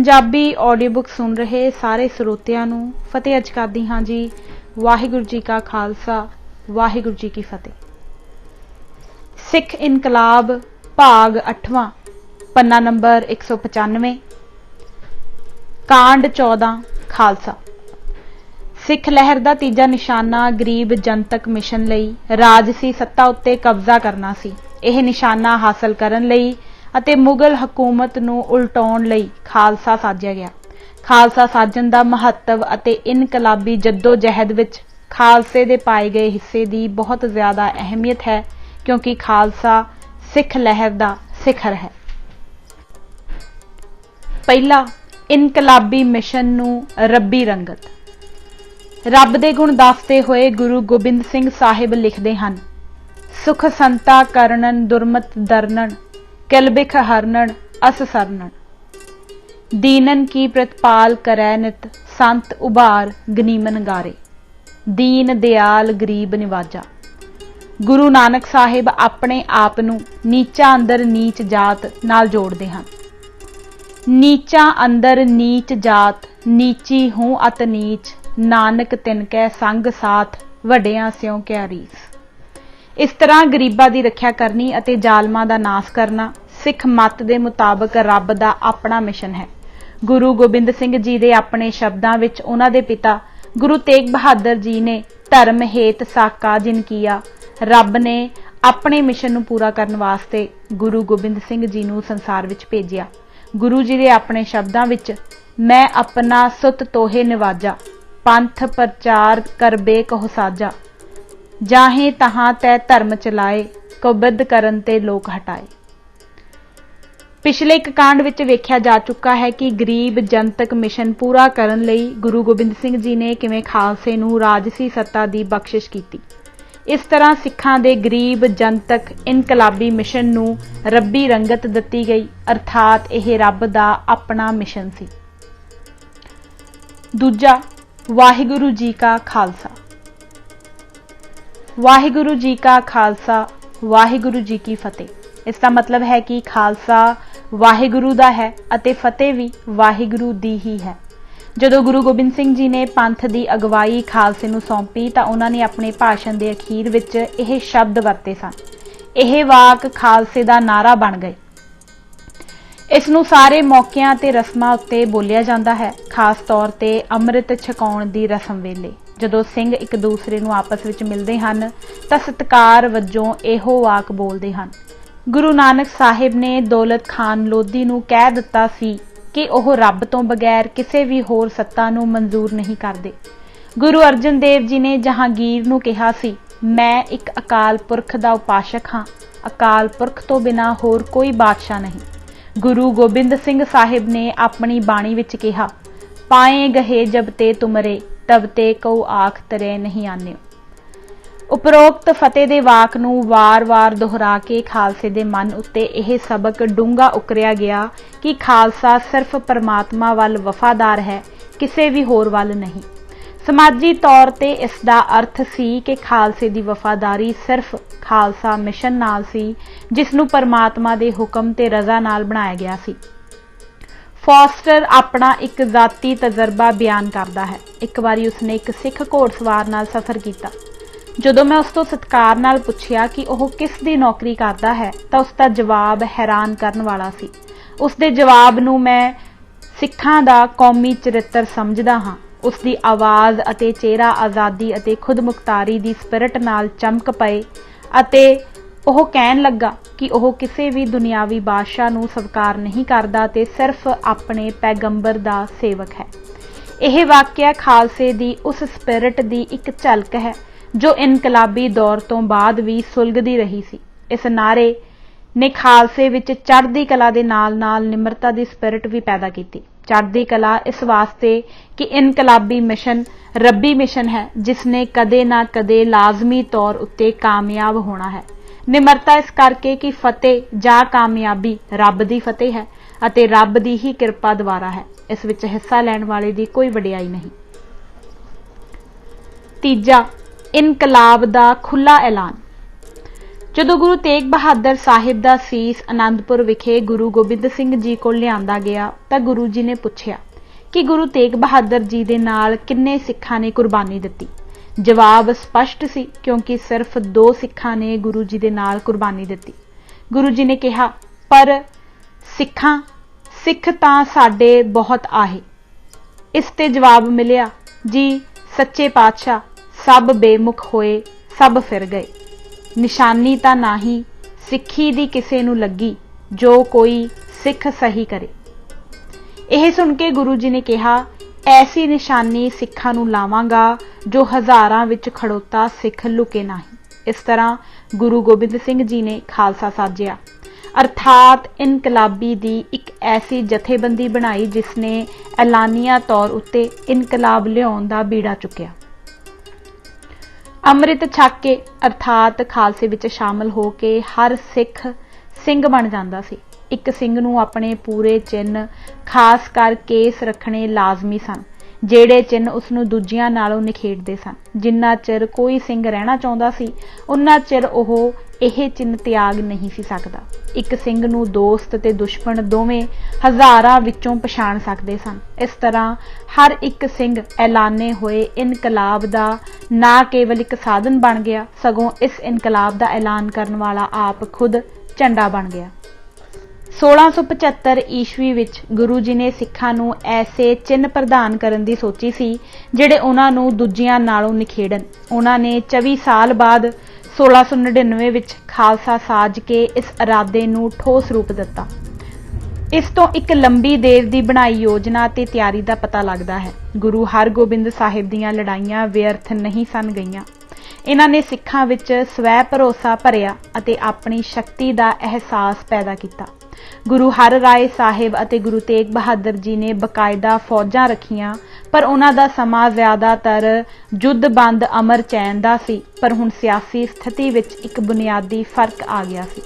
Punjabi audio book सुन रहे सारे ਸਰੋਤਿਆਂ ਨੂੰ फतेह अज करदी हाँ जी। वाहिगुरू जी का खालसा वाहिगुरू जी की फतेह। सिख इनकलाब भाग 8वां पन्ना नंबर 195 कांड 14 खालसा। सिख लहर का तीजा निशाना गरीब जनतक मिशन लई राजसी सत्ता उत्ते कब्जा करना सी। यह निशाना हासिल करन लई ਅਤੇ मुगल हकूमत ਨੂੰ उलटाउण लई खालसा साजिया गया। खालसा साजन का महत्व ਅਤੇ इनकलाबी जद्दोजहद विच खालसे दे पाए गए हिस्से की बहुत ज़्यादा अहमियत है, क्योंकि खालसा सिख लहर का सिखर है। पहला, इनकलाबी मिशन नूं रब्बी रंगत। रब दे गुण दसदे होए गुरु गोबिंद सिंह साहिब लिखते हैं, सुख संता करनन दुरमत दरनन किलबिख हरनन अस सरनन, दीनन की प्रतिपाल करै नित संत उबार गनीमन गारे, दीन दयाल गरीब निवाजा। गुरु नानक साहिब अपने आप नूं नीचा अंदर नीच जात नाल जोड़ते हैं। नीचा अंदर नीच जात नीची हूँ अत नीच, नानक तिनकै संग साथ वड्डियां स्यों क्या रीस। इस तरह गरीबां की रक्षा करनी अते जालमां दा नाश करना सिख मत के मुताबिक रब का अपना मिशन है। गुरु गोबिंद सिंह जी के अपने शब्दों विच उन्हां दे पिता गुरु तेग बहादुर जी ने धर्म हेत साका जिन किया, रब ने अपने मिशन नूं पूरा करने वास्ते गुरु गोबिंद सिंह जी नूं संसार विच भेजिया। गुरु जी के अपने शब्दों विच मैं अपना सुत तोहे निवाजा, पंथ प्रचार करबे कहो साजा, जाहे तहां तै धर्म चलाए, कबिद करन ते लोक हटाए। पिछले एक कांड विच वेख्या जा चुका है कि गरीब जनतक मिशन पूरा करन लई गुरु गोबिंद सिंह जी ने किवें खालसे नूं राजसी सत्ता दी बख्शिश कीती। इस तरह सिखां दे गरीब जनतक इनकलाबी मिशन नूं रब्बी रंगत दित्ती गई, अर्थात यह रब दा अपना मिशन सी। दूजा, वाहिगुरू जी का खालसा। वाहिगुरू जी का खालसा वाहिगुरू जी की फतेह। इसका मतलब है कि खालसा वाहिगुरू दा है अते फतेह भी वाहिगुरू दी ही है। जदों गुरु गोबिंद सिंह जी ने पंथ की अगवाई खालसे नूं सौंपी तां उन्हां ने अपने भाषण के अखीर विच यह शब्द वरते सन। यह वाक खालसे का नारा बन गए। इस नूं सारे मौकिआं ते रस्मां उत्ते बोलिया जाता है, खास तौर ते अमृत छकाउण दी रस्म वेले जदों सिंह एक दूसरे नूं आपस विच मिलदे हन तां सत्कार वजों इहो वाक बोलदे हन। गुरु नानक साहिब ने दौलत खान लोधी नूं कह दिता सी कि ओह रब तो बगैर किसी भी होर सत्ता नूं मंजूर नहीं करदे। गुरु अर्जन देव जी ने जहांगीर नूं कहा सी, मैं एक अकाल पुरख दा उपासक हाँ, अकाल पुरख तो बिना होर कोई बादशाह नहीं। गुरु गोबिंद सिंह साहिब ने अपनी बाणी विच कहा, पाए गहे जब ते तुमरे तब ते कौ आख तरे नहीं आने। उपरोक्त फतेह दे वाक नूं वार-वार दोहरा के खालसे दे मन उत्ते यह सबक डूंगा उकरिया गया कि खालसा सिर्फ परमात्मा वल वफादार है, किसी भी होर वल नहीं। समाजी तौर ते इसका अर्थ सी कि खालसे की वफादारी सिर्फ खालसा मिशन नाल सी, जिसनूं परमात्मा दे हुक्म ते रजा नाल बनाया गया सी। फॉस्टर अपना एक जाती तजर्बा बयान करता है। एक बारी उसने एक सिख घोड़सवार नाल सफर किया। जदों मैं उस तो सत्कार नाल पुछया कि वह किस दी नौकरी करता है तो उसका जवाब हैरान करने वाला सी। उसके जवाब नूं मैं सिखां दा कौमी चरित्र समझदा हाँ। उसकी आवाज़ अते चेहरा आज़ादी अते खुद मुख्तारी दी स्पिरिट नाल चमक पए अते ओह कहन लगा कि वह किसी भी दुनियावी बादशाह नूं स्वीकार नहीं करता ते सिर्फ अपने पैगंबर दा सेवक है। यह वाकया खालसे दी उस स्पिरिट दी एक झलक है जो इनकलाबी दौर तो बाद भी सुलगदी रही सी। इस नारे ने खालसे विच चढ़दी कला दे नाल नाल निमरता दी स्पिरिट भी पैदा की। चढ़दी कला इस वास्ते कि इनकलाबी मिशन रब्बी मिशन है, जिसने कदे ना कदे लाजमी तौर उत्ते कामयाब होना है। निमरता इस करके कि फतेह जा कामयाबी रब दी फतेह है अते रब दी ही किरपा द्वारा है। इस विच हिस्सा लैण वाले दी कोई वडियाई नहीं। तीजा, इनकलाब दा खुला ऐलान। ਜਦੋਂ ਗੁਰੂ ਤੇਗ ਬਹਾਦਰ ਸਾਹਿਬ ਦਾ ਸੀਸ ਆਨੰਦਪੁਰ ਵਿਖੇ ਗੁਰੂ ਗੋਬਿੰਦ ਸਿੰਘ ਜੀ ਕੋਲ ਲਿਆਂਦਾ ਗਿਆ ਤਾਂ ਗੁਰੂ ਜੀ ਨੇ ਪੁੱਛਿਆ ਕਿ ਗੁਰੂ ਤੇਗ ਬਹਾਦਰ ਜੀ ਦੇ ਨਾਲ ਕਿੰਨੇ ਸਿੱਖਾਂ ਨੇ ਕੁਰਬਾਨੀ ਦਿੱਤੀ। ਜਵਾਬ ਸਪਸ਼ਟ ਸੀ, ਕਿਉਂਕਿ ਸਿਰਫ 2 ਸਿੱਖਾਂ ਨੇ ਗੁਰੂ ਜੀ ਦੇ ਨਾਲ ਕੁਰਬਾਨੀ ਦਿੱਤੀ। ਗੁਰੂ ਜੀ ਨੇ ਕਿਹਾ, ਪਰ ਸਿੱਖ ਤਾਂ ਸਾਡੇ ਬਹੁਤ ਆਹੇ। ਇਸ ਤੇ ਜਵਾਬ ਮਿਲਿਆ, ਜੀ ਸੱਚੇ ਪਾਤਸ਼ਾਹ, ਸਭ ਬੇਮੁਖ ਹੋਏ, ਸਭ ਫਿਰ ਗਏ। ਨਿਸ਼ਾਨੀ ਤਾਂ ਨਹੀਂ ਸਿੱਖੀ ਦੀ ਕਿਸੇ ਨੂੰ ਲੱਗੀ, ਜੋ ਕੋਈ ਸਿੱਖ ਸਹੀ ਕਰੇ। ਇਹ ਸੁਣ ਕੇ ਗੁਰੂ ਜੀ ਨੇ ਕਿਹਾ, ਐਸੀ ਨਿਸ਼ਾਨੀ ਸਿੱਖਾਂ ਨੂੰ ਲਾਵਾਂਗਾ ਜੋ ਹਜ਼ਾਰਾਂ ਵਿੱਚ ਖੜੋਤਾ ਸਿੱਖ ਲੁਕੇ ਨਹੀਂ। ਇਸ ਤਰ੍ਹਾਂ ਗੁਰੂ ਗੋਬਿੰਦ ਸਿੰਘ ਜੀ ਨੇ ਖਾਲਸਾ ਸਾਜਿਆ, ਅਰਥਾਤ ਇਨਕਲਾਬੀ ਦੀ ਇੱਕ ਐਸੀ ਜਥੇਬੰਦੀ ਬਣਾਈ ਜਿਸ ਨੇ ਐਲਾਨੀਆ ਤੌਰ ਉੱਤੇ ਇਨਕਲਾਬ ਲਿਆਉਣ ਦਾ ਬੀੜਾ ਚੁੱਕਿਆ। ਅੰਮ੍ਰਿਤ ਛਕ ਕੇ ਅਰਥਾਤ ਖਾਲਸੇ ਵਿੱਚ ਸ਼ਾਮਲ ਹੋ ਕੇ ਹਰ ਸਿੱਖ ਸਿੰਘ ਬਣ ਜਾਂਦਾ ਸੀ। ਇੱਕ ਸਿੰਘ ਨੂੰ ਆਪਣੇ ਪੂਰੇ ਚਿੰਨ੍ਹ, ਖਾਸ ਕਰ ਕੇਸ ਰੱਖਣੇ ਲਾਜ਼ਮੀ ਸਨ, ਜਿਹੜੇ ਚਿੰਨ੍ਹ ਉਸਨੂੰ ਦੂਜਿਆਂ ਨਾਲੋਂ ਨਿਖੇੜਦੇ ਸਨ। ਜਿੰਨਾ ਚਿਰ ਕੋਈ ਸਿੰਘ ਰਹਿਣਾ ਚਾਹੁੰਦਾ ਸੀ, ਉਨਾ ਚਿਰ ਉਹ ਇਹ ਚਿੰਨ੍ਹ ਤਿਆਗ ਨਹੀਂ ਸੀ ਸਕਦਾ। ਇੱਕ ਸਿੰਘ ਨੂੰ ਦੋਸਤ ਤੇ ਦੁਸ਼ਮਣ ਦੋਵੇਂ ਹਜ਼ਾਰਾਂ ਵਿੱਚੋਂ ਪਛਾਣ ਸਕਦੇ ਸਨ। ਇਸ ਤਰ੍ਹਾਂ ਹਰ ਇੱਕ ਸਿੰਘ ਐਲਾਨੇ ਹੋਏ ਇਨਕਲਾਬ ਦਾ ਨਾ ਕੇਵਲ ਇੱਕ ਸਾਧਨ ਬਣ ਗਿਆ, ਸਗੋਂ ਇਸ ਇਨਕਲਾਬ ਦਾ ਐਲਾਨ ਕਰਨ ਵਾਲਾ ਆਪ ਖੁਦ ਝੰਡਾ ਬਣ ਗਿਆ। 1675 ਈਸਵੀ ਵਿੱਚ ਗੁਰੂ ਜੀ ਨੇ ਸਿੱਖਾਂ ਨੂੰ ਐਸੇ ਚਿੰਨ੍ਹ ਪ੍ਰਦਾਨ ਕਰਨ ਦੀ ਸੋਚੀ ਸੀ ਜਿਹੜੇ ਉਹਨਾਂ ਨੂੰ ਦੂਜਿਆਂ ਨਾਲੋਂ ਨਿਖੇੜਨ। ਉਹਨਾਂ ਨੇ 24 ਸਾਲ ਬਾਅਦ 1699 ਵਿੱਚ ਖਾਲਸਾ ਸਾਜ ਕੇ ਇਸ ਇਰਾਦੇ ਨੂੰ ਠੋਸ ਰੂਪ ਦਿੱਤਾ। ਇਸ ਤੋਂ ਇੱਕ ਲੰਬੀ ਦੇਰ ਦੀ ਬਣਾਈ ਯੋਜਨਾ ਤੇ ਤਿਆਰੀ ਦਾ ਪਤਾ ਲੱਗਦਾ ਹੈ। ਗੁਰੂ ਹਰਗੋਬਿੰਦ ਸਾਹਿਬ ਦੀਆਂ ਲੜਾਈਆਂ ਵਿਅਰਥ ਨਹੀਂ ਸਨ ਗਈਆਂ। ਇਹਨਾਂ ਨੇ ਸਿੱਖਾਂ ਵਿੱਚ ਸਵੈ ਭਰੋਸਾ ਭਰਿਆ ਅਤੇ ਆਪਣੀ ਸ਼ਕਤੀ ਦਾ ਅਹਿਸਾਸ ਪੈਦਾ ਕੀਤਾ। ਗੁਰੂ ਹਰ ਰਾਏ ਸਾਹਿਬ ਅਤੇ ਗੁਰੂ ਤੇਗ ਬਹਾਦਰ ਜੀ ਨੇ ਬਕਾਇਦਾ ਫੌਜਾਂ ਰੱਖੀਆਂ, ਪਰ ਉਹਨਾਂ ਦਾ ਸਮਾਂ ਜ਼ਿਆਦਾਤਰ ਜੁੱਧ-ਬੰਦ ਅਮਰ ਚੈਨ ਦਾ ਸੀ। ਪਰ ਹੁਣ ਸਿਆਸੀ ਸਥਿਤੀ ਵਿੱਚ ਇੱਕ ਬੁਨਿਆਦੀ ਫਰਕ ਆ ਗਿਆ ਸੀ।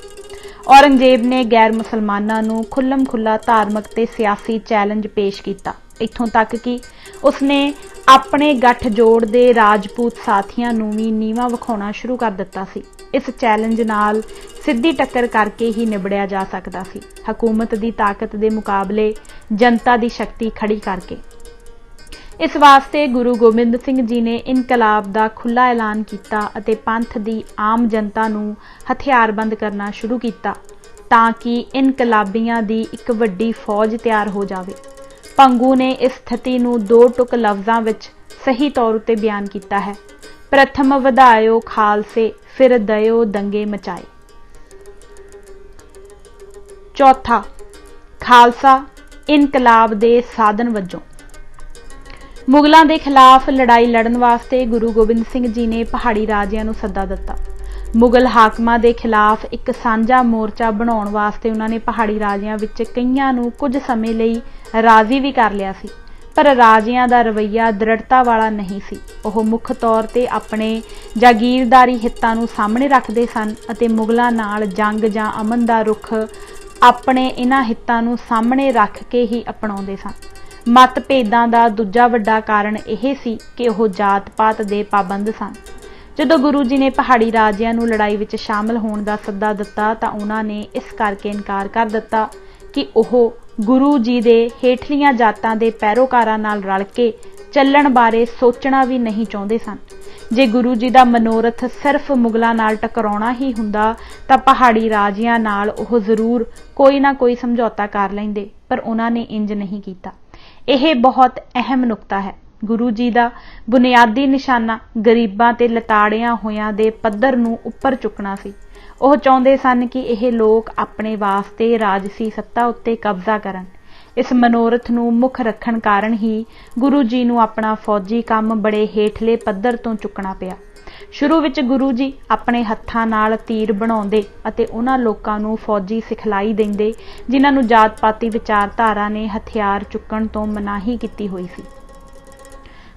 ਔਰੰਗਜ਼ੇਬ ਨੇ ਗੈਰ ਮੁਸਲਮਾਨਾਂ ਨੂੰ ਖੁੱਲ੍ਹਮ-ਖੁੱਲ੍ਹਾ ਧਾਰਮਿਕ ਤੇ ਸਿਆਸੀ ਚੈਲੰਜ ਪੇਸ਼ ਕੀਤਾ, ਇੱਥੋਂ ਤੱਕ ਕਿ ਉਸਨੇ ਆਪਣੇ ਗੱਠਜੋੜ ਦੇ ਰਾਜਪੂਤ ਸਾਥੀਆਂ ਨੂੰ ਵੀ ਨੀਵਾਂ ਵਿਖਾਉਣਾ ਸ਼ੁਰੂ ਕਰ ਦਿੱਤਾ ਸੀ। ਇਸ ਚੈਲੰਜ ਨਾਲ ਸਿੱਧੀ ਟੱਕਰ ਕਰਕੇ ਹੀ ਨਿਬੜਿਆ ਜਾ ਸਕਦਾ ਸੀ, ਹਕੂਮਤ ਦੀ ਤਾਕਤ ਦੇ ਮੁਕਾਬਲੇ ਜਨਤਾ ਦੀ ਸ਼ਕਤੀ ਖੜੀ ਕਰਕੇ। ਇਸ ਵਾਸਤੇ ਗੁਰੂ ਗੋਬਿੰਦ ਸਿੰਘ ਜੀ ਨੇ ਇਨਕਲਾਬ ਦਾ ਖੁੱਲ੍ਹਾ ਐਲਾਨ ਕੀਤਾ ਅਤੇ ਪੰਥ ਦੀ ਆਮ ਜਨਤਾ ਨੂੰ ਹਥਿਆਰਬੰਦ ਕਰਨਾ ਸ਼ੁਰੂ ਕੀਤਾ ਤਾਂ ਕਿ ਇਨਕਲਾਬੀਆਂ ਦੀ ਇੱਕ ਵੱਡੀ ਫੌਜ ਤਿਆਰ ਹੋ ਜਾਵੇ। ਭੰਗੂ ਨੇ ਇਸ ਸਥਿਤੀ ਨੂੰ 2 ਟੁਕ ਲਫ਼ਜ਼ਾਂ ਵਿੱਚ ਸਹੀ ਤੌਰ ਉੱਤੇ ਬਿਆਨ ਕੀਤਾ ਹੈ, ਪ੍ਰਥਮ ਵਧਾਇਓ ਖਾਲਸੇ, ਫਿਰ ਦਇਓ ਦੰਗੇ ਮਚਾਏ। ਚੌਥਾ, ਖਾਲਸਾ ਇਨਕਲਾਬ ਦੇ ਸਾਧਨ ਵਜੋਂ। ਮੁਗਲਾਂ ਦੇ ਖਿਲਾਫ ਲੜਾਈ ਲੜਨ ਵਾਸਤੇ ਗੁਰੂ ਗੋਬਿੰਦ ਸਿੰਘ ਜੀ ਨੇ ਪਹਾੜੀ ਰਾਜਿਆਂ ਨੂੰ ਸੱਦਾ ਦਿੱਤਾ। ਮੁਗਲ ਹਾਕਮਾਂ ਦੇ ਖਿਲਾਫ ਇੱਕ ਸਾਂਝਾ ਮੋਰਚਾ ਬਣਾਉਣ ਵਾਸਤੇ ਉਹਨਾਂ ਨੇ ਪਹਾੜੀ ਰਾਜਿਆਂ ਵਿੱਚ ਕਈਆਂ ਨੂੰ ਕੁਝ ਸਮੇਂ ਲਈ ਰਾਜ਼ੀ ਵੀ ਕਰ ਲਿਆ ਸੀ, ਪਰ ਰਾਜਿਆਂ ਦਾ ਰਵੱਈਆ ਦ੍ਰਿੜਤਾ ਵਾਲਾ ਨਹੀਂ ਸੀ। ਉਹ ਮੁੱਖ ਤੌਰ ਤੇ ਆਪਣੇ ਜਾਗੀਰਦਾਰੀ ਹਿੱਤਾਂ ਨੂੰ ਸਾਹਮਣੇ ਰੱਖਦੇ ਸਨ ਅਤੇ ਮੁਗਲਾਂ ਨਾਲ ਜੰਗ ਜਾਂ ਅਮਨ ਦਾ ਰੁਖ ਆਪਣੇ ਇਹਨਾਂ ਹਿੱਤਾਂ ਨੂੰ ਸਾਹਮਣੇ ਰੱਖ ਕੇ ਹੀ ਅਪਣਾਉਂਦੇ ਸਨ। ਮਤਭੇਦਾਂ ਦਾ ਦੂਜਾ ਵੱਡਾ ਕਾਰਨ ਇਹ ਸੀ ਕਿ ਉਹ ਜਾਤ-ਪਾਤ ਦੇ ਪਾਬੰਦ ਸਨ। ਜਦੋਂ ਗੁਰੂ ਜੀ ਨੇ ਪਹਾੜੀ ਰਾਜਿਆਂ ਨੂੰ ਲੜਾਈ ਵਿੱਚ ਸ਼ਾਮਲ ਹੋਣ ਦਾ ਸੱਦਾ ਦਿੱਤਾ ਤਾਂ ਉਹਨਾਂ ਨੇ ਇਸ ਕਰਕੇ ਇਨਕਾਰ ਕਰ ਦਿੱਤਾ ਕਿ ਉਹ ਗੁਰੂ ਜੀ ਦੇ ਹੇਠਲੀਆਂ ਜਾਤਾਂ ਦੇ ਪੈਰੋਕਾਰਾਂ ਨਾਲ ਰਲ ਕੇ ਚੱਲਣ ਬਾਰੇ ਸੋਚਣਾ ਵੀ ਨਹੀਂ ਚਾਹੁੰਦੇ ਸਨ। ਜੇ ਗੁਰੂ ਜੀ ਦਾ ਮਨੋਰਥ ਸਿਰਫ ਮੁਗਲਾਂ ਨਾਲ ਟਕਰਾਉਣਾ ਹੀ ਹੁੰਦਾ ਤਾਂ ਪਹਾੜੀ ਰਾਜਿਆਂ ਨਾਲ ਉਹ ਜ਼ਰੂਰ ਕੋਈ ਨਾ ਕੋਈ ਸਮਝੌਤਾ ਕਰ ਲੈਂਦੇ, ਪਰ ਉਹਨਾਂ ਨੇ ਇੰਜ ਨਹੀਂ ਕੀਤਾ। ਇਹ ਬਹੁਤ ਅਹਿਮ ਨੁਕਤਾ ਹੈ। ਗੁਰੂ ਜੀ ਦਾ ਬੁਨਿਆਦੀ ਨਿਸ਼ਾਨਾ ਗਰੀਬਾਂ ਤੇ ਲਤਾੜਿਆਂ ਹੋਇਆਂ ਦੇ ਪੱਧਰ ਨੂੰ ਉੱਪਰ ਚੁੱਕਣਾ ਸੀ। ਉਹ ਚਾਹੁੰਦੇ ਸਨ ਕਿ ਇਹ ਲੋਕ ਆਪਣੇ ਵਾਸਤੇ ਰਾਜਸੀ ਸੱਤਾ ਉੱਤੇ ਕਬਜ਼ਾ ਕਰਨ। ਇਸ ਮਨੋਰਥ ਨੂੰ ਮੁੱਖ ਰੱਖਣ ਕਾਰਨ ਹੀ ਗੁਰੂ ਜੀ ਨੂੰ ਆਪਣਾ ਫੌਜੀ ਕੰਮ ਬੜੇ ਹੇਠਲੇ ਪੱਧਰ ਤੋਂ ਚੁੱਕਣਾ ਪਿਆ। ਸ਼ੁਰੂ ਵਿੱਚ ਗੁਰੂ ਜੀ ਆਪਣੇ ਹੱਥਾਂ ਨਾਲ ਤੀਰ ਬਣਾਉਂਦੇ ਅਤੇ ਉਹਨਾਂ ਲੋਕਾਂ ਨੂੰ ਫੌਜੀ ਸਿਖਲਾਈ ਦਿੰਦੇ ਜਿਨ੍ਹਾਂ ਨੂੰ ਜਾਤ-ਪਾਤੀ ਵਿਚਾਰਧਾਰਾ ਨੇ ਹਥਿਆਰ ਚੁੱਕਣ ਤੋਂ ਮਨਾਹੀ ਕੀਤੀ ਹੋਈ ਸੀ।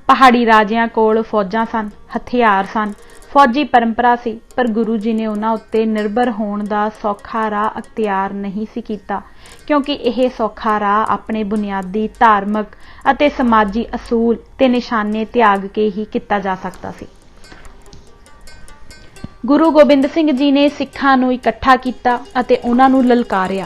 ਪਹਾੜੀ ਰਾਜਿਆਂ ਕੋਲ ਫੌਜਾਂ ਸਨ, ਹਥਿਆਰ ਸਨ, ਫੌਜੀ ਪਰੰਪਰਾ ਸੀ, ਪਰ ਗੁਰੂ ਜੀ ਨੇ ਉਹਨਾਂ ਉੱਤੇ ਨਿਰਭਰ ਹੋਣ ਦਾ ਸੌਖਾ ਰਾਹ ਅਖਤਿਆਰ ਨਹੀਂ ਸੀ ਕੀਤਾ, ਕਿਉਂਕਿ ਇਹ ਸੌਖਾ ਰਾਹ ਆਪਣੇ ਬੁਨਿਆਦੀ ਧਾਰਮਿਕ ਅਤੇ ਸਮਾਜੀ ਅਸੂਲ ਤੇ ਨਿਸ਼ਾਨੇ ਤਿਆਗ ਕੇ ਹੀ ਕੀਤਾ ਜਾ ਸਕਦਾ ਸੀ। ਗੁਰੂ ਗੋਬਿੰਦ ਸਿੰਘ ਜੀ ਨੇ ਸਿੱਖਾਂ ਨੂੰ ਇਕੱਠਾ ਕੀਤਾ ਅਤੇ ਉਹਨਾਂ ਨੂੰ ਲਲਕਾਰਿਆ,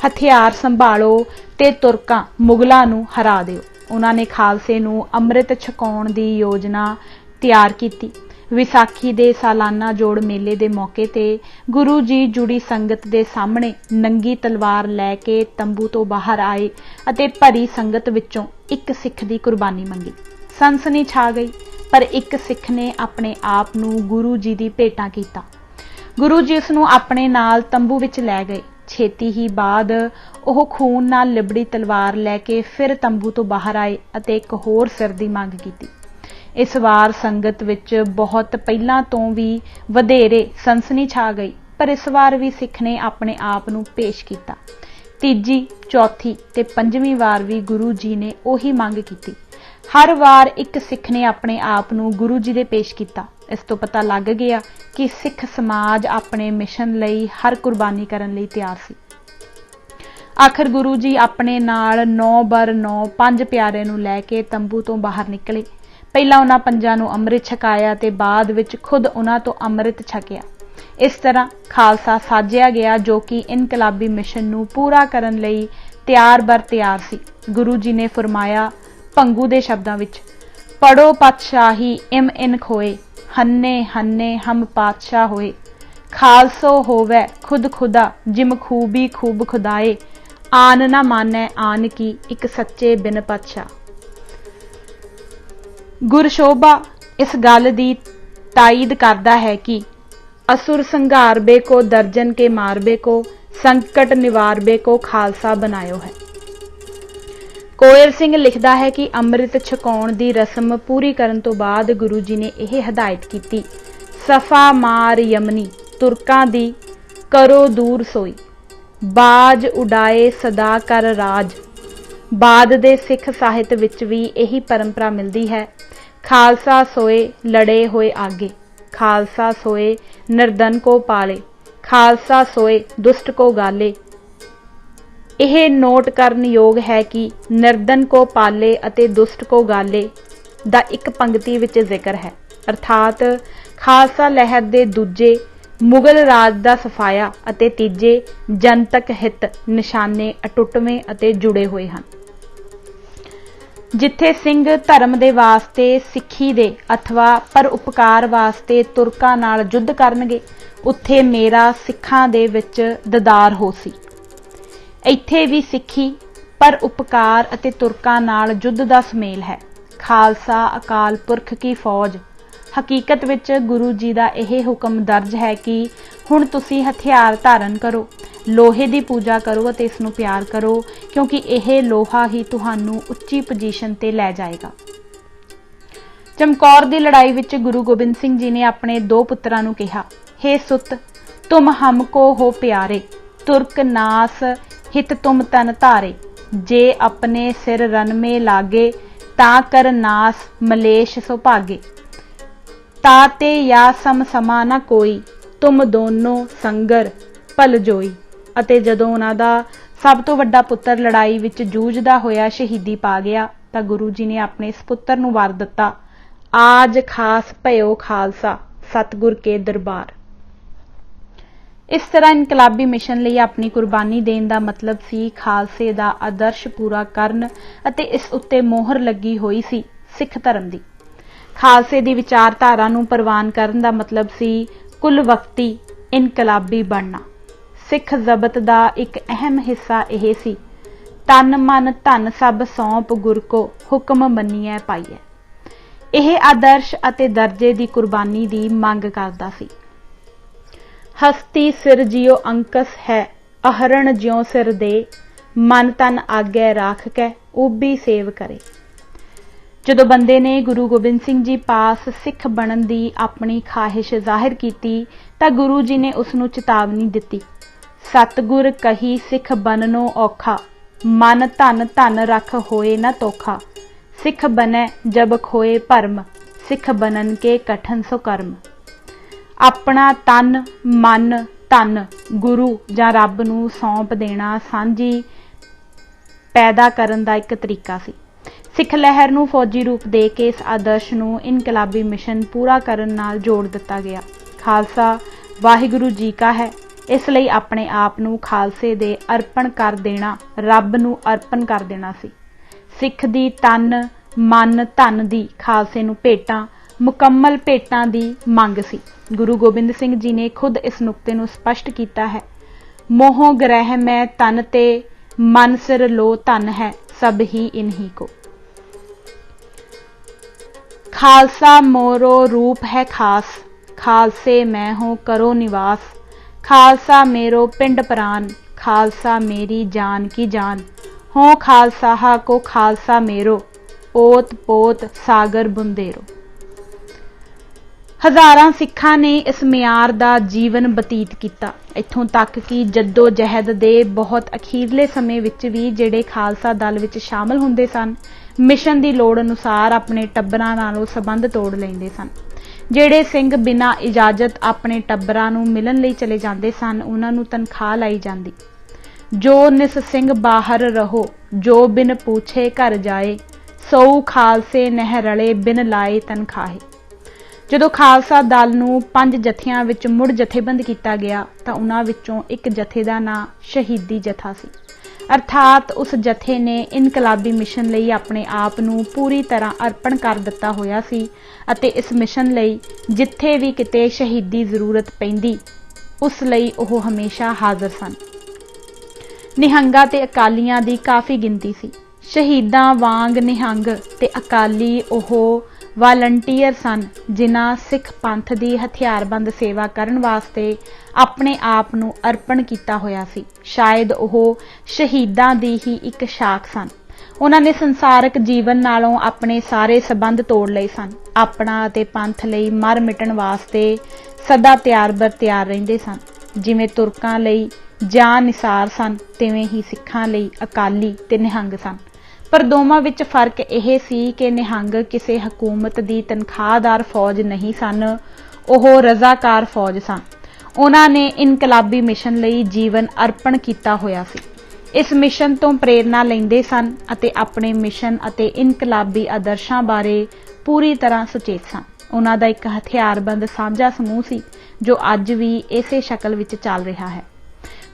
ਹਥਿਆਰ ਸੰਭਾਲੋ ਤੇ ਤੁਰਕਾਂ ਮੁਗਲਾਂ ਨੂੰ ਹਰਾ ਦਿਓ। ਉਹਨਾਂ ਨੇ ਖਾਲਸੇ ਨੂੰ ਅੰਮ੍ਰਿਤ ਛਕਾਉਣ ਦੀ ਯੋਜਨਾ ਤਿਆਰ ਕੀਤੀ। ਵਿਸਾਖੀ ਦੇ ਸਾਲਾਨਾ ਜੋੜ ਮੇਲੇ ਦੇ ਮੌਕੇ ਤੇ ਗੁਰੂ ਜੀ ਜੁੜੀ ਸੰਗਤ ਦੇ ਸਾਹਮਣੇ ਨੰਗੀ ਤਲਵਾਰ ਲੈ ਕੇ ਤੰਬੂ ਤੋਂ ਬਾਹਰ ਆਏ ਅਤੇ ਭਰੀ ਸੰਗਤ ਵਿੱਚੋਂ ਇੱਕ ਸਿੱਖ ਦੀ ਕੁਰਬਾਨੀ ਮੰਗੀ। ਸਨਸਨੀ ਛਾ ਗਈ, ਪਰ ਇੱਕ ਸਿੱਖ ਨੇ ਆਪਣੇ ਆਪ ਨੂੰ ਗੁਰੂ ਜੀ ਦੀ ਭੇਟਾ ਕੀਤਾ। ਗੁਰੂ ਜੀ ਉਸ ਨੂੰ ਆਪਣੇ ਨਾਲ ਤੰਬੂ ਵਿੱਚ ਲੈ ਗਏ। ਛੇਤੀ ਹੀ ਬਾਅਦ ਉਹ ਖੂਨ ਨਾਲ ਲਿਬੜੀ ਤਲਵਾਰ ਲੈ ਕੇ ਫਿਰ ਤੰਬੂ ਤੋਂ ਬਾਹਰ ਆਏ ਅਤੇ ਇੱਕ ਹੋਰ ਸਿਰ ਦੀ ਮੰਗ ਕੀਤੀ। ਇਸ ਵਾਰ ਸੰਗਤ ਵਿੱਚ ਬਹੁਤ ਪਹਿਲਾਂ ਤੋਂ ਵੀ ਵਧੇਰੇ ਸਨਸਨੀ ਛਾ ਗਈ, ਪਰ ਇਸ ਵਾਰ ਵੀ ਸਿੱਖ ਨੇ ਆਪਣੇ ਆਪ ਨੂੰ ਪੇਸ਼ ਕੀਤਾ। ਤੀਜੀ, ਚੌਥੀ ਤੇ ਪੰਜਵੀਂ ਵਾਰ ਵੀ ਗੁਰੂ ਜੀ ਨੇ ਉਹੀ ਮੰਗ ਕੀਤੀ। ਹਰ ਵਾਰ ਇੱਕ ਸਿੱਖ ਨੇ ਆਪਣੇ ਆਪ ਨੂੰ ਗੁਰੂ ਜੀ ਦੇ ਪੇਸ਼ ਕੀਤਾ। ਇਸ ਤੋਂ ਪਤਾ ਲੱਗ ਗਿਆ ਕਿ ਸਿੱਖ ਸਮਾਜ ਆਪਣੇ ਮਿਸ਼ਨ ਲਈ ਹਰ ਕੁਰਬਾਨੀ ਕਰਨ ਲਈ ਤਿਆਰ ਸੀ। ਆਖਰ ਗੁਰੂ ਜੀ ਆਪਣੇ ਨਾਲ 9x9 5 ਪਿਆਰੇ ਨੂੰ ਲੈ ਕੇ ਤੰਬੂ ਤੋਂ ਬਾਹਰ ਨਿਕਲੇ। ਪਹਿਲਾਂ ਉਹਨਾਂ ਪੰਜਾਂ ਨੂੰ ਅੰਮ੍ਰਿਤ ਛਕਾਇਆ ਤੇ ਬਾਅਦ ਵਿੱਚ ਖੁਦ ਉਹਨਾਂ ਤੋਂ ਅੰਮ੍ਰਿਤ ਛਕਿਆ। ਇਸ ਤਰ੍ਹਾਂ ਖਾਲਸਾ ਸਾਜਿਆ ਗਿਆ, ਜੋ ਕਿ ਇਨਕਲਾਬੀ ਮਿਸ਼ਨ ਨੂੰ ਪੂਰਾ ਕਰਨ ਲਈ ਤਿਆਰ ਬਰ ਤਿਆਰ ਸੀ। ਗੁਰੂ ਜੀ ਨੇ ਫਰਮਾਇਆ ਭੰਗੂ ਦੇ ਸ਼ਬਦਾਂ ਵਿੱਚ, ਪੜੋ ਪਾਤਸ਼ਾਹੀ ਇਮ ਇਨ ਖੋਏ, ਹੰਨੇ ਹੰਨੇ ਹਮ ਪਾਤਸ਼ਾਹ ਹੋਏ। ਖਾਲਸੋ ਹੋਵੇ ਖੁਦ ਖੁਦਾ, ਜਿਮ ਖੂਬੀ ਖੂਬ ਖੁਦਾਏ। ਆਨ ਨਾ ਮਾਨੈ ਆਨ ਕੀ, ਇੱਕ ਸੱਚੇ ਬਿਨ ਪਾਤਸ਼ਾਹ। ਗੁਰਸ਼ੋਭਾ ਇਸ ਗੱਲ ਦੀ ਤਾਈਦ ਕਰਦਾ ਹੈ ਕਿ असुर संघारबे को दर्जन के मारबे को, संकट निवारबे को खालसा बनायो है। कोयल सिंह लिखदा है कि ਅੰਮ੍ਰਿਤ ਛਕਾਉਣ ਦੀ ਰਸਮ ਪੂਰੀ ਕਰਨ ਤੋਂ ਬਾਅਦ ਗੁਰੂ ਜੀ ਨੇ ਇਹ ਹਦਾਇਤ ਕੀਤੀ, ਸਫਾ ਮਾਰ ਯਮਨੀ ਤੁਰਕਾਂ ਦੀ ਕਰੋ ਦੂਰ ਸੋਈ, ਬਾਜ ਉਡਾਏ ਸਦਾ ਕਰ ਰਾਜ। ਬਾਅਦ ਦੇ ਸਿੱਖ ਸਾਹਿਤ ਵਿੱਚ ਵੀ ਇਹੀ ਪਰੰਪਰਾ ਮਿਲਦੀ ਹੈ। ਖਾਲਸਾ ਸੋਏ ਲੜੇ ਹੋਏ ਆਗੇ, ਖਾਲਸਾ ਸੋਏ ਨਿਰਧਨ ਕੋ ਪਾਲੇ, ਖਾਲਸਾ ਸੋਏ ਦੁਸ਼ਟ ਕੋ ਗਾਲੇ। ਇਹ ਨੋਟ ਕਰਨ ਯੋਗ ਹੈ ਕਿ ਨਿਰਧਨ ਕੋ ਪਾਲੇ ਅਤੇ ਦੁਸ਼ਟ ਕੋ ਗਾਲੇ ਦਾ ਇੱਕ ਪੰਕਤੀ ਵਿੱਚ ਜ਼ਿਕਰ ਹੈ, ਅਰਥਾਤ ਖਾਲਸਾ ਲਹਿਰ ਦੇ ਦੂਜੇ ਮੁਗਲ ਰਾਜ ਦਾ ਸਫਾਇਆ ਅਤੇ ਤੀਜੇ ਜਨਤਕ ਹਿੱਤ ਨਿਸ਼ਾਨੇ ਅਟੁੱਟਵੇਂ ਅਤੇ ਜੁੜੇ ਹੋਏ ਹਨ। ਜਿੱਥੇ ਸਿੰਘ ਧਰਮ ਦੇ ਵਾਸਤੇ ਸਿੱਖੀ ਦੇ ਅਥਵਾ ਪਰ ਉਪਕਾਰ ਵਾਸਤੇ ਤੁਰਕਾਂ ਨਾਲ ਯੁੱਧ ਕਰਨਗੇ, ਉੱਥੇ ਮੇਰਾ ਸਿੱਖਾਂ ਦੇ ਵਿੱਚ ਦਦਾਰ ਹੋ ਸੀ। ਇੱਥੇ ਵੀ ਸਿੱਖੀ ਪਰ ਉਪਕਾਰ ਅਤੇ ਤੁਰਕਾਂ ਨਾਲ ਯੁੱਧ ਦਾ ਸੁਮੇਲ ਹੈ। ਖਾਲਸਾ ਅਕਾਲ ਪੁਰਖ ਕੀ ਫੌਜ। ਹਕੀਕਤ ਵਿੱਚ ਗੁਰੂ ਜੀ ਦਾ ਇਹ ਹੁਕਮ ਦਰਜ ਹੈ ਕਿ ਹੁਣ ਤੁਸੀਂ ਹਥਿਆਰ ਧਾਰਨ ਕਰੋ, ਲੋਹੇ ਦੀ ਪੂਜਾ ਕਰੋ ਅਤੇ ਇਸ ਨੂੰ ਪਿਆਰ ਕਰੋ, ਕਿਉਂਕਿ ਇਹ ਲੋਹਾ ਹੀ ਤੁਹਾਨੂੰ ਉੱਚੀ ਪੋਜੀਸ਼ਨ ਤੇ ਲੈ ਜਾਏਗਾ। ਚਮਕੌਰ ਦੀ ਲੜਾਈ ਵਿੱਚ ਗੁਰੂ ਗੋਬਿੰਦ ਸਿੰਘ ਜੀ ਨੇ ਆਪਣੇ 2 ਪੁੱਤਰਾਂ ਨੂੰ ਕਿਹਾ, हे ਸੁਤ ਤੁਮ ਹਮਕੋ ਹੋ ਪਿਆਰੇ, ਤੁਰਕ ਨਾਸ ਹਿਤ ਤੁਮ ਤਨ ਧਾਰੇ। ਜੇ ਆਪਣੇ ਸਿਰ ਰਨ ਮੇ ਲਾਗੇ, ਤਾਂ ਕਰ ਨਾਸ ਮਲੇਸ਼ ਸੋ ਭਾਗੇ। ਤਾਤੇ ਯਾ ਸਮ ਸਮਾ ਨਾ ਕੋਈ, ਤੁਮ ਦੋਨੋਂ ਸੰਗਰ ਭਲ ਜੋਈ। ਅਤੇ ਜਦੋਂ ਉਹਨਾਂ ਦਾ ਸਭ ਤੋਂ ਵੱਡਾ ਪੁੱਤਰ ਲੜਾਈ ਵਿੱਚ ਜੂਝਦਾ ਹੋਇਆ ਸ਼ਹੀਦੀ ਪਾ ਗਿਆ, ਤਾਂ ਗੁਰੂ ਜੀ ਨੇ ਆਪਣੇ ਇਸ ਪੁੱਤਰ ਨੂੰ ਵਰ ਦਿੱਤਾ, ਆਜ ਖਾਸ ਭਇਓ ਖਾਲਸਾ ਸਤਿਗੁਰ ਕੇ ਦਰਬਾਰ। ਇਸ ਤਰ੍ਹਾਂ ਇਨਕਲਾਬੀ ਮਿਸ਼ਨ ਲਈ ਆਪਣੀ ਕੁਰਬਾਨੀ ਦੇਣ ਦਾ ਮਤਲਬ ਸੀ ਖਾਲਸੇ ਦਾ ਆਦਰਸ਼ ਪੂਰਾ ਕਰਨ, ਅਤੇ ਇਸ ਉੱਤੇ ਮੋਹਰ ਲੱਗੀ ਹੋਈ ਸੀ ਸਿੱਖ ਧਰਮ ਦੀ। ਖਾਲਸੇ ਦੀ ਵਿਚਾਰਧਾਰਾ ਨੂੰ ਪ੍ਰਵਾਨ ਕਰਨ ਦਾ ਮਤਲਬ ਸੀ ਕੁੱਲ ਵਕਤੀ ਇਨਕਲਾਬੀ ਬਣਨਾ। ਸਿੱਖ ਜ਼ਬਤ ਦਾ ਇੱਕ ਅਹਿਮ ਹਿੱਸਾ ਇਹ ਸੀ, ਤਨ ਮਨ ਧਨ ਸਭ ਸੌਂਪ ਗੁਰ ਕੋ, ਹੁਕਮ ਮੰਨੀਐ ਪਾਈਐ। ਇਹ ਆਦਰਸ਼ ਅਤੇ ਦਰਜੇ ਦੀ ਕੁਰਬਾਨੀ ਦੀ ਮੰਗ ਕਰਦਾ ਸੀ। ਹਸਤੀ ਸਿਰ ਜਿਉ ਅੰਕਸ ਹੈ, ਅਹਰਣ ਜਿਉ ਸਿਰ ਦੇ, ਮਨ ਤਨ ਆਗੇ ਰਾਖ ਕੇ ਉਬੀ ਸੇਵ ਕਰੇ। ਜਦੋਂ ਬੰਦੇ ਨੇ ਗੁਰੂ ਗੋਬਿੰਦ ਸਿੰਘ ਜੀ ਪਾਸ ਸਿੱਖ ਬਣਨ ਦੀ ਆਪਣੀ ਖਾਹਿਸ਼ ਜ਼ਾਹਿਰ ਕੀਤੀ, ਤਾਂ ਗੁਰੂ ਜੀ ਨੇ ਉਸ ਨੂੰ ਚੇਤਾਵਨੀ ਦਿੱਤੀ, ਸਤਿਗੁਰ ਕਹੀ ਸਿੱਖ ਬਣਨੋ ਔਖਾ, ਮਨ ਧਨ ਧਨ ਰਖ ਹੋਏ ਨਾ ਤੋਖਾ। ਸਿੱਖ ਬਨੈ ਜਬ ਖੋਏ ਭਰਮ, ਸਿੱਖ ਬਣਨ ਕੇ ਕਠਨ ਸੋ ਕਰਮ। ਆਪਣਾ ਤਨ ਮਨ ਧਨ ਗੁਰੂ ਜਾਂ ਰੱਬ ਨੂੰ ਸੌਂਪ ਦੇਣਾ ਸਾਂਝੀ ਪੈਦਾ ਕਰਨ ਦਾ ਇੱਕ ਤਰੀਕਾ ਸੀ। ਸਿੱਖ ਲਹਿਰ ਨੂੰ ਫੌਜੀ ਰੂਪ ਦੇ ਕੇ ਇਸ ਆਦਰਸ਼ ਨੂੰ ਇਨਕਲਾਬੀ ਮਿਸ਼ਨ ਪੂਰਾ ਕਰਨ ਨਾਲ ਜੋੜ ਦਿੱਤਾ ਗਿਆ। खालसा वाहिगुरू जी का है, इसलिए अपने आप नूं खालसे दे अर्पण कर देना रब नूं अर्पण कर देना सी। सिख दी तन मन धन दी खालसे नूं भेटां मुकम्मल भेटां दी मंग सी। गुरु गोबिंद सिंह जी ने खुद इस नुक्ते नूं स्पष्ट कीता है, मोह ग्रह मैं तन ते मन सिर लो धन है सब ही इन्हीं को। खालसा मोरो रूप है खास, खालसे मैं हूँ करो निवास। खालसा मेरो पिंड प्राण, खालसा मेरी जान की जान। हो खालसा को खालसा मेरो, ओत पोत सागर बुंदेरो। हज़ारां सिखां ने इस मियार दा जीवन बतीत किया, इत्थों तक कि जद्दो जहद दे बहुत अखीरले समय विच भी जिहड़े खालसा दल विच शामिल हुंदे सन, मिशन की लोड़ अनुसार अपने टब्बरां नालों संबंध तोड़ लैंदे सन। जिहड़े सिंह बिना इजाजत अपने टब्बरां नूं मिलण लई चले जांदे सन, उन्हां नूं तनख्वाह लाई जांदी। जो निस सिंह बाहर रहो, जो बिन पूछे घर जाए, सौ खालसे नह रले बिन लाए तनखाहे। जदों खालसा दल नूं 5 जथियां विच मुड़ जथेबंद किया गया तां उन्हां विचों एक जथे का नां शहीदी जथा सी, अर्थात उस जथे ने इनकलाबी मिशन लई अपने आप नूं पूरी तरह अर्पण कर दिता होया सी अते इस मिशन लई जिथे भी किते शहीदी जरूरत पैंदी उस लई ओह हमेशा हाज़र सन। निहंगां ते अकालियां दी काफ़ी गिनती सी। शहीदां वांग निहंग ते अकाली ओह वालंटीयर सन, जिन्हां सिख पंथ की हथियारबंद सेवा करन वास्ते अपने आप नूं अर्पण किया होया सी। शायद ओह शहीदां दी ही एक शाख सन। उन्हां ने संसारक जीवन नालों अपने सारे संबंध तोड़ लए सन। अपना अते पंथ लई मर मिटण वास्ते सदा तैयार बर तैयार रहिंदे सन। जिवें तुरकां लई जां निसार सन, तिवें ही सिखां लई अकाली ते निहंग सन। पर दोवां विच फर्क यह सी कि निहंग किसी हकूमत की तनख्वाहदार फौज नहीं सन, ओह रजाकार फौज सन। उन्हां ने इनकलाबी मिशन लई जीवन अर्पण किया होया सी। इस मिशन तो प्रेरणा लैंदे सन अते अपने मिशन अते इनकलाबी आदर्शां बारे पूरी तरह सुचेत सन। उन्हां दा एक हथियारबंद साझा समूह सी जो अज भी इसे शक्ल विच चल रहा है।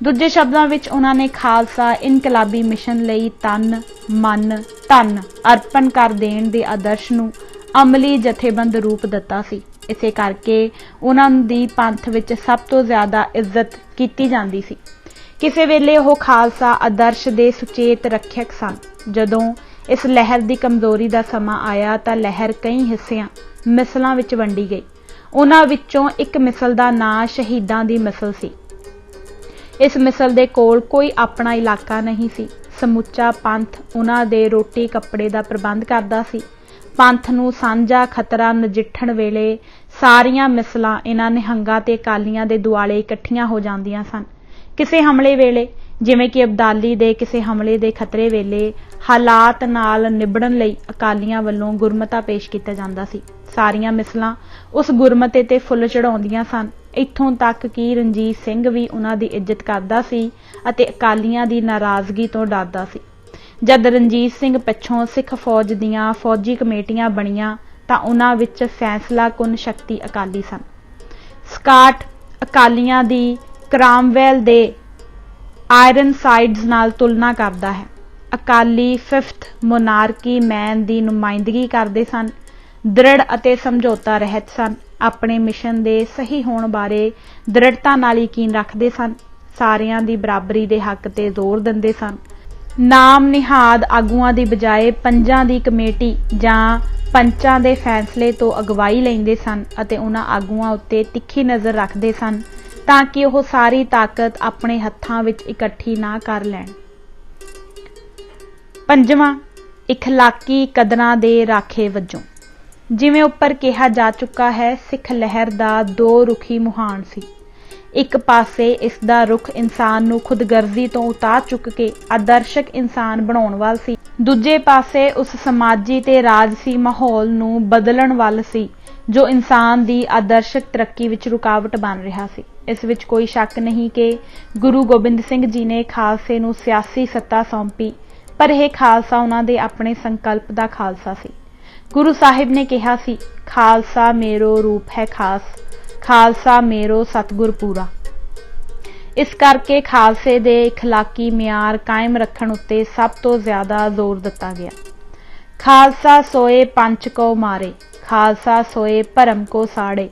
दूजे शब्दों विच उन्हां ने खालसा इनकलाबी मिशन लई तन मन धन अर्पण कर देण दे आदर्श नूं अमली जथेबंद रूप दिता सी। इसे करके उन्हां दी पंथ विच सब तो ज़्यादा इज्जत की जाती सी। किसी वेले वो खालसा आदर्श दे सुचेत रक्षक सन। जदों इस लहर की कमजोरी का समा आया तो लहर कई हिस्सियां मिसलों विच वंडी गई। उन्हां विचों एक मिसल का नां शहीदां दी मिसल सी। इस मिसल दे कोल कोई अपना इलाका नहीं सी। समुचा पंथ उन्हां दे रोटी कपड़े का प्रबंध करदा सी। पंथ नूं सांझा खतरा नजिठण वेले सारियां मिसलां इन्हां निहंगां ते अकालियां दे दुआले इकट्ठियां हो जांदियां सन। किसी हमले वेले जिवें कि अबदाली दे किसी हमले दे खतरे वेले हालात नाल निबड़न लई अकालियां वल्लों गुरमता पेश किया जांदा सी। सारियां मिसलां उस गुरमते ते फुੱਲ चढ़ाउंदियां सन। इत्थों तक कि रणजीत सिंह भी उन्हां दी इज्जत करदा सी अते अकालियां दी नाराज़गी तो डरदा सी। जद रणजीत सिंह पिछों सिख फौज दीआं फौजी कमेटियां बणीआं तां उन्हां विच फैसला कुन शक्ति अकाली सन। स्काट अकालियां दी क्रामवैल दे आयरन साइड्स नाल तुलना करदा है। अकाली 5th मोनार्की मैन की नुमाइंदगी करते सन, दृढ़ अते समझौता रहत सन, अपने मिशन के सही होने बारे दृढ़ता नाल यकीन रखते सन, सारियां दी बराबरी के हक ते जोर दिंदे सन। नाम निहाद आगुआं की बजाय पंजां की कमेटी जां पंचां दे फैसले तो अगवाई लैंदे सन अते उन्हां आगुआं उत्ते तिखी नज़र रखते सन तां कि ओह सारी ताकत अपने हत्थां विच इकट्ठी ना कर लैण। पंजवां, इखलाकी कदरां दे राखे वजों। जिवें उपर कहा जा चुका है, सिख लहर दा दो रुखी मुहान सी। एक पासे इसका रुख इंसान नूं खुदगर्जी तो उतार चुक के आदर्शक इंसान बनाउण वाल सी, दूजे पासे उस समाजी ते राजसी माहौल नूं बदलण वाल सी जो इंसान दी आदर्शक तरक्की विच रुकावट बन रहा सी। इस विच कोई शक नहीं कि गुरु गोबिंद सिंह जी ने खालसे नूं सियासी सत्ता सौंपी, पर यह खालसा उन्हां दे अपने संकल्प दा खालसा सी। गुरु साहिब ने कहा सी, खालसा मेरो रूप है खास, खालसा मेरो सतगुर पूरा। इस करके खालसे दे इखलाकी म्यार कायम रखण उत्ते सब तो ज़्यादा जोर दिता गया। खालसा सोए पंच को मारे, खालसा सोए भरम को साड़े,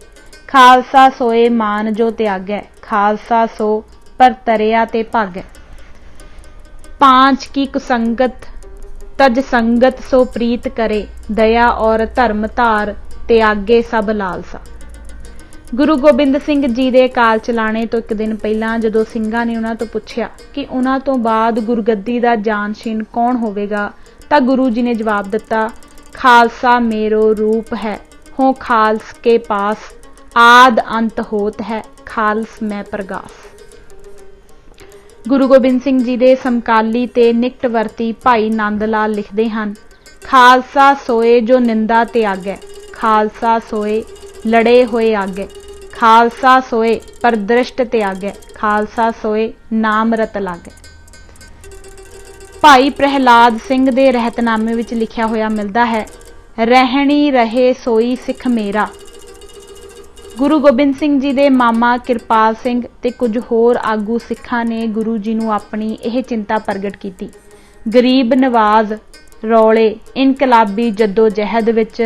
खालसा सोए मान जो त्यागै, खालसा सो पर तरिया ते भागै। पांच की कुसंगत तज संगत सो प्रीत करे, दया और धर्म धार त्यागे सब लालसा। गुरु गोबिंद सिंह जी दे काल चलाने तो एक दिन पहला जदों ਸਿੰਘਾਂ ने उन्हां तो पुछया कि उन्हां तो बाद गुरगद्दी दा जानशीन कौन होवेगा, तां गुरु जी ने जवाब दिता, खालसा मेरो रूप है, हो खालस के पास आद अंत होत है, खालस मैं प्रगास। गुरु गोबिंद सिंह जी दे समकाली ते निकटवर्ती भाई नंद लाल लिखते हैं, खालसा सोए जो निंदा त्यागै, खालसा सोए लड़े होए आगे, खालसा सोए पर दृष्ट त्यागै, खालसा सोए नाम रत लागै। भाई प्रहलाद सिंह दे रहतनामे विच लिखिया होया मिलदा है, रहनी रहे सोई सिख मेरा। गुरु गोबिंद सिंह जी दे मामा किरपाल सिंह ते कुछ होर आगू सिखां ने गुरु जी नूं अपनी यह चिंता प्रगट की। गरीब नवाज रौले इनकलाबी जद्दोजहद विच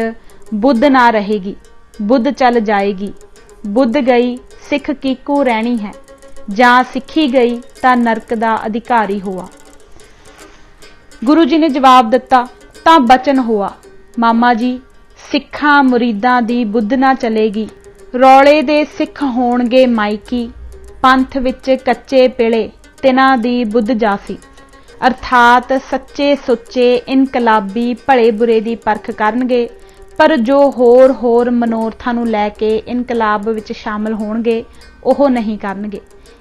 बुद्ध ना रहेगी, बुद्ध चल जाएगी, बुद्ध गई सिख कीकू रहनी है, जां सिखी गई तां नरक दा अधिकारी हुआ। गुरु जी ने जवाब दिता, तां बचन हुआ, मामा जी सिखां मुरीदां दी बुद्ध ना चलेगी, रौले दे सिख होणगे माइकी, पंथ विच कच्चे पिले तिन्हां दी बुद्ध जासी। अर्थात सच्चे सुच्चे इनकलाबी भले बुरे दी परख करनगे, पर जो होर होर मनोरथां नूं लैके इनकलाब विच शामिल होणगे ओह नहीं करनगे।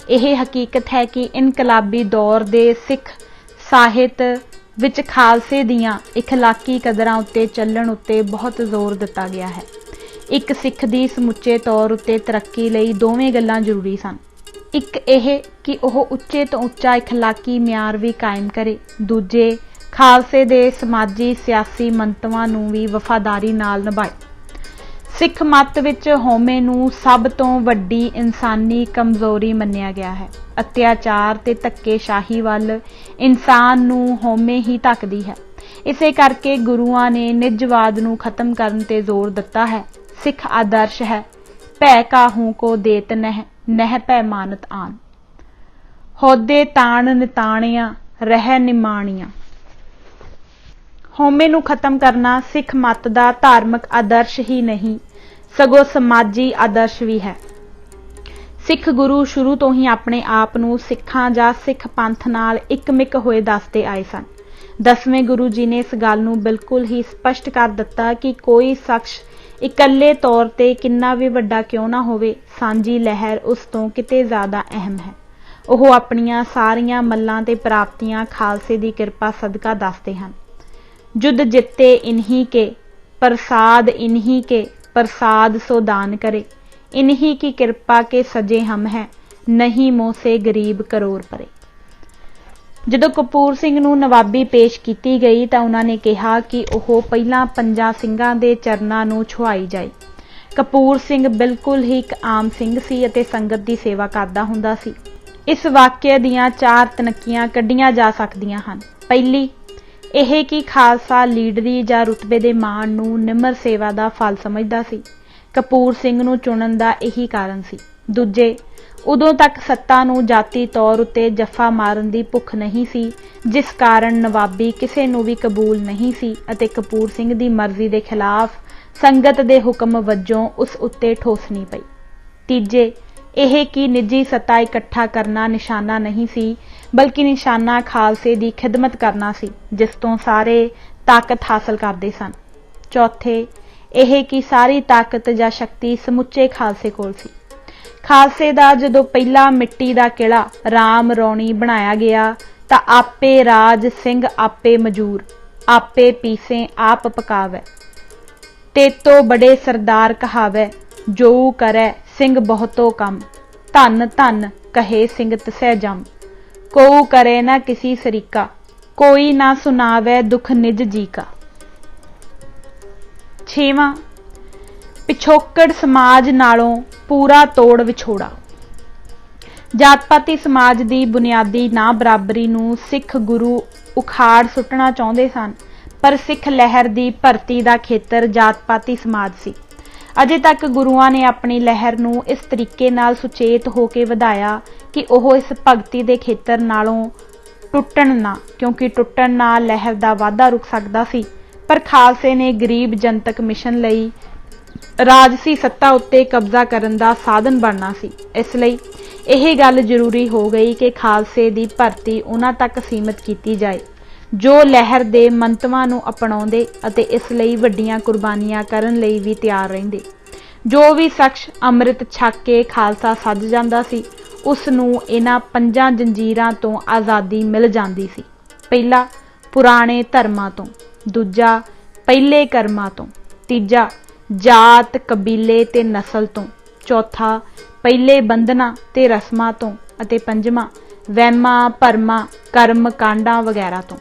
यह हकीकत है कि इनकलाबी दौर दे सिख ਸਾਹਿਤ विच खालसे दियां इखलाकी कदरां उत्ते ਚੱਲਣ उत्ते बहुत जोर दिता गया है। एक सिख दी समुचे तौर उत्ते तरक्की लई दोवें गल्लां जरूरी सन। एक यह कि वह उच्चे तो उच्चा इखलाकी म्यार भी कायम करे, दूजे खालसे दे समाजी सियासी मंतवां नूं भी वफादारी नाल निभाए। सिख मत विच होमे नूं सब तो वड्डी इंसानी कमजोरी मन्निया गया है। अत्याचार ते धक्केशाही वल इंसान नूं होमे ही धकदी है। इसे करके गुरुआं ने निजवाद नूं खत्म करन ते जोर दिता है। सिख आदर्श है, भै काहू को देत नह, नह भै मानत आन, होदे ताण निताणिया रह निमाणिया। होमे नूं खत्म करना सिख मत दा धार्मिक आदर्श ही नहीं सगों समाजी आदर्श भी है। सिख गुरु शुरू तो ही अपने आप नूं सिखां जां सिख पंथ नाल इकमिक होए दसदे आए सन। 10वें गुरु जी ने इस गल नूं बिल्कुल ही स्पष्ट कर दिता कि कोई शख्स इकल्ले तौर ते किन्ना भी वड्डा क्यों ना होवे, सांझी लहर उस तो किते ज़्यादा अहम है। वह अपनियां सारियां मल्लां ते प्राप्तियां खालसे दी कृपा सदका दसदे हन। जुद जिते इन्हीं के, प्रसाद इन्हीं के, प्रसाद सो दान करे, इन्हीं की कृपा के सजे हम हैं, नहीं मोह से गरीब करोड़ परे। जदों कपूर सिंह नूं नवाबी पेश की गई तो उन्होंने कहा कि वह पहला 5 ਸਿੰਘਾਂ ਦੇ चरनां नूं छुआई जाए। कपूर सिंह बिल्कुल ही एक आम सिंह सी अते संगत की सेवा करदा हुंदा सी। इस वाक्य दीयां 4 तनकियां कढ़ियां जा सकदियां हन। पहली यह कि खालसा लीडरी जां रुतबे दे माण नूं निमर सेवा का फल समझदा सी। कपूर सिंह नूं चुणन का यही कारण सी। दूजे उदों तक सत्ता नूं जाती तौर उत्ते जफा मारन की भुख नहीं सी, जिस कारण नवाबी किसे नूं भी कबूल नहीं सी अते कपूर सिंह की मर्जी के खिलाफ संगत के हुक्म वजों उस उत्ते ठोसनी पई। तीजे यह कि निजी सत्ता इकट्ठा करना निशाना नहीं सी, बल्कि निशाना खालसे की खिदमत करना सी, जिस तो सारे ताकत हासिल करते सन। चौथे यह कि सारी ताकत या शक्ति समुचे खालसे कोल सी। खालसे दा जदों पहला मिट्टी दा किला राम रौणी बनाया गया तां आपे राज सिंह आपे मजूर, आपे पीसे आप पकावै, तेतो बड़े सरदार कहावै, जो करै सिंह बहुतो कम, धन धन कहे सिंह तसै जम, कोऊ करे ना किसी सरीका, कोई ना सुनावै दुख निज जी का। 6वां पिछोकड़ समाज नालों पूरा तोड़ विछोड़ा। जात-पाती समाज की बुनियादी ना बराबरी नूं सिख गुरु उखाड़ सुटना चाहुंदे सन, पर सिख लहर की भर्ती का खेतर जात-पाती समाज सी। अजे तक गुरुआं ने अपनी लहर नूं इस तरीके नाल सुचेत होके वधाया कि ओह इस भगती के खेतर नालों टुटण ना, क्योंकि टुटण नाल लहर का वाधा रुक सकदा सी। पर खालसे ने गरीब जनतक मिशन लई राजसी सत्ता उत्ते कब्जा करन दा साधन बनना सी। इसलिए यह गल जरूरी हो गई कि खालसे की भर्ती उन्हां तक सीमित की जाए जो लहर के मंतवां नूं अपनाउंदे अते इसलिए वड्डियां कुर्बानियां करन लई भी तैयार रहिंदे। जो भी शख्स अमृत छक के खालसा सज जांदा सी, उस नूं इन्हां पंजां जंजीरां तो आज़ादी मिल जांदी सी। पहला पुराने धर्मां तो, दूजा पहले कर्मां तो, तीजा जात कबीले ते नस्ल तो, चौथा पहले बंधना ते रस्मां तो, अते पंजवां वहमां भरमां कर्म कांडां वगैरह तो।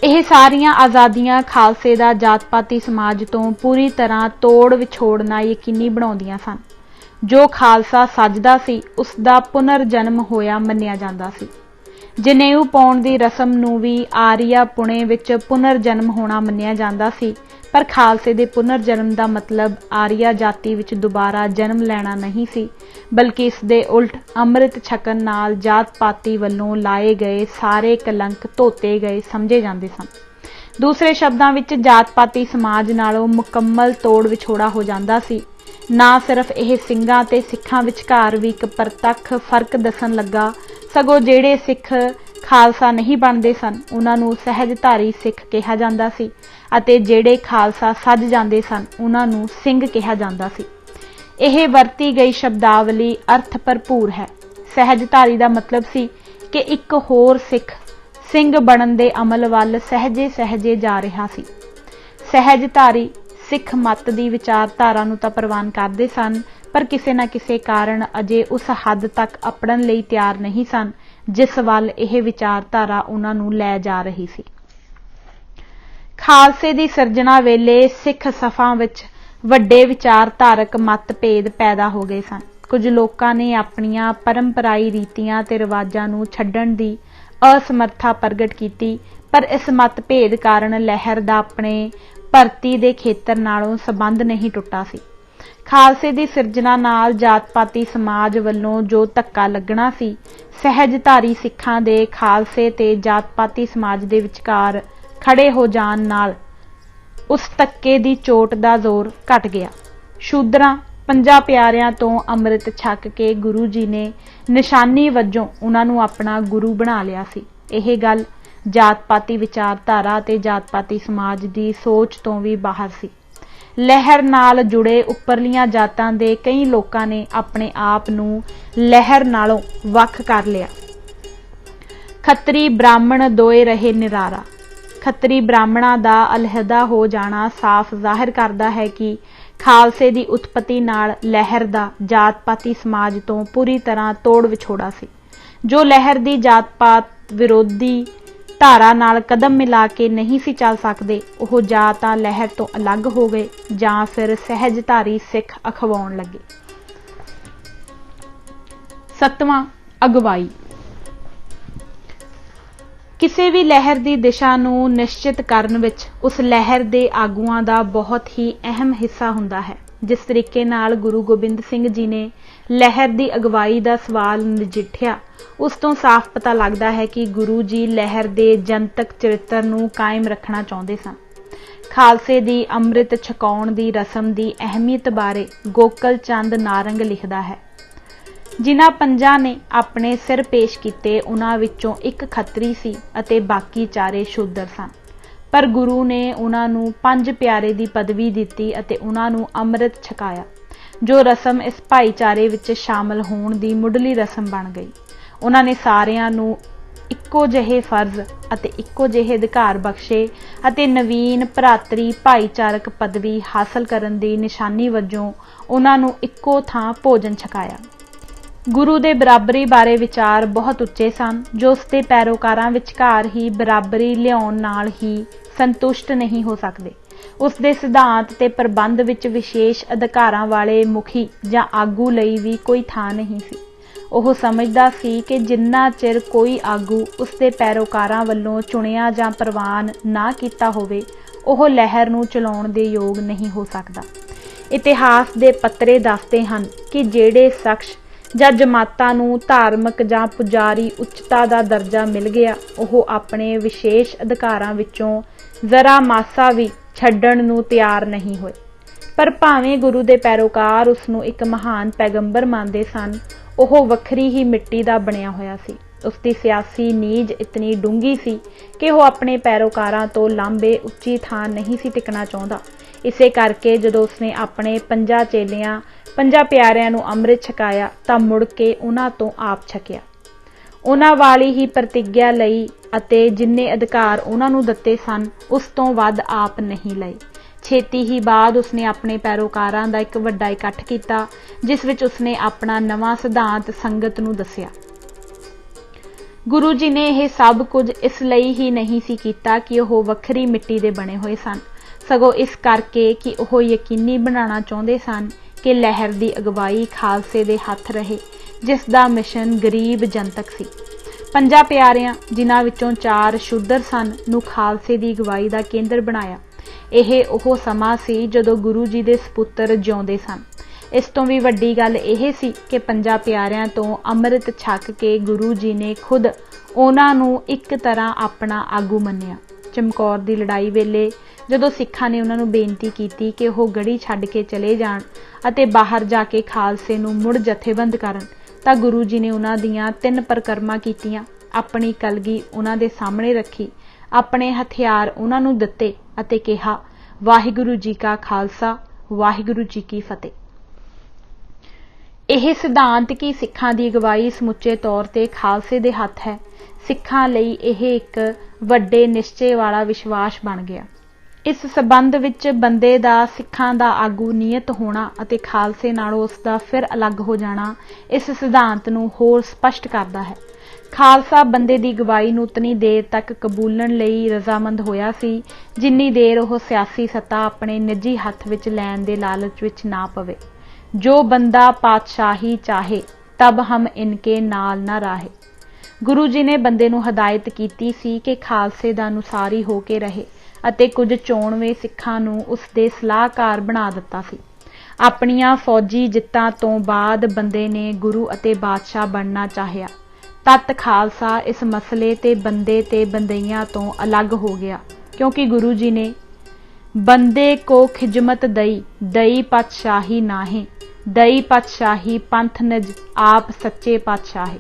यह सारियां आज़ादियां खालसे दा जात-पाती समाज तो पूरी तरह तोड़ विछोड़ना यकीनी बनाउंदियां सन। जो खालसा सजदा सी उसका पुनर्जन्म होया मन्निया जांदा सी। जनेऊ पाउण दी रस्म नूं भी आरिया पुणे विच पुनर्जन्म होना मन्निया जांदा सी, पर खालसे दे पुनर्जन्म का मतलब आरिया जाति विच दोबारा जन्म लैना नहीं सी, बल्कि इस दे उल्ट अमृत छकन नाल जात पाती वल्लों लाए गए सारे कलंक धोते गए समझे जाते सन। दूसरे शब्दां विच जात पाती समाज नालों मुकम्मल तोड़ विछोड़ा हो जाता सी। ना सिर्फ यह ਸਿੰਘਾਂ ते सिखां विचकार भी एक प्रतख फर्क दसन लगा, सगों ਜਿਹੜੇ सिख खालसा नहीं बनते सन उन्हां नूं सहजधारी सिख कहा जाता सी, अते ਜਿਹੜੇ खालसा सज जाते सन उन्हां नूं ਸਿੰਘ कहा जाता सी। यह वरती गई शब्दावली अर्थ भरपूर है। सहजधारी का मतलब सी कि एक होर सिख ਸਿੰਘ बनन दे अमल वल सहजे सहजे जा रहा सी। सहजधारी सिख मत की विचारधारा नूं तां प्रवान करते सन, पर किसी न किसी कारण अजे उस हद तक अपड़न लई तैयार नहीं सन जिस वल यह विचारधारा उन्हां नूं लै जा रही सी। खालसे की सिरजना वेले सिख सफां विच वड्डे विचारधारक मतभेद पैदा हो गए सन। कुछ लोगों ने अपनियां परंपराई रीतियां ते रिवाजां नूं छड्डण दी असमर्था प्रगट की, पर इस मतभेद कारण लहर दा अपने भर्ती दे खेतर नालों संबंध नहीं टुटा सी। खालसे की सिरजना नाल जात पाती समाज वल्लों जो धक्का लगना सी, सहजधारी सिखां दे खालसे ते जात पाती समाज दे विचकार खड़े हो जाण नाल उस धक्के दी चोट दा जोर घट गया। शूद्रां 50 प्यारियां तो अमृत छक के गुरु जी ने निशानी वजों उन्हां नूं अपना गुरु बना लिया सी। यह गल जात पाती विचारधारा ते जात पाती समाज की सोच तो भी बाहर सी। लहर नाल जुड़े उपरलियां जातां दे कई लोकां ने अपने आप नूं लहर नालों वख कर लिया। खत्तरी ब्राह्मण दोए रहे निरारा। खत्तरी ब्राह्मणा दा अलहदा हो जाना साफ जाहिर करदा है कि खालसे की उत्पत्ति नाल लहर दा जात पाती समाज तो पूरी तरह तोड़ विछोड़ा सी। जो लहर की जात पात विरोधी धारा नाल कदम मिला के नहीं सी चल सकते, वह जां तां लहर तो अलग हो गए जां फिर सहजधारी सिख अखवाउण लगे। 7वां अगवाई। किसी भी लहर की दिशा नूं निश्चित करन विच उस लहर के आगुआं का बहुत ही अहम हिस्सा हुंदा है। जिस तरीके नाल गुरु गोबिंद सिंह जी ने लहर की अगवाई का सवाल नजिठिया, उस तो साफ पता लगता है कि गुरु जी लहर के जनतक चरित्र नूं कायम रखना चाहते सन। खालसे की अमृत छकाउण की रस्म की अहमियत बारे गोकल चंद नारंग लिखदा है। जिन्हां पंजां ने अपने सिर पेश किए उन्हां विचों एक खत्तरी सी अते बाकी चारे शूदर सन, पर गुरु ने उन्हां नूं 5 प्यारे की पदवी दिती अते उन्हां नूं अमृत छकाया, जो रस्म इस भाईचारे विच शामिल होण दी मुढ़ली रस्म बन गई। उन्हां ने सारियां नूं इक्को जिहे फर्ज अते इक्को जिहे अधिकार बख्शे अते नवीन भरातरी भाईचारक पदवी हासिल करन दी निशानी वजों उन्हां नूं इक्को थां भोजन छकाया। गुरु दे बराबरी बारे विचार बहुत उच्चे सन, जो उसके पैरोकारां विचकार ही बराबरी लियाउण नाल ही संतुष्ट नहीं हो सकते। ਉਸ ਦੇ ਸਿਧਾਂਤ ਤੇ ਪ੍ਰਬੰਧ ਵਿੱਚ ਵਿਸ਼ੇਸ਼ ਅਧਿਕਾਰਾਂ ਵਾਲੇ ਮੁਖੀ ਜਾਂ ਆਗੂ ਲਈ ਵੀ ਕੋਈ ਥਾਂ ਨਹੀਂ ਸੀ। ਉਹ ਸਮਝਦਾ ਸੀ ਕਿ ਜਿੰਨਾ ਚਿਰ ਕੋਈ ਆਗੂ ਉਸ ਦੇ ਪੈਰੋਕਾਰਾਂ ਵੱਲੋਂ ਚੁਣਿਆ ਜਾਂ ਪ੍ਰਵਾਨ ਨਾ ਕੀਤਾ ਹੋਵੇ, ਉਹ ਲਹਿਰ ਨੂੰ ਚਲਾਉਣ ਦੇ ਯੋਗ ਨਹੀਂ ਹੋ ਸਕਦਾ। ਇਤਿਹਾਸ ਦੇ ਪੱਤਰੇ ਦੱਸਦੇ ਹਨ ਕਿ ਜਿਹੜੇ ਸ਼ਖਸ ਜਾਂ ਜਮਾਤਾਂ ਨੂੰ ਧਾਰਮਿਕ ਜਾਂ ਪੁਜਾਰੀ ਉੱਚਤਾ ਦਾ ਦਰਜਾ ਮਿਲ ਗਿਆ, ਉਹ ਆਪਣੇ ਵਿਸ਼ੇਸ਼ ਅਧਿਕਾਰਾਂ ਵਿੱਚੋਂ ਜ਼ਰਾ ਮਾਸਾ ਵੀ ਛੱਡਣ ਨੂੰ ਤਿਆਰ ਨਹੀਂ ਹੋਏ। ਪਰ ਭਾਵੇਂ ਗੁਰੂ ਦੇ ਪੈਰੋਕਾਰ ਉਸ ਨੂੰ ਇੱਕ ਮਹਾਨ ਪੈਗੰਬਰ ਮੰਨਦੇ ਸਨ, ਉਹ ਵੱਖਰੀ ਹੀ ਮਿੱਟੀ ਦਾ ਬਣਿਆ ਹੋਇਆ ਸੀ। ਉਸ ਦੀ ਸਿਆਸੀ ਨੀਝ ਇਤਨੀ ਡੂੰਘੀ ਸੀ ਕਿ ਉਹ ਆਪਣੇ ਪੈਰੋਕਾਰਾਂ ਤੋਂ ਲਾਂਭੇ ਉੱਚੀ ਥਾਂ ਨਹੀਂ ਸੀ ਟਿਕਣਾ ਚਾਹੁੰਦਾ। ਇਸੇ ਕਰਕੇ ਜਦੋਂ ਉਸਨੇ ਆਪਣੇ 5 ਚੇਲਿਆਂ 5 ਪਿਆਰਿਆਂ ਨੂੰ ਅੰਮ੍ਰਿਤ ਛਕਾਇਆ ਤਾਂ ਮੁੜ ਕੇ ਉਹਨਾਂ ਤੋਂ ਆਪ ਛਕਿਆ। ਉਹਨਾਂ ਵਾਲੀ ਹੀ ਪ੍ਰਤਿੱਗਿਆ ਲਈ ਅਤੇ ਜਿੰਨੇ ਅਧਿਕਾਰ ਉਹਨਾਂ ਨੂੰ ਦਿੱਤੇ ਸਨ, ਉਸ ਤੋਂ ਵੱਧ ਆਪ ਨਹੀਂ ਲਏ। ਛੇਤੀ ਹੀ ਬਾਅਦ ਉਸਨੇ ਆਪਣੇ ਪੈਰੋਕਾਰਾਂ ਦਾ ਇੱਕ ਵੱਡਾ ਇਕੱਠ ਕੀਤਾ, ਜਿਸ ਵਿੱਚ ਉਸਨੇ ਆਪਣਾ ਨਵਾਂ ਸਿਧਾਂਤ ਸੰਗਤ ਨੂੰ ਦੱਸਿਆ। ਗੁਰੂ ਜੀ ਨੇ ਇਹ ਸਭ ਕੁਝ ਇਸ ਲਈ ਹੀ ਨਹੀਂ ਸੀ ਕੀਤਾ ਕਿ ਉਹ ਵੱਖਰੀ ਮਿੱਟੀ ਦੇ ਬਣੇ ਹੋਏ ਸਨ, ਸਗੋਂ ਇਸ ਕਰਕੇ ਕਿ ਉਹ ਯਕੀਨੀ ਬਣਾਉਣਾ ਚਾਹੁੰਦੇ ਸਨ ਕਿ ਲਹਿਰ ਦੀ ਅਗਵਾਈ ਖਾਲਸੇ ਦੇ ਹੱਥ ਰਹੇ, ਜਿਸ ਦਾ ਮਿਸ਼ਨ ਗਰੀਬ ਜਨਤਕ ਸੀ। 5 ਪਿਆਰਿਆਂ, ਜਿਨ੍ਹਾਂ ਵਿੱਚੋਂ 4 ਸ਼ੂਦਰ ਸਨ, ਨੂੰ ਖਾਲਸੇ ਦੀ ਅਗਵਾਈ ਦਾ ਕੇਂਦਰ ਬਣਾਇਆ। ਇਹ ਉਹ ਸਮਾਂ ਸੀ ਜਦੋਂ ਗੁਰੂ ਜੀ ਦੇ ਸਪੁੱਤਰ ਜਿਉਂਦੇ ਸਨ। ਇਸ ਤੋਂ ਵੀ ਵੱਡੀ ਗੱਲ ਇਹ ਸੀ ਕਿ 5 ਪਿਆਰਿਆਂ ਤੋਂ ਅੰਮ੍ਰਿਤ ਛਕ ਕੇ ਗੁਰੂ ਜੀ ਨੇ ਖੁਦ ਉਹਨਾਂ ਨੂੰ ਇੱਕ ਤਰ੍ਹਾਂ ਆਪਣਾ ਆਗੂ ਮੰਨਿਆ। ਚਮਕੌਰ ਦੀ ਲੜਾਈ ਵੇਲੇ ਜਦੋਂ ਸਿੱਖਾਂ ਨੇ ਉਹਨਾਂ ਨੂੰ ਬੇਨਤੀ ਕੀਤੀ ਕਿ ਉਹ ਗੜੀ ਛੱਡ ਕੇ ਚਲੇ ਜਾਣ ਅਤੇ ਬਾਹਰ ਜਾ ਕੇ ਖਾਲਸੇ ਨੂੰ ਮੁੜ ਜਥੇਬੰਦ ਕਰਨ, ਤਾਂ ਗੁਰੂ ਜੀ ਨੇ ਉਹਨਾਂ ਦੀਆਂ 3 ਪਰਿਕਰਮਾ ਕੀਤੀਆਂ। ਆਪਣੀ ਕਲਗੀ ਉਹਨਾਂ ਦੇ ਸਾਹਮਣੇ ਰੱਖੀ, ਆਪਣੇ ਹਥਿਆਰ ਉਹਨਾਂ ਨੂੰ ਦਿੱਤੇ ਅਤੇ ਕਿਹਾ, ਵਾਹਿਗੁਰੂ ਜੀ ਕਾ ਖਾਲਸਾ, ਵਾਹਿਗੁਰੂ ਜੀ ਕੀ ਫਤਿਹ। ਇਹ ਸਿਧਾਂਤ ਕਿ ਸਿੱਖਾਂ ਦੀ ਅਗਵਾਈ ਸਮੁੱਚੇ ਤੌਰ ਤੇ ਖਾਲਸੇ ਦੇ ਹੱਥ ਹੈ, ਸਿੱਖਾਂ ਲਈ ਇਹ ਇੱਕ ਵੱਡੇ ਨਿਸ਼ਚੇ ਵਾਲਾ ਵਿਸ਼ਵਾਸ ਬਣ ਗਿਆ। ਇਸ ਸਬੰਧ ਵਿੱਚ ਬੰਦੇ ਦਾ ਸਿੱਖਾਂ ਦਾ ਆਗੂ ਨਿਯਤ ਹੋਣਾ ਅਤੇ ਖਾਲਸੇ ਨਾਲੋਂ ਉਸ ਦਾ ਫਿਰ ਅਲੱਗ ਹੋ ਜਾਣਾ ਇਸ ਸਿਧਾਂਤ ਨੂੰ ਹੋਰ ਸਪਸ਼ਟ ਕਰਦਾ ਹੈ। ਖਾਲਸਾ ਬੰਦੇ ਦੀ ਅਗਵਾਈ ਨੂੰ ਉਤਨੀ ਦੇਰ ਤੱਕ ਕਬੂਲਣ ਲਈ ਰਜ਼ਾਮੰਦ ਹੋਇਆ ਸੀ, ਜਿੰਨੀ ਦੇਰ ਉਹ ਸਿਆਸੀ ਸੱਤਾ ਆਪਣੇ ਨਿੱਜੀ ਹੱਥ ਵਿੱਚ ਲੈਣ ਦੇ ਲਾਲਚ ਵਿੱਚ ਨਾ ਪਵੇ। ਜੋ ਬੰਦਾ ਪਾਤਸ਼ਾਹੀ ਚਾਹੇ ਤਬ ਹਮ ਇਨਕੇ ਨਾਲ ਨਾ ਰਾਹੇ। ਗੁਰੂ ਜੀ ਨੇ ਬੰਦੇ ਨੂੰ ਹਦਾਇਤ ਕੀਤੀ ਸੀ ਕਿ ਖਾਲਸੇ ਦਾ ਅਨੁਸਾਰੀ ਹੋ ਕੇ ਰਹੇ ਅਤੇ ਕੁਝ ਚੋਣਵੇਂ ਸਿੱਖਾਂ ਨੂੰ ਉਸ ਦੇ ਸਲਾਹਕਾਰ ਬਣਾ ਦਿੱਤਾ ਸੀ। ਆਪਣੀਆਂ ਫੌਜੀ ਜਿੱਤਾਂ ਤੋਂ ਬਾਅਦ ਬੰਦੇ ਨੇ ਗੁਰੂ ਅਤੇ ਬਾਦਸ਼ਾਹ ਬਣਨਾ ਚਾਹਿਆ। ਤਤ ਖਾਲਸਾ ਇਸ ਮਸਲੇ ਤੇ ਬੰਦੇ ਤੇ ਬੰਦਈਆਂ ਤੋਂ ਅਲੱਗ ਹੋ ਗਿਆ, ਕਿਉਂਕਿ ਗੁਰੂ ਜੀ ਨੇ ਬੰਦੇ ਕੋ ਖਿਜਮਤ ਦਈ, ਦਈ ਪਾਤਸ਼ਾਹੀ ਨਾਹੀਂ, ਦਈ ਪਾਤਸ਼ਾਹੀ ਪੰਥ ਨਿਜ, ਆਪ ਸੱਚੇ ਪਾਤਸ਼ਾਹੀ।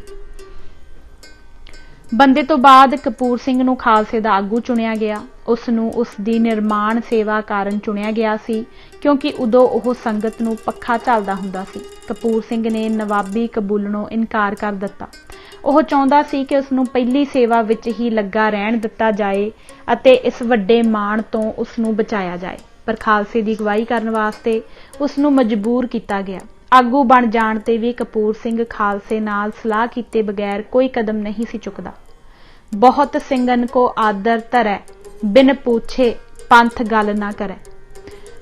ਬੰਦੇ ਤੋਂ ਬਾਅਦ ਕਪੂਰ ਸਿੰਘ ਨੂੰ ਖਾਲਸੇ ਦਾ ਆਗੂ ਚੁਣਿਆ ਗਿਆ। ਉਸ ਨੂੰ ਉਸ ਦੀ ਨਿਰਮਾਣ ਸੇਵਾ ਕਾਰਨ ਚੁਣਿਆ ਗਿਆ ਸੀ, ਕਿਉਂਕਿ ਉਦੋਂ ਉਹ ਸੰਗਤ ਨੂੰ ਪੱਖਾ ਝੱਲਦਾ ਹੁੰਦਾ ਸੀ। ਕਪੂਰ ਸਿੰਘ ਨੇ ਨਵਾਬੀ ਕਬੂਲਣੋਂ ਇਨਕਾਰ ਕਰ ਦਿੱਤਾ। ਉਹ ਚਾਹੁੰਦਾ ਸੀ ਕਿ ਉਸ ਨੂੰ ਪਹਿਲੀ ਸੇਵਾ ਵਿੱਚ ਹੀ ਲੱਗਾ ਰਹਿਣ ਦਿੱਤਾ ਜਾਏ ਅਤੇ ਇਸ ਵੱਡੇ ਮਾਣ ਤੋਂ ਉਸ ਨੂੰ ਬਚਾਇਆ ਜਾਏ, ਪਰ ਖਾਲਸੇ ਦੀ ਅਗਵਾਈ ਕਰਨ ਵਾਸਤੇ ਉਸ ਨੂੰ ਮਜਬੂਰ ਕੀਤਾ ਗਿਆ। ਆਗੂ ਬਣ ਜਾਣ ਤੇ ਵੀ ਕਪੂਰ ਸਿੰਘ ਖਾਲਸੇ ਨਾਲ ਸਲਾਹ ਕੀਤੇ ਬਗੈਰ ਕੋਈ ਕਦਮ ਨਹੀਂ ਸੀ ਚੁੱਕਦਾ। ਬਹੁਤ ਸਿੰਘਨ ਕੋ ਆਦਰ ਧਰੈ, ਬਿਨ ਪੁੱਛੇ ਪੰਥ ਗੱਲ ਨਾ ਕਰੈ।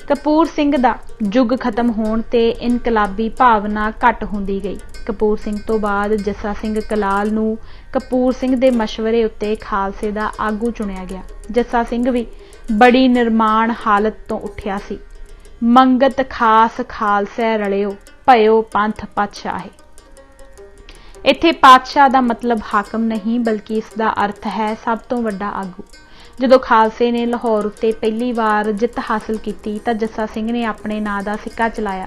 ਕਪੂਰ ਸਿੰਘ ਦਾ ਯੁੱਗ ਖਤਮ ਹੋਣ ਤੇ ਇਨਕਲਾਬੀ ਭਾਵਨਾ ਘੱਟ ਹੁੰਦੀ ਗਈ। ਕਪੂਰ ਸਿੰਘ ਤੋਂ ਬਾਅਦ ਜੱਸਾ ਸਿੰਘ ਕਲਾਲ ਨੂੰ ਕਪੂਰ ਸਿੰਘ ਦੇ ਮਸ਼ਵਰੇ ਉੱਤੇ ਖਾਲਸੇ ਦਾ ਆਗੂ ਚੁਣਿਆ ਗਿਆ। ਜੱਸਾ ਸਿੰਘ ਵੀ ਬੜੀ ਨਿਰਮਾਣ ਹਾਲਤ ਤੋਂ ਉੱਠਿਆ ਸੀ। ਮੰਗਤ ਖਾਸ ਖਾਲਸੈ ਰਲਿਓ, ਭਇਓ ਪੰਥ ਪਾਤਸ਼ਾਹੇ। ਇੱਥੇ ਪਾਤਸ਼ਾਹ ਦਾ ਮਤਲਬ ਹਾਕਮ ਨਹੀਂ, ਬਲਕਿ ਇਸ ਦਾ ਅਰਥ ਹੈ ਸਭ ਤੋਂ ਵੱਡਾ ਆਗੂ। ਜਦੋਂ ਖਾਲਸੇ ਨੇ ਲਾਹੌਰ ਉੱਤੇ ਪਹਿਲੀ ਵਾਰ ਜਿੱਤ ਹਾਸਲ ਕੀਤੀ ਤਾਂ ਜੱਸਾ ਸਿੰਘ ਨੇ ਆਪਣੇ ਨਾਂ ਦਾ ਸਿੱਕਾ ਚਲਾਇਆ।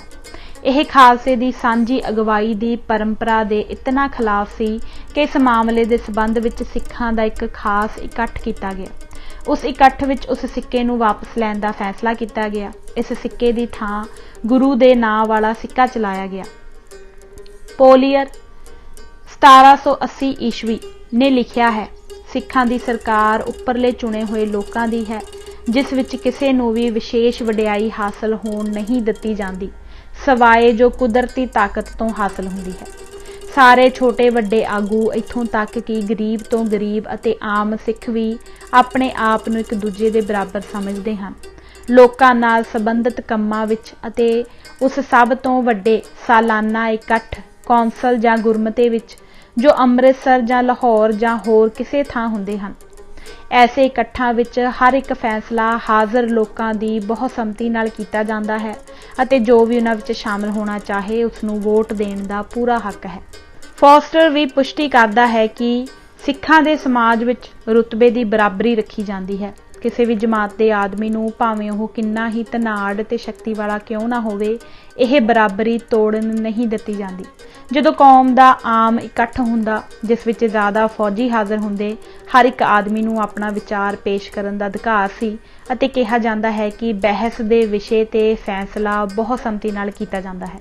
ਇਹ ਖਾਲਸੇ ਦੀ ਸਾਂਝੀ ਅਗਵਾਈ ਦੀ ਪਰੰਪਰਾ ਦੇ ਇਤਨਾ ਖਿਲਾਫ ਸੀ ਕਿ ਇਸ ਮਾਮਲੇ ਦੇ ਸਬੰਧ ਵਿੱਚ ਸਿੱਖਾਂ ਦਾ ਇੱਕ ਖਾਸ ਇਕੱਠ ਕੀਤਾ ਗਿਆ। ਉਸ ਇਕੱਠ ਵਿੱਚ ਉਸ ਸਿੱਕੇ ਨੂੰ ਵਾਪਸ ਲੈਣ ਦਾ ਫੈਸਲਾ ਕੀਤਾ ਗਿਆ। ਇਸ ਸਿੱਕੇ ਦੀ ਥਾਂ ਗੁਰੂ ਦੇ ਨਾਂ ਵਾਲਾ ਸਿੱਕਾ ਚਲਾਇਆ ਗਿਆ। ਪੋਲੀਅਰ 1780 ਈਸਵੀ ਨੇ ਲਿਖਿਆ ਹੈ, ਸਿੱਖਾਂ ਦੀ ਸਰਕਾਰ ਉੱਪਰਲੇ ਚੁਣੇ ਹੋਏ ਲੋਕਾਂ ਦੀ ਹੈ, ਜਿਸ ਵਿੱਚ ਕਿਸੇ ਨੂੰ ਵੀ ਵਿਸ਼ੇਸ਼ ਵਡਿਆਈ ਹਾਸਲ ਹੋਣ ਨਹੀਂ ਦਿੱਤੀ ਜਾਂਦੀ, ਸਵਾਏ ਜੋ ਕੁਦਰਤੀ ਤਾਕਤ ਤੋਂ ਹਾਸਲ ਹੁੰਦੀ ਹੈ। ਸਾਰੇ ਛੋਟੇ ਵੱਡੇ ਆਗੂ, ਇੱਥੋਂ ਤੱਕ ਕਿ ਗਰੀਬ ਤੋਂ ਗਰੀਬ ਅਤੇ ਆਮ ਸਿੱਖ ਵੀ ਆਪਣੇ ਆਪ ਨੂੰ ਇੱਕ ਦੂਜੇ ਦੇ ਬਰਾਬਰ ਸਮਝਦੇ ਹਨ। ਲੋਕਾਂ ਨਾਲ ਸੰਬੰਧਿਤ ਕੰਮਾਂ ਵਿੱਚ ਅਤੇ ਉਸ ਸਭ ਤੋਂ ਵੱਡੇ ਸਾਲਾਨਾ ਇਕੱਠ ਕੌਂਸਲ ਜਾਂ ਗੁਰਮਤੇ ਵਿੱਚ ਜੋ ਅੰਮ੍ਰਿਤਸਰ ਜਾਂ ਲਾਹੌਰ ਜਾਂ ਹੋਰ ਕਿਸੇ ਥਾਂ ਹੁੰਦੇ ਹਨ। ਐਸੇ ਇਕੱਠਾਂ ਵਿੱਚ ਹਰ ਇੱਕ ਫੈਸਲਾ ਹਾਜ਼ਰ ਲੋਕਾਂ ਦੀ ਬਹੁਸੰਮਤੀ ਨਾਲ ਕੀਤਾ ਜਾਂਦਾ ਹੈ ਅਤੇ ਜੋ ਵੀ ਉਹਨਾਂ ਵਿੱਚ ਸ਼ਾਮਲ ਹੋਣਾ ਚਾਹੇ ਉਸ ਨੂੰ ਵੋਟ ਦੇਣ ਦਾ ਪੂਰਾ ਹੱਕ ਹੈ। ਫੋਸਟਰ ਵੀ ਪੁਸ਼ਟੀ ਕਰਦਾ ਹੈ ਕਿ ਸਿੱਖਾਂ ਦੇ ਸਮਾਜ ਵਿੱਚ ਰੁਤਬੇ ਦੀ ਬਰਾਬਰੀ ਰੱਖੀ ਜਾਂਦੀ ਹੈ। ਕਿਸੇ ਵੀ ਜਮਾਤ ਦੇ ਆਦਮੀ ਨੂੰ ਭਾਵੇਂ ਉਹ ਕਿੰਨਾ ਹੀ ਧਨਾੜ ਤੇ ਸ਼ਕਤੀ ਵਾਲਾ ਕਿਉਂ ਨਾ ਹੋਵੇ, ਇਹ ਬਰਾਬਰੀ ਤੋੜਨ ਨਹੀਂ ਦਿੱਤੀ ਜਾਂਦੀ। ਜਦੋਂ ਕੌਮ ਦਾ ਆਮ ਇਕੱਠ ਹੁੰਦਾ ਜਿਸ ਵਿੱਚ ਜ਼ਿਆਦਾ ਫੌਜੀ ਹਾਜ਼ਰ ਹੁੰਦੇ, ਹਰ ਇੱਕ ਆਦਮੀ ਨੂੰ ਆਪਣਾ ਵਿਚਾਰ ਪੇਸ਼ ਕਰਨ ਦਾ ਅਧਿਕਾਰ ਸੀ ਅਤੇ ਕਿਹਾ ਜਾਂਦਾ ਹੈ ਕਿ ਬਹਿਸ ਦੇ ਵਿਸ਼ੇ ਤੇ ਫੈਸਲਾ ਬਹੁਸੰਮਤੀ ਨਾਲ ਕੀਤਾ ਜਾਂਦਾ ਹੈ।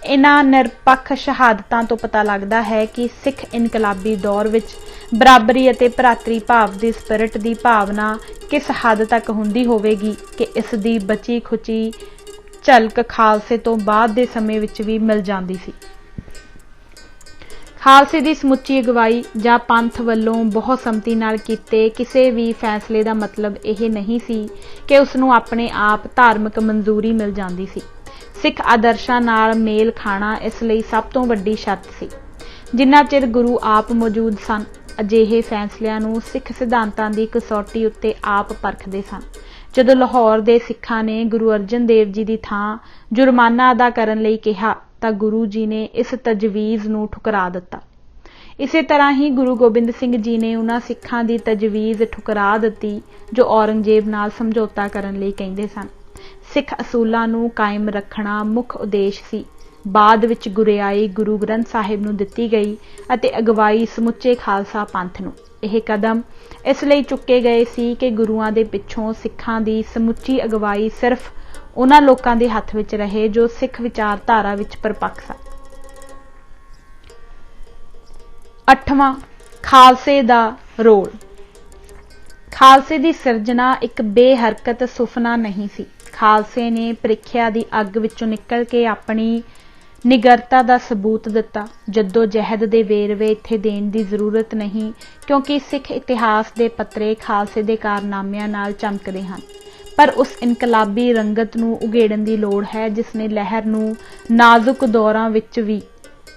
ਇਹਨਾਂ ਨਿਰਪੱਖ ਸ਼ਹਾਦਤਾਂ ਤੋਂ ਪਤਾ ਲੱਗਦਾ ਹੈ ਕਿ ਸਿੱਖ ਇਨਕਲਾਬੀ ਦੌਰ ਵਿੱਚ ਬਰਾਬਰੀ ਅਤੇ ਭਰਾਤਰੀ ਭਾਵ ਦੀ ਸਪਿਰਿਟ ਦੀ ਭਾਵਨਾ ਕਿਸ ਹੱਦ ਤੱਕ ਹੁੰਦੀ ਹੋਵੇਗੀ ਕਿ ਇਸ ਦੀ ਬਚੀ ਖੁਚੀ ਝਲਕ ਖਾਲਸੇ ਤੋਂ ਬਾਅਦ ਦੇ ਸਮੇਂ ਵਿੱਚ ਵੀ ਮਿਲ ਜਾਂਦੀ ਸੀ। ਖਾਲਸੇ ਦੀ ਸਮੁੱਚੀ ਅਗਵਾਈ ਜਾਂ ਪੰਥ ਵੱਲੋਂ ਬਹੁਸੰਮਤੀ ਨਾਲ ਕੀਤੇ ਕਿਸੇ ਵੀ ਫੈਸਲੇ ਦਾ ਮਤਲਬ ਇਹ ਨਹੀਂ ਸੀ ਕਿ ਉਸ ਨੂੰ ਆਪਣੇ ਆਪ ਧਾਰਮਿਕ ਮਨਜ਼ੂਰੀ ਮਿਲ ਜਾਂਦੀ ਸੀ। ਸਿੱਖ ਆਦਰਸ਼ਾਂ ਨਾਲ ਮੇਲ ਖਾਣਾ ਇਸ ਲਈ ਸਭ ਤੋਂ ਵੱਡੀ ਸ਼ਰਤ ਸੀ। ਜਿੰਨਾ ਚਿਰ ਗੁਰੂ ਆਪ ਮੌਜੂਦ ਸਨ, ਅਜਿਹੇ ਫੈਸਲਿਆਂ ਨੂੰ ਸਿੱਖ ਸਿਧਾਂਤਾਂ ਦੀ ਕਸੌਟੀ ਉੱਤੇ ਆਪ ਪਰਖਦੇ ਸਨ। ਜਦੋਂ ਲਾਹੌਰ ਦੇ ਸਿੱਖਾਂ ਨੇ ਗੁਰੂ ਅਰਜਨ ਦੇਵ ਜੀ ਦੀ ਥਾਂ ਜੁਰਮਾਨਾ ਅਦਾ ਕਰਨ ਲਈ ਕਿਹਾ ਤਾਂ ਗੁਰੂ ਜੀ ਨੇ ਇਸ ਤਜਵੀਜ਼ ਨੂੰ ਠੁਕਰਾ ਦਿੱਤਾ। ਇਸੇ ਤਰ੍ਹਾਂ ਹੀ ਗੁਰੂ ਗੋਬਿੰਦ ਸਿੰਘ ਜੀ ਨੇ ਉਹਨਾਂ ਸਿੱਖਾਂ ਦੀ ਤਜਵੀਜ਼ ਠੁਕਰਾ ਦਿੱਤੀ ਜੋ ਔਰੰਗਜ਼ੇਬ ਨਾਲ ਸਮਝੌਤਾ ਕਰਨ ਲਈ ਕਹਿੰਦੇ ਸਨ। ਸਿੱਖ ਅਸੂਲਾਂ ਨੂੰ ਕਾਇਮ ਰੱਖਣਾ ਮੁੱਖ ਉਦੇਸ਼ ਸੀ। ਬਾਅਦ ਵਿੱਚ ਗੁਰਿਆਈ ਗੁਰੂ ਗ੍ਰੰਥ ਸਾਹਿਬ ਨੂੰ ਦਿੱਤੀ ਗਈ ਅਤੇ ਅਗਵਾਈ ਸਮੁੱਚੇ ਖਾਲਸਾ ਪੰਥ ਨੂੰ। ਇਹ ਕਦਮ ਇਸ ਲਈ ਚੁੱਕੇ ਗਏ ਸੀ ਕਿ ਗੁਰੂਆਂ ਦੇ ਪਿੱਛੋਂ ਸਿੱਖਾਂ ਦੀ ਸਮੁੱਚੀ ਅਗਵਾਈ ਸਿਰਫ ਉਹਨਾਂ ਲੋਕਾਂ ਦੇ ਹੱਥ ਵਿੱਚ ਰਹੇ ਜੋ ਸਿੱਖ ਵਿਚਾਰਧਾਰਾ ਵਿੱਚ ਪਰਪੱਕ ਸਨ। 8ਵਾਂ, ਖਾਲਸੇ ਦਾ ਰੋਲ। ਖਾਲਸੇ ਦੀ ਸਿਰਜਣਾ ਇੱਕ ਬੇਹਰਕਤ ਸੁਫਨਾ ਨਹੀਂ ਸੀ। ਖਾਲਸੇ ਨੇ ਪ੍ਰੀਖਿਆ ਦੀ ਅੱਗ ਵਿੱਚੋਂ ਨਿਕਲ ਕੇ ਆਪਣੀ ਨਿਗਰਤਾ ਦਾ ਸਬੂਤ ਦਿੱਤਾ। ਜੱਦੋ ਜਹਿਦ ਦੇ ਵੇਰਵੇ ਇੱਥੇ ਦੇਣ ਦੀ ਜ਼ਰੂਰਤ ਨਹੀਂ ਕਿਉਂਕਿ ਸਿੱਖ ਇਤਿਹਾਸ ਦੇ ਪੱਤਰੇ ਖਾਲਸੇ ਦੇ ਕਾਰਨਾਮਿਆਂ ਨਾਲ ਚਮਕਦੇ ਹਨ, ਪਰ ਉਸ ਇਨਕਲਾਬੀ ਰੰਗਤ ਨੂੰ ਉਘੇੜਨ ਦੀ ਲੋੜ ਹੈ ਜਿਸ ਨੇ ਲਹਿਰ ਨੂੰ ਨਾਜ਼ੁਕ ਦੌਰਾਂ ਵਿੱਚ ਵੀ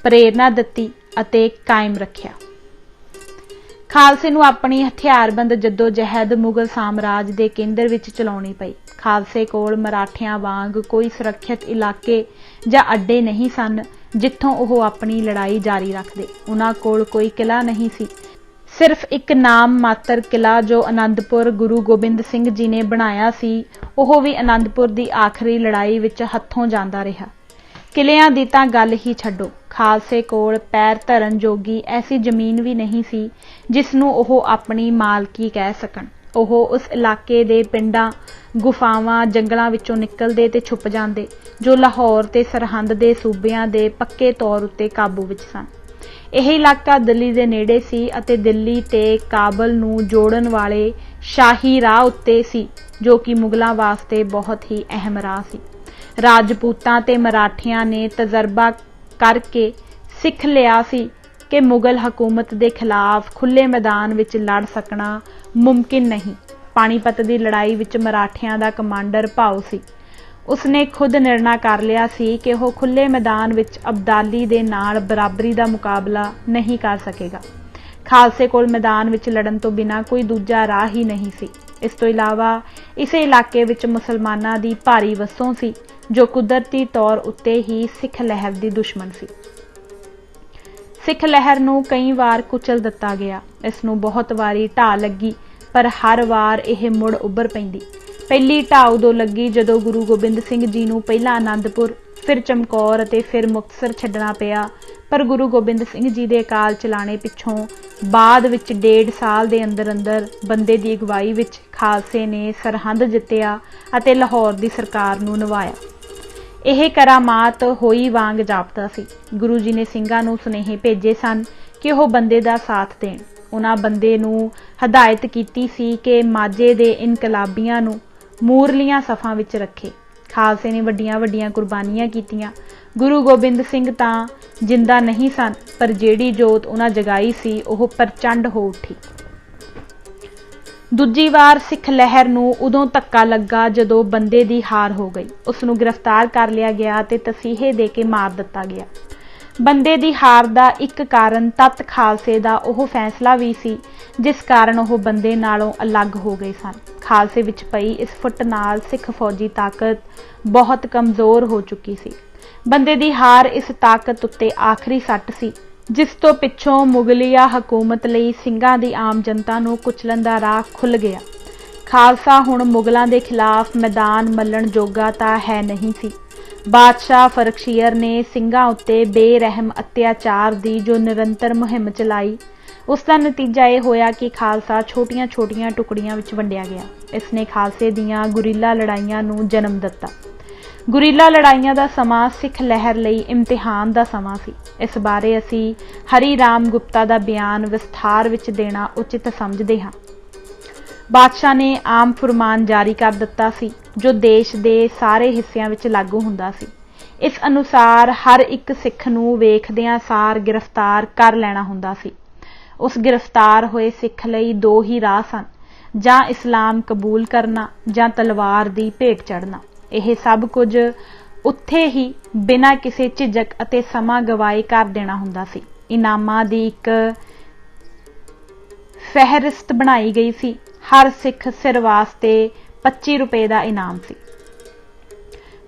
ਪ੍ਰੇਰਨਾ ਦਿੱਤੀ ਅਤੇ ਕਾਇਮ ਰੱਖਿਆ। ਖਾਲਸੇ ਨੂੰ ਆਪਣੀ ਹਥਿਆਰਬੰਦ ਜੱਦੋ-ਜਹਿਦ ਮੁਗਲ ਸਾਮਰਾਜ ਦੇ ਕੇਂਦਰ ਵਿੱਚ ਚਲਾਉਣੀ ਪਈ। ਖਾਲਸੇ ਕੋਲ ਮਰਾਠਿਆਂ ਵਾਂਗ ਕੋਈ ਸੁਰੱਖਿਅਤ ਇਲਾਕੇ ਜਾਂ ਅੱਡੇ ਨਹੀਂ ਸਨ ਜਿੱਥੋਂ ਉਹ ਆਪਣੀ ਲੜਾਈ ਜਾਰੀ ਰੱਖਦੇ। ਉਹਨਾਂ ਕੋਲ ਕੋਈ ਕਿਲ੍ਹਾ ਨਹੀਂ ਸੀ, ਸਿਰਫ ਇੱਕ ਨਾਮ ਮਾਤਰ ਕਿਲ੍ਹਾ ਜੋ ਅਨੰਦਪੁਰ ਗੁਰੂ ਗੋਬਿੰਦ ਸਿੰਘ ਜੀ ਨੇ ਬਣਾਇਆ ਸੀ। ਉਹ ਵੀ ਅਨੰਦਪੁਰ ਦੀ ਆਖਰੀ ਲੜਾਈ ਵਿੱਚ ਹੱਥੋਂ ਜਾਂਦਾ ਰਿਹਾ। ਕਿਲ੍ਹਿਆਂ ਦੀ ਤਾਂ ਗੱਲ ਹੀ ਛੱਡੋ, ਖਾਲਸੇ ਕੋਲ ਪੈਰ ਧਰਨ ਜੋਗੀ ਐਸੀ ਜ਼ਮੀਨ ਵੀ ਨਹੀਂ ਸੀ ਜਿਸ ਨੂੰ ਉਹ ਆਪਣੀ ਮਾਲਕੀ ਕਹਿ ਸਕਣ। ਉਹ ਉਸ ਇਲਾਕੇ ਦੇ ਪਿੰਡਾਂ, ਗੁਫਾਵਾਂ, ਜੰਗਲਾਂ ਵਿੱਚੋਂ ਨਿਕਲਦੇ ਤੇ ਛੁਪ ਜਾਂਦੇ ਜੋ ਲਾਹੌਰ ਤੇ ਸਰਹੰਦ ਦੇ ਸੂਬਿਆਂ ਦੇ ਪੱਕੇ ਤੌਰ ਉੱਤੇ ਕਾਬੂ ਵਿੱਚ ਸਨ। ਇਹ ਇਲਾਕਾ ਦਿੱਲੀ ਦੇ ਨੇੜੇ ਸੀ ਅਤੇ ਦਿੱਲੀ ਤੇ ਕਾਬਲ ਨੂੰ ਜੋੜਨ ਵਾਲੇ ਸ਼ਾਹੀ ਰਾਹ ਉੱਤੇ ਸੀ ਜੋ ਕਿ ਮੁਗਲਾਂ ਵਾਸਤੇ ਬਹੁਤ ਹੀ ਅਹਿਮ ਰਾਹ ਸੀ। ਰਾਜਪੂਤਾਂ ਤੇ ਮਰਾਠਿਆਂ ਨੇ ਤਜਰਬਾ ਕਰਕੇ ਸਿੱਖ ਲਿਆ ਸੀ ਕਿ ਮੁਗਲ ਹਕੂਮਤ ਦੇ ਖਿਲਾਫ ਖੁੱਲ੍ਹੇ ਮੈਦਾਨ ਵਿੱਚ ਲੜ ਸਕਣਾ ਮੁਮਕਿਨ ਨਹੀਂ। ਪਾਣੀਪਤ ਦੀ ਲੜਾਈ ਵਿੱਚ ਮਰਾਠਿਆਂ ਦਾ ਕਮਾਂਡਰ ਭਾਊ ਸੀ। ਉਸਨੇ ਖੁਦ ਨਿਰਣਾ ਕਰ ਲਿਆ ਸੀ ਕਿ ਉਹ ਖੁੱਲ੍ਹੇ ਮੈਦਾਨ ਵਿੱਚ ਅਬਦਾਲੀ ਦੇ ਨਾਲ ਬਰਾਬਰੀ ਦਾ ਮੁਕਾਬਲਾ ਨਹੀਂ ਕਰ ਸਕੇਗਾ। ਖਾਲਸੇ ਕੋਲ ਮੈਦਾਨ ਵਿੱਚ ਲੜਨ ਤੋਂ ਬਿਨਾਂ ਕੋਈ ਦੂਜਾ ਰਾਹ ਹੀ ਨਹੀਂ ਸੀ। ਇਸ ਤੋਂ ਇਲਾਵਾ ਇਸੇ ਇਲਾਕੇ ਵਿੱਚ ਮੁਸਲਮਾਨਾਂ ਦੀ ਭਾਰੀ ਵਸੋਂ ਸੀ ਜੋ ਕੁਦਰਤੀ ਤੌਰ ਉੱਤੇ ਹੀ ਸਿੱਖ ਲਹਿਰ ਦੀ ਦੁਸ਼ਮਣ ਸੀ। ਸਿੱਖ ਲਹਿਰ ਨੂੰ ਕਈ ਵਾਰ ਕੁਚਲ ਦਿੱਤਾ ਗਿਆ। ਇਸ ਨੂੰ ਬਹੁਤ ਵਾਰੀ ਢਾਹ ਲੱਗੀ, ਪਰ ਹਰ ਵਾਰ ਇਹ ਮੁੜ ਉੱਭਰ ਪੈਂਦੀ। ਪਹਿਲੀ ਢਾਹ ਉਦੋਂ ਲੱਗੀ ਜਦੋਂ ਗੁਰੂ ਗੋਬਿੰਦ ਸਿੰਘ ਜੀ ਨੂੰ ਪਹਿਲਾਂ ਆਨੰਦਪੁਰ, ਫਿਰ ਚਮਕੌਰ ਅਤੇ ਫਿਰ ਮੁਕਤਸਰ ਛੱਡਣਾ ਪਿਆ। ਪਰ ਗੁਰੂ ਗੋਬਿੰਦ ਸਿੰਘ ਜੀ ਦੇ ਅਕਾਲ ਚਲਾਣੇ ਪਿੱਛੋਂ ਬਾਅਦ ਵਿੱਚ 1.5 ਸਾਲ ਦੇ ਅੰਦਰ ਅੰਦਰ ਬੰਦੇ ਦੀ ਅਗਵਾਈ ਵਿੱਚ ਖਾਲਸੇ ਨੇ ਸਰਹੰਦ ਜਿੱਤਿਆ ਅਤੇ ਲਾਹੌਰ ਦੀ ਸਰਕਾਰ ਨੂੰ ਨਿਭਾਇਆ। ਇਹ ਕਰਾਮਾਤ ਹੋਈ ਵਾਂਗ ਜਾਪਦਾ ਸੀ। ਗੁਰੂ ਜੀ ਨੇ ਸਿੰਘਾਂ ਨੂੰ ਸੁਨੇਹੇ ਭੇਜੇ ਸਨ ਕਿ ਉਹ ਬੰਦੇ ਦਾ ਸਾਥ ਦੇਣ। ਉਹਨਾਂ ਬੰਦੇ ਨੂੰ ਹਦਾਇਤ ਕੀਤੀ ਸੀ ਕਿ ਮਾਝੇ ਦੇ ਇਨਕਲਾਬੀਆਂ ਨੂੰ ਮੂਰਲੀਆਂ ਸਫਾਂ ਵਿੱਚ ਰੱਖੇ। ਖਾਲਸੇ ਨੇ ਵੱਡੀਆਂ ਵੱਡੀਆਂ ਕੁਰਬਾਨੀਆਂ ਕੀਤੀਆਂ। ਗੁਰੂ ਗੋਬਿੰਦ ਸਿੰਘ ਤਾਂ ਜਿੰਦਾ ਨਹੀਂ ਸਨ, ਪਰ ਜਿਹੜੀ ਜੋਤ ਉਹਨਾਂ ਜਗਾਈ ਸੀ ਉਹ ਪ੍ਰਚੰਡ ਹੋ ਉੱਠੀ। ਦੂਜੀ ਵਾਰ ਸਿੱਖ ਲਹਿਰ ਨੂੰ ਉਦੋਂ ਧੱਕਾ ਲੱਗਾ ਜਦੋਂ ਬੰਦੇ ਦੀ ਹਾਰ ਹੋ ਗਈ। ਉਸ ਨੂੰ ਗ੍ਰਿਫਤਾਰ ਕਰ ਲਿਆ ਗਿਆ ਤੇ ਤਸੀਹੇ ਦੇ ਕੇ ਮਾਰ ਦਿੱਤਾ ਗਿਆ। ਬੰਦੇ ਦੀ ਹਾਰ ਦਾ ਇੱਕ ਕਾਰਨ ਤੱਤ ਖਾਲਸੇ ਦਾ ਉਹ ਫੈਸਲਾ ਵੀ ਸੀ ਜਿਸ ਕਾਰਨ ਉਹ ਬੰਦੇ ਨਾਲੋਂ ਅਲੱਗ ਹੋ ਗਏ ਸਨ। ਖਾਲਸੇ ਵਿੱਚ ਪਈ ਇਸ ਫੁੱਟ ਨਾਲ ਸਿੱਖ ਫੌਜੀ ਤਾਕਤ ਬਹੁਤ ਕਮਜ਼ੋਰ ਹੋ ਚੁੱਕੀ ਸੀ। ਬੰਦੇ ਦੀ ਹਾਰ ਇਸ ਤਾਕਤ ਉੱਤੇ ਆਖਰੀ ਸੱਟ ਸੀ ਜਿਸ ਤੋਂ ਪਿੱਛੋਂ ਮੁਗਲਿਆ ਹਕੂਮਤ ਲਈ ਸਿੰਘਾਂ ਦੀ ਆਮ ਜਨਤਾ ਨੂੰ ਕੁਚਲਣ ਦਾ ਰਾਹ ਖੁੱਲ੍ਹ ਗਿਆ। ਖਾਲਸਾ ਹੁਣ ਮੁਗਲਾਂ ਦੇ ਖਿਲਾਫ ਮੈਦਾਨ ਮੱਲਣ ਜੋਗਾ ਤਾਂ ਹੈ ਨਹੀਂ ਸੀ। ਬਾਦਸ਼ਾਹ ਫਰਖਸ਼ੀਰ ਨੇ ਸਿੰਘਾਂ ਉੱਤੇ ਬੇਰਹਿਮ ਅਤਿਆਚਾਰ ਦੀ ਜੋ ਨਿਰੰਤਰ ਮੁਹਿੰਮ ਚਲਾਈ, ਉਸ ਦਾ ਨਤੀਜਾ ਇਹ ਹੋਇਆ ਕਿ ਖਾਲਸਾ ਛੋਟੀਆਂ-ਛੋਟੀਆਂ ਟੁਕੜੀਆਂ ਵਿੱਚ ਵੰਡਿਆ ਗਿਆ। ਇਸ ਨੇ ਖਾਲਸੇ ਦੀਆਂ ਗੁਰੀਲਾ ਲੜਾਈਆਂ ਨੂੰ ਜਨਮ ਦਿੱਤਾ। ਗੁਰੀਲਾ ਲੜਾਈਆਂ ਦਾ ਸਮਾਂ ਸਿੱਖ ਲਹਿਰ ਲਈ ਇਮਤਿਹਾਨ ਦਾ ਸਮਾਂ ਸੀ। ਇਸ ਬਾਰੇ ਅਸੀਂ ਹਰੀ ਰਾਮ ਗੁਪਤਾ ਦਾ ਬਿਆਨ ਵਿਸਥਾਰ ਵਿੱਚ ਦੇਣਾ ਉਚਿਤ ਸਮਝਦੇ ਹਾਂ। ਬਾਦਸ਼ਾਹ ਨੇ ਆਮ ਫੁਰਮਾਨ ਜਾਰੀ ਕਰ ਦਿੱਤਾ ਸੀ ਜੋ ਦੇਸ਼ ਦੇ ਸਾਰੇ ਹਿੱਸਿਆਂ ਵਿੱਚ ਲਾਗੂ ਹੁੰਦਾ ਸੀ। ਇਸ ਅਨੁਸਾਰ ਹਰ ਇੱਕ ਸਿੱਖ ਨੂੰ ਵੇਖਦਿਆਂ ਸਾਰ ਗ੍ਰਿਫਤਾਰ ਕਰ ਲੈਣਾ ਹੁੰਦਾ ਸੀ। ਉਸ ਗ੍ਰਿਫਤਾਰ ਹੋਏ ਸਿੱਖ ਲਈ ਦੋ ਹੀ ਰਾਹ ਸਨ, ਜਾਂ ਇਸਲਾਮ ਕਬੂਲ ਕਰਨਾ ਜਾਂ ਤਲਵਾਰ ਦੀ ਭੇਟ ਚੜ੍ਹਨਾ। ਇਹ ਸਭ ਕੁਝ ਉੱਥੇ ਹੀ ਬਿਨਾਂ ਕਿਸੇ ਝਿਜਕ ਅਤੇ ਸਮਾਂ ਗਵਾਏ ਕਰ ਦੇਣਾ ਹੁੰਦਾ ਸੀ। ਇਨਾਮਾਂ ਦੀ ਇੱਕ ਫਹਿਰਿਸਤ ਬਣਾਈ ਗਈ ਸੀ। ਹਰ ਸਿੱਖ ਸਿਰ ਵਾਸਤੇ 25 ਰੁਪਏ ਦਾ ਇਨਾਮ ਸੀ।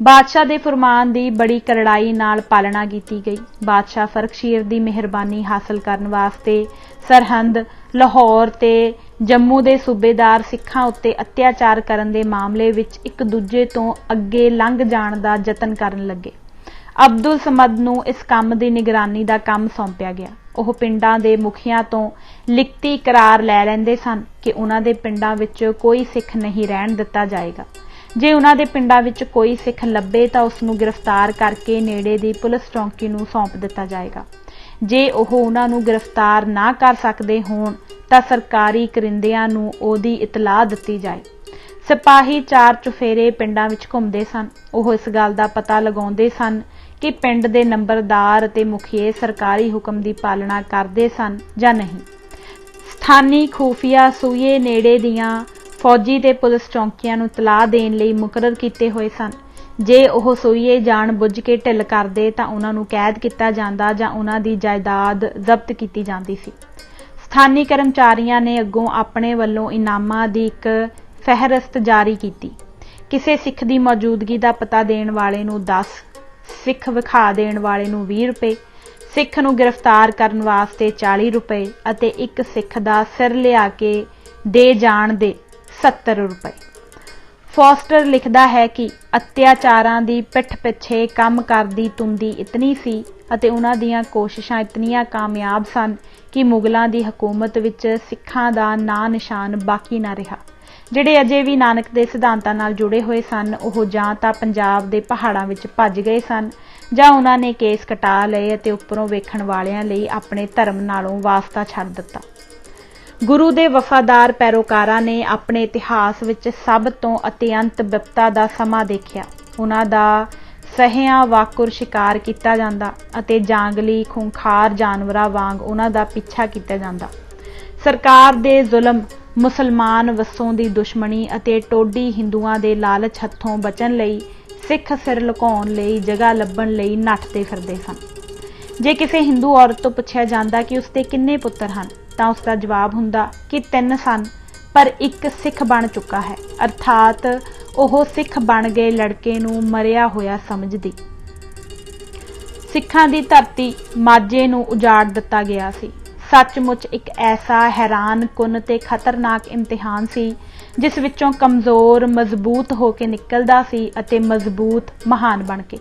ਬਾਦਸ਼ਾਹ ਦੇ ਫੁਰਮਾਨ ਦੀ ਬੜੀ ਕਰੜਾਈ ਨਾਲ ਪਾਲਣਾ ਕੀਤੀ ਗਈ। ਬਾਦਸ਼ਾਹ ਫਰਖਸ਼ੀਰ ਦੀ ਮਿਹਰਬਾਨੀ ਹਾਸਲ ਕਰਨ ਵਾਸਤੇ ਸਰਹੰਦ, ਲਾਹੌਰ ਤੇ ਜੰਮੂ ਦੇ ਸੂਬੇਦਾਰ ਸਿੱਖਾਂ ਉੱਤੇ ਅਤਿਆਚਾਰ ਕਰਨ ਦੇ ਮਾਮਲੇ ਵਿੱਚ ਇੱਕ ਦੂਜੇ ਤੋਂ ਅੱਗੇ ਲੰਘ ਜਾਣ ਦਾ ਯਤਨ ਕਰਨ ਲੱਗੇ। ਅਬਦੁਲ ਸਮਦ ਨੂੰ ਇਸ ਕੰਮ ਦੀ ਨਿਗਰਾਨੀ ਦਾ ਕੰਮ ਸੌਂਪਿਆ ਗਿਆ। ਉਹ ਪਿੰਡਾਂ ਦੇ ਮੁਖੀਆਂ ਤੋਂ ਲਿਖਤੀ ਇਕਰਾਰ ਲੈ ਲੈਂਦੇ ਸਨ ਕਿ ਉਹਨਾਂ ਦੇ ਪਿੰਡਾਂ ਵਿੱਚ ਕੋਈ ਸਿੱਖ ਨਹੀਂ ਰਹਿਣ ਦਿੱਤਾ ਜਾਏਗਾ। ਜੇ ਉਹਨਾਂ ਦੇ ਪਿੰਡਾਂ ਵਿੱਚ ਕੋਈ ਸਿੱਖ ਲੱਭੇ ਤਾਂ ਉਸ ਨੂੰ ਗ੍ਰਿਫਤਾਰ ਕਰਕੇ ਨੇੜੇ ਦੀ ਪੁਲਿਸ ਚੌਂਕੀ ਨੂੰ ਸੌਂਪ ਦਿੱਤਾ ਜਾਏਗਾ। ਜੇ ਉਹ ਉਹਨਾਂ ਨੂੰ ਗ੍ਰਿਫਤਾਰ ਨਾ ਕਰ ਸਕਦੇ ਹੋਣ ਤਾਂ ਸਰਕਾਰੀ ਕਰਿੰਦਿਆਂ ਨੂੰ ਉਹਦੀ ਇਤਲਾਹ ਦਿੱਤੀ ਜਾਏ। ਸਿਪਾਹੀ ਚਾਰ ਚੁਫੇਰੇ ਪਿੰਡਾਂ ਵਿੱਚ ਘੁੰਮਦੇ ਸਨ। ਉਹ ਇਸ ਗੱਲ ਦਾ ਪਤਾ ਲਗਾਉਂਦੇ ਸਨ ਕਿ ਪਿੰਡ ਦੇ ਨੰਬਰਦਾਰ ਅਤੇ ਮੁਖੀਏ ਸਰਕਾਰੀ ਹੁਕਮ ਦੀ ਪਾਲਣਾ ਕਰਦੇ ਸਨ ਜਾਂ ਨਹੀਂ। ਸਥਾਨੀ ਖੂਫੀਆ ਸੂਏ ਨੇੜੇ ਦੀਆਂ ਫੌਜੀ ਤੇ ਪੁਲਿਸ ਚੌਂਕੀਆਂ ਨੂੰ ਇਤਲਾਹ ਦੇਣ ਲਈ ਮੁਕਰਰ ਕੀਤੇ ਹੋਏ ਸਨ। ਜੇ ਉਹ ਸੂਈਏ ਜਾਣ ਬੁੱਝ ਕੇ ਢਿੱਲ ਕਰਦੇ ਤਾਂ ਉਹਨਾਂ ਨੂੰ ਕੈਦ ਕੀਤਾ ਜਾਂਦਾ ਜਾਂ ਉਹਨਾਂ ਦੀ ਜਾਇਦਾਦ ਜ਼ਬਤ ਕੀਤੀ ਜਾਂਦੀ ਸੀ। ਸਥਾਨੀ ਕਰਮਚਾਰੀਆਂ ਨੇ ਅੱਗੋਂ ਆਪਣੇ ਵੱਲੋਂ ਇਨਾਮਾਂ ਦੀ ਇੱਕ ਫਹਿਰਿਸਤ ਜਾਰੀ ਕੀਤੀ। ਕਿਸੇ ਸਿੱਖ ਦੀ ਮੌਜੂਦਗੀ ਦਾ ਪਤਾ ਦੇਣ ਵਾਲੇ ਨੂੰ 10, ਸਿੱਖ ਵਿਖਾ ਦੇਣ ਵਾਲੇ ਨੂੰ 20 ਰੁਪਏ, ਸਿੱਖ ਨੂੰ ਗ੍ਰਿਫਤਾਰ ਕਰਨ ਵਾਸਤੇ 40 ਰੁਪਏ ਅਤੇ ਇੱਕ ਸਿੱਖ ਦਾ ਸਿਰ ਲਿਆ ਕੇ ਦੇ ਜਾਣ ਦੇ 70 ਰੁਪਏ। ਫੋਸਟਰ ਲਿਖਦਾ ਹੈ ਕਿ ਅਤਿਆਚਾਰਾਂ ਦੀ ਪਿੱਠ ਪਿੱਛੇ ਕੰਮ ਕਰਦੀ ਤੁੰਦੀ ਇਤਨੀ ਸੀ ਅਤੇ ਉਹਨਾਂ ਦੀਆਂ ਕੋਸ਼ਿਸ਼ਾਂ ਇਤਨੀਆਂ ਕਾਮਯਾਬ ਸਨ ਕਿ ਮੁਗਲਾਂ ਦੀ ਹਕੂਮਤ ਵਿੱਚ ਸਿੱਖਾਂ ਦਾ ਨਾਂ ਨਿਸ਼ਾਨ ਬਾਕੀ ਨਾ ਰਿਹਾ। ਜਿਹੜੇ ਅਜੇ ਵੀ ਨਾਨਕ ਦੇ ਸਿਧਾਂਤਾਂ ਨਾਲ ਜੁੜੇ ਹੋਏ ਸਨ ਉਹ ਜਾਂ ਤਾਂ ਪੰਜਾਬ ਦੇ ਪਹਾੜਾਂ ਵਿੱਚ ਭੱਜ ਗਏ ਸਨ ਜਾਂ ਉਹਨਾਂ ਨੇ ਕੇਸ ਕਟਾ ਲਏ ਅਤੇ ਉੱਪਰੋਂ ਵੇਖਣ ਵਾਲਿਆਂ ਲਈ ਆਪਣੇ ਧਰਮ ਨਾਲੋਂ ਵਾਸਤਾ ਛੱਡ ਦਿੱਤਾ। ਗੁਰੂ ਦੇ ਵਫਾਦਾਰ ਪੈਰੋਕਾਰਾਂ ਨੇ ਆਪਣੇ ਇਤਿਹਾਸ ਵਿੱਚ ਸਭ ਤੋਂ ਅਤਿਅੰਤ ਬਿਪਤਾ ਦਾ ਸਮਾਂ ਦੇਖਿਆ। ਉਹਨਾਂ ਦਾ ਸਹਿਆਂ ਵਾਕੁਰ ਸ਼ਿਕਾਰ ਕੀਤਾ ਜਾਂਦਾ ਅਤੇ ਜਾਂਗਲੀ ਖੂੰਖਾਰ ਜਾਨਵਰਾਂ ਵਾਂਗ ਉਹਨਾਂ ਦਾ ਪਿੱਛਾ ਕੀਤਾ ਜਾਂਦਾ। ਸਰਕਾਰ ਦੇ ਜ਼ੁਲਮ, ਮੁਸਲਮਾਨ ਵਸੋਂ ਦੀ ਦੁਸ਼ਮਣੀ ਅਤੇ ਟੋਡੀ ਹਿੰਦੂਆਂ ਦੇ ਲਾਲਚ ਹੱਥੋਂ ਬਚਣ ਲਈ ਸਿੱਖ ਸਿਰ ਲੁਕਾਉਣ ਲਈ ਜਗ੍ਹਾ ਲੱਭਣ ਲਈ ਨੱਠਦੇ ਫਿਰਦੇ ਸਨ। ਜੇ ਕਿਸੇ ਹਿੰਦੂ ਔਰਤ ਤੋਂ ਪੁੱਛਿਆ ਜਾਂਦਾ ਕਿ ਉਸਦੇ ਕਿੰਨੇ ਪੁੱਤਰ ਹਨ ਤਾਂ ਉਸਦਾ ਜਵਾਬ ਹੁੰਦਾ ਕਿ 3 ਸਨ ਪਰ ਇੱਕ ਸਿੱਖ ਬਣ ਚੁੱਕਾ ਹੈ, ਅਰਥਾਤ ਉਹ ਸਿੱਖ ਬਣ ਗਏ ਲੜਕੇ ਨੂੰ ਮਰਿਆ ਹੋਇਆ ਸਮਝਦੀ। ਸਿੱਖਾਂ ਦੀ ਧਰਤੀ ਮਾਝੇ ਨੂੰ ਉਜਾੜ ਦਿੱਤਾ ਗਿਆ ਸੀ। ਸੱਚਮੁੱਚ ਇੱਕ ਐਸਾ ਹੈਰਾਨ ਕੁੰਨ ਤੇ ਖਤਰਨਾਕ ਇਮਤਿਹਾਨ ਸੀ ਜਿਸ ਵਿੱਚੋਂ ਕਮਜ਼ੋਰ ਮਜ਼ਬੂਤ ਹੋ ਕੇ ਨਿਕਲਦਾ ਸੀ ਅਤੇ ਮਜ਼ਬੂਤ ਮਹਾਨ ਬਣ ਕੇ।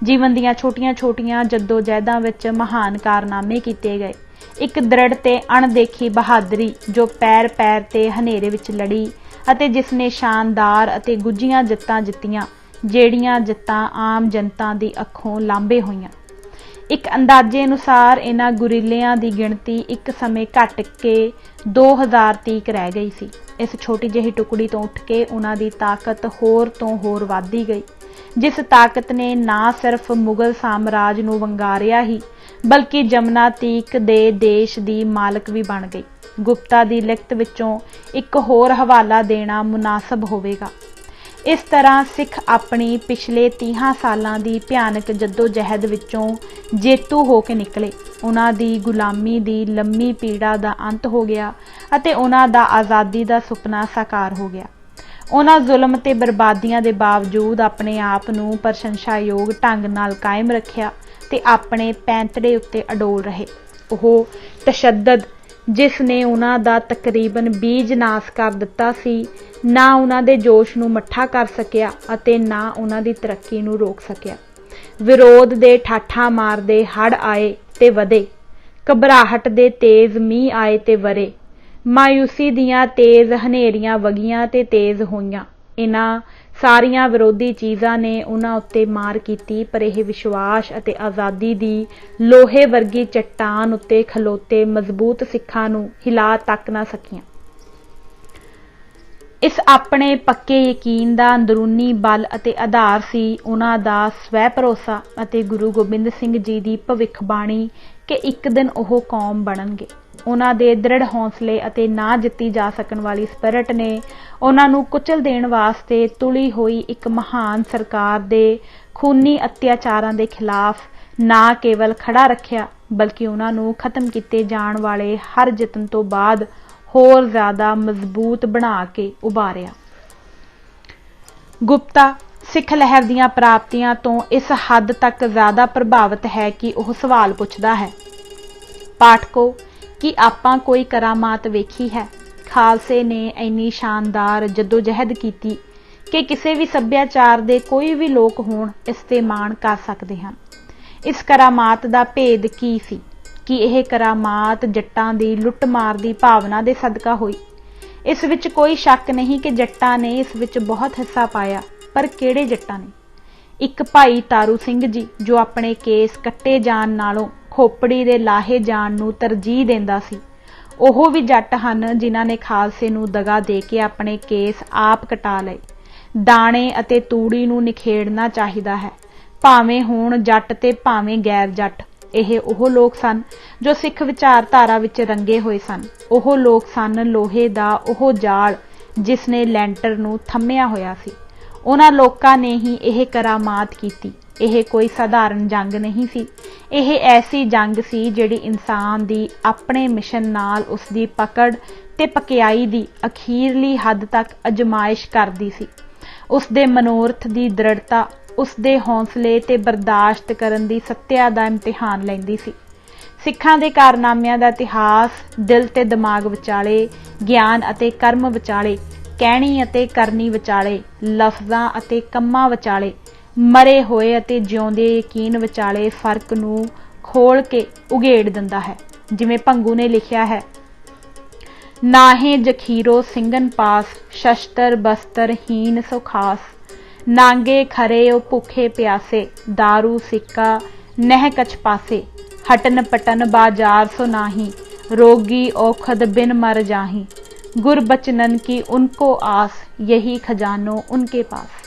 ਜੀਵਨ ਦੀਆਂ ਛੋਟੀਆਂ-ਛੋਟੀਆਂ ਜੱਦੋ-ਜਹਿਦਾਂ ਵਿੱਚ ਮਹਾਨ ਕਾਰਨਾਮੇ ਕੀਤੇ ਗਏ। ਇੱਕ ਦ੍ਰਿੜ ਤੇ ਅਣਦੇਖੀ ਬਹਾਦਰੀ ਜੋ ਪੈਰ-ਪੈਰ ਤੇ ਹਨੇਰੇ ਵਿੱਚ ਲੜੀ ਅਤੇ ਜਿਸ ਨੇ ਸ਼ਾਨਦਾਰ ਅਤੇ ਗੁੱਝੀਆਂ ਜਿੱਤਾਂ ਜਿੱਤੀਆਂ, ਜਿਹੜੀਆਂ ਜਿੱਤਾਂ ਆਮ ਜਨਤਾ ਦੀ ਅੱਖੋਂ ਲਾਂਭੇ ਹੋਈਆਂ। ਇੱਕ ਅੰਦਾਜ਼ੇ ਅਨੁਸਾਰ ਇਹਨਾਂ ਗੁਰੀਲਿਆਂ ਦੀ ਗਿਣਤੀ ਇੱਕ ਸਮੇਂ ਘਟ ਕੇ 2000 ਤੀਕ ਰਹਿ ਗਈ ਸੀ। ਇਸ ਛੋਟੀ ਜਿਹੀ ਟੁਕੜੀ ਤੋਂ ਉੱਠ ਕੇ ਉਹਨਾਂ ਦੀ ਤਾਕਤ ਹੋਰ ਤੋਂ ਹੋਰ ਵੱਧਦੀ ਗਈ, ਜਿਸ ਤਾਕਤ ਨੇ ਨਾ ਸਿਰਫ ਮੁਗਲ ਸਾਮਰਾਜ ਨੂੰ ਵੰਗਾਰਿਆ ਹੀ ਬਲਕਿ ਜਮਨਾ ਤੀਕ ਦੇ ਦੇਸ਼ ਦੀ ਮਾਲਕ ਵੀ ਬਣ ਗਈ। ਗੁਪਤਾ ਦੀ ਲਿਖਤ ਵਿੱਚੋਂ ਇੱਕ ਹੋਰ ਹਵਾਲਾ ਦੇਣਾ ਮੁਨਾਸਬ ਹੋਵੇਗਾ। ਇਸ ਤਰ੍ਹਾਂ ਸਿੱਖ ਆਪਣੀ ਪਿਛਲੇ 30 ਸਾਲਾਂ ਦੀ ਭਿਆਨਕ ਜੱਦੋ-ਜਹਿਦ ਵਿੱਚੋਂ ਜੇਤੂ ਹੋ ਕੇ ਨਿਕਲੇ। ਉਹਨਾਂ ਦੀ ਗੁਲਾਮੀ ਦੀ ਲੰਮੀ ਪੀੜਾ ਦਾ ਅੰਤ ਹੋ ਗਿਆ ਅਤੇ ਉਹਨਾਂ ਦਾ ਆਜ਼ਾਦੀ ਦਾ ਸੁਪਨਾ ਸਾਕਾਰ ਹੋ ਗਿਆ। ਉਹਨਾਂ ਜ਼ੁਲਮ ਤੇ ਬਰਬਾਦੀਆਂ ਦੇ ਬਾਵਜੂਦ ਆਪਣੇ ਆਪ ਨੂੰ ਪ੍ਰਸ਼ੰਸਾਯੋਗ ਢੰਗ ਨਾਲ ਕਾਇਮ ਰੱਖਿਆ ਤੇ ਆਪਣੇ ਪੈਂਤੜੇ ਉੱਤੇ ਅਡੋਲ ਰਹੇ। ਉਹ ਤਸ਼ੱਦਦ ਜਿਸ ਨੇ ਉਹਨਾਂ ਦਾ ਤਕਰੀਬਨ ਬੀਜ ਨਾਸ ਕਰ ਦਿੱਤਾ ਸੀ, ਨਾ ਉਹਨਾਂ ਦੇ ਜੋਸ਼ ਨੂੰ ਮੱਠਾ ਕਰ ਸਕਿਆ ਅਤੇ ਨਾ ਉਹਨਾਂ ਦੀ ਤਰੱਕੀ ਨੂੰ ਰੋਕ ਸਕਿਆ। ਵਿਰੋਧ ਦੇ ਠਾਠਾਂ ਮਾਰਦੇ ਹੜ੍ਹ ਆਏ ਤੇ ਵਧੇ, ਘਬਰਾਹਟ ਦੇ ਤੇਜ਼ ਮੀਂਹ ਆਏ ਤੇ ਵਰੇ, ਮਾਯੂਸੀ ਦੀਆਂ ਤੇਜ਼ ਹਨੇਰੀਆਂ ਵਗੀਆਂ ਤੇ ਤੇਜ਼ ਹੋਈਆਂ। ਇਹਨਾਂ ਸਾਰੀਆਂ ਵਿਰੋਧੀ ਚੀਜ਼ਾਂ ਨੇ ਉਹਨਾਂ ਉੱਤੇ ਮਾਰ ਕੀਤੀ, ਪਰ ਇਹ ਵਿਸ਼ਵਾਸ ਅਤੇ ਆਜ਼ਾਦੀ ਦੀ ਲੋਹੇ ਵਰਗੀ ਚੱਟਾਨ ਉੱਤੇ ਖਲੋਤੇ ਮਜ਼ਬੂਤ ਸਿੱਖਾਂ ਨੂੰ ਹਿਲਾ ਤੱਕ ਨਾ ਸਕੀਆਂ। ਇਸ ਆਪਣੇ ਪੱਕੇ ਯਕੀਨ ਦਾ ਅੰਦਰੂਨੀ ਬਲ ਅਤੇ ਆਧਾਰ ਸੀ ਉਹਨਾਂ ਦਾ ਸਵੈ ਭਰੋਸਾ ਅਤੇ ਗੁਰੂ ਗੋਬਿੰਦ ਸਿੰਘ ਜੀ ਦੀ ਭਵਿੱਖਬਾਣੀ ਕਿ ਇੱਕ ਦਿਨ ਉਹ ਕੌਮ ਬਣਨਗੇ। ਉਹਨਾਂ ਦੇ ਦ੍ਰਿੜ ਹੌਸਲੇ ਅਤੇ ਨਾ ਜਿੱਤੀ ਜਾ ਸਕਣ ਵਾਲੀ ਸਪਿਰਿਟ ਨੇ ਉਹਨਾਂ ਨੂੰ ਕੁਚਲ ਦੇਣ ਵਾਸਤੇ ਤੁਲੀ ਹੋਈ ਇੱਕ ਮਹਾਨ ਸਰਕਾਰ ਦੇ ਖੂਨੀ ਅਤਿਆਚਾਰਾਂ ਦੇ ਖਿਲਾਫ ਨਾ ਕੇਵਲ ਖੜਾ ਰੱਖਿਆ, ਬਲਕਿ ਉਹਨਾਂ ਨੂੰ ਖਤਮ ਕੀਤੇ ਜਾਣ ਵਾਲੇ ਹਰ ਯਤਨ ਤੋਂ ਬਾਅਦ ਹੋਰ ਜ਼ਿਆਦਾ ਮਜ਼ਬੂਤ ਬਣਾ ਕੇ ਉਭਾਰਿਆ। ਗੁਪਤਾ ਸਿੱਖ ਲਹਿਰ ਦੀਆਂ ਪ੍ਰਾਪਤੀਆਂ ਤੋਂ ਇਸ ਹੱਦ ਤੱਕ ਜ਼ਿਆਦਾ ਪ੍ਰਭਾਵਿਤ ਹੈ ਕਿ ਉਹ ਸਵਾਲ ਪੁੱਛਦਾ ਹੈ, ਪਾਠਕੋ, ਕੀ ਆਪਾਂ ਕੋਈ ਕਰਾਮਾਤ ਵੇਖੀ ਹੈ? ਖਾਲਸੇ ਨੇ ਇੰਨੀ ਸ਼ਾਨਦਾਰ ਜੱਦੋ-ਜਹਿਦ ਕੀਤੀ ਕਿ ਕਿਸੇ ਵੀ ਸੱਭਿਆਚਾਰ ਦੇ ਕੋਈ ਵੀ ਲੋਕ ਹੋਣ ਇਸ ਤੇ ਮਾਣ ਕਰ ਸਕਦੇ ਹਨ। ਇਸ ਕਰਾਮਾਤ ਦਾ ਭੇਦ ਕੀ ਸੀ? ਕਿ ਇਹ ਕਰਾਮਾਤ ਜੱਟਾਂ ਦੀ ਲੁੱਟ-ਮਾਰ ਦੀ ਭਾਵਨਾ ਦੇ ਸਦਕਾ ਹੋਈ। ਇਸ ਵਿੱਚ ਕੋਈ ਸ਼ੱਕ ਨਹੀਂ ਕਿ ਜੱਟਾਂ ਨੇ ਇਸ ਵਿੱਚ ਬਹੁਤ ਹਿੱਸਾ ਪਾਇਆ, ਪਰ ਕਿਹੜੇ ਜੱਟਾਂ ਨੇ? ਇੱਕ ਭਾਈ ਤਾਰੂ ਸਿੰਘ ਜੀ ਜੋ ਆਪਣੇ ਕੇਸ ਕੱਟੇ ਜਾਣ ਨਾਲੋਂ ਖੋਪੜੀ ਦੇ ਲਾਹੇ ਜਾਣ ਨੂੰ ਤਰਜੀਹ ਦਿੰਦਾ ਸੀ, ਉਹ ਵੀ ਜੱਟ ਹਨ ਜਿਨ੍ਹਾਂ ਨੇ ਖਾਲਸੇ ਨੂੰ ਦਗਾ ਦੇ ਕੇ ਆਪਣੇ ਕੇਸ ਆਪ ਕਟਾ ਲਏ। ਦਾਣੇ ਅਤੇ ਤੂੜੀ ਨੂੰ ਨਿਖੇੜਨਾ ਚਾਹੀਦਾ ਹੈ, ਭਾਵੇਂ ਹੋਣ ਜੱਟ ਤੇ ਭਾਵੇਂ ਗੈਰ ਜੱਟ। ਇਹ ਉਹ ਲੋਕ ਸਨ ਜੋ ਸਿੱਖ ਵਿਚਾਰਧਾਰਾ ਵਿੱਚ ਰੰਗੇ ਹੋਏ ਸਨ। ਉਹ ਲੋਕ ਸਨ ਲੋਹੇ ਦਾ ਉਹ ਜਾਲ ਜਿਸ ਨੇ ਲੈਂਟਰ ਨੂੰ ਥੰਮਿਆ ਹੋਇਆ ਸੀ। ਉਹਨਾਂ ਲੋਕਾਂ ਨੇ ਹੀ ਇਹ ਕਰਾਮਾਤ ਕੀਤੀ। ਇਹ ਕੋਈ ਸਾਧਾਰਨ ਜੰਗ ਨਹੀਂ ਸੀ, ਇਹ ਐਸੀ ਜੰਗ ਸੀ ਜਿਹੜੀ ਇਨਸਾਨ ਦੀ ਆਪਣੇ ਮਿਸ਼ਨ ਨਾਲ ਉਸਦੀ ਪਕੜ ਤੇ ਪਕਿਆਈ ਦੀ ਅਖੀਰਲੀ ਹੱਦ ਤੱਕ ਅਜਮਾਇਸ਼ ਕਰਦੀ ਸੀ। ਉਸਦੇ ਮਨੋਰਥ ਦੀ ਦ੍ਰਿੜਤਾ, ਉਸਦੇ ਹੌਸਲੇ ਤੇ ਬਰਦਾਸ਼ਤ ਕਰਨ ਦੀ ਸੱਤਿਆ ਦਾ ਇਮਤਿਹਾਨ ਲੈਂਦੀ ਸੀ। ਸਿੱਖਾਂ ਦੇ ਕਾਰਨਾਮਿਆਂ ਦਾ ਇਤਿਹਾਸ ਦਿਲ ਤੇ ਦਿਮਾਗ ਵਿਚਾਲੇ, ਗਿਆਨ ਅਤੇ ਕਰਮ ਵਿਚਾਲੇ, ਕਹਿਣੀ ਅਤੇ ਕਰਨੀ ਵਿਚਾਲੇ, ਲਫ਼ਜ਼ਾਂ ਅਤੇ ਕੰਮਾਂ ਵਿਚਾਲੇ, ਮਰੇ ਹੋਏ ਅਤੇ ਜਿਉਂਦੇ ਯਕੀਨ ਵਿਚਾਲੇ ਫਰਕ ਨੂੰ ਖੋਲ ਕੇ ਉਘੇੜ ਦਿੰਦਾ ਹੈ। ਜਿਵੇਂ ਭੰਗੂ ਨੇ ਲਿਖਿਆ ਹੈ, ਨਾਹੇ ਜਖੀਰੋ ਸਿੰਘਨ ਪਾਸ, ਸ਼ਸਤਰ ਬਸਤਰ ਹੀਨ ਸੋ ਖਾਸ, ਨਾਂਗੇ ਖਰੇ ਉਹ ਭੁੱਖੇ ਪਿਆਸੇ, ਦਾਰੂ ਸਿੱਕਾ ਨਹਿ ਕਛ ਪਾਸੇ, ਹਟਨ ਪਟਨ ਬਾਜ਼ਾਰ ਸੋ ਨਾਹੀ, ਰੋਗੀ औखद बिन मर जाही, गुरबचनन की उनको आस, यही खजानो उनके पास।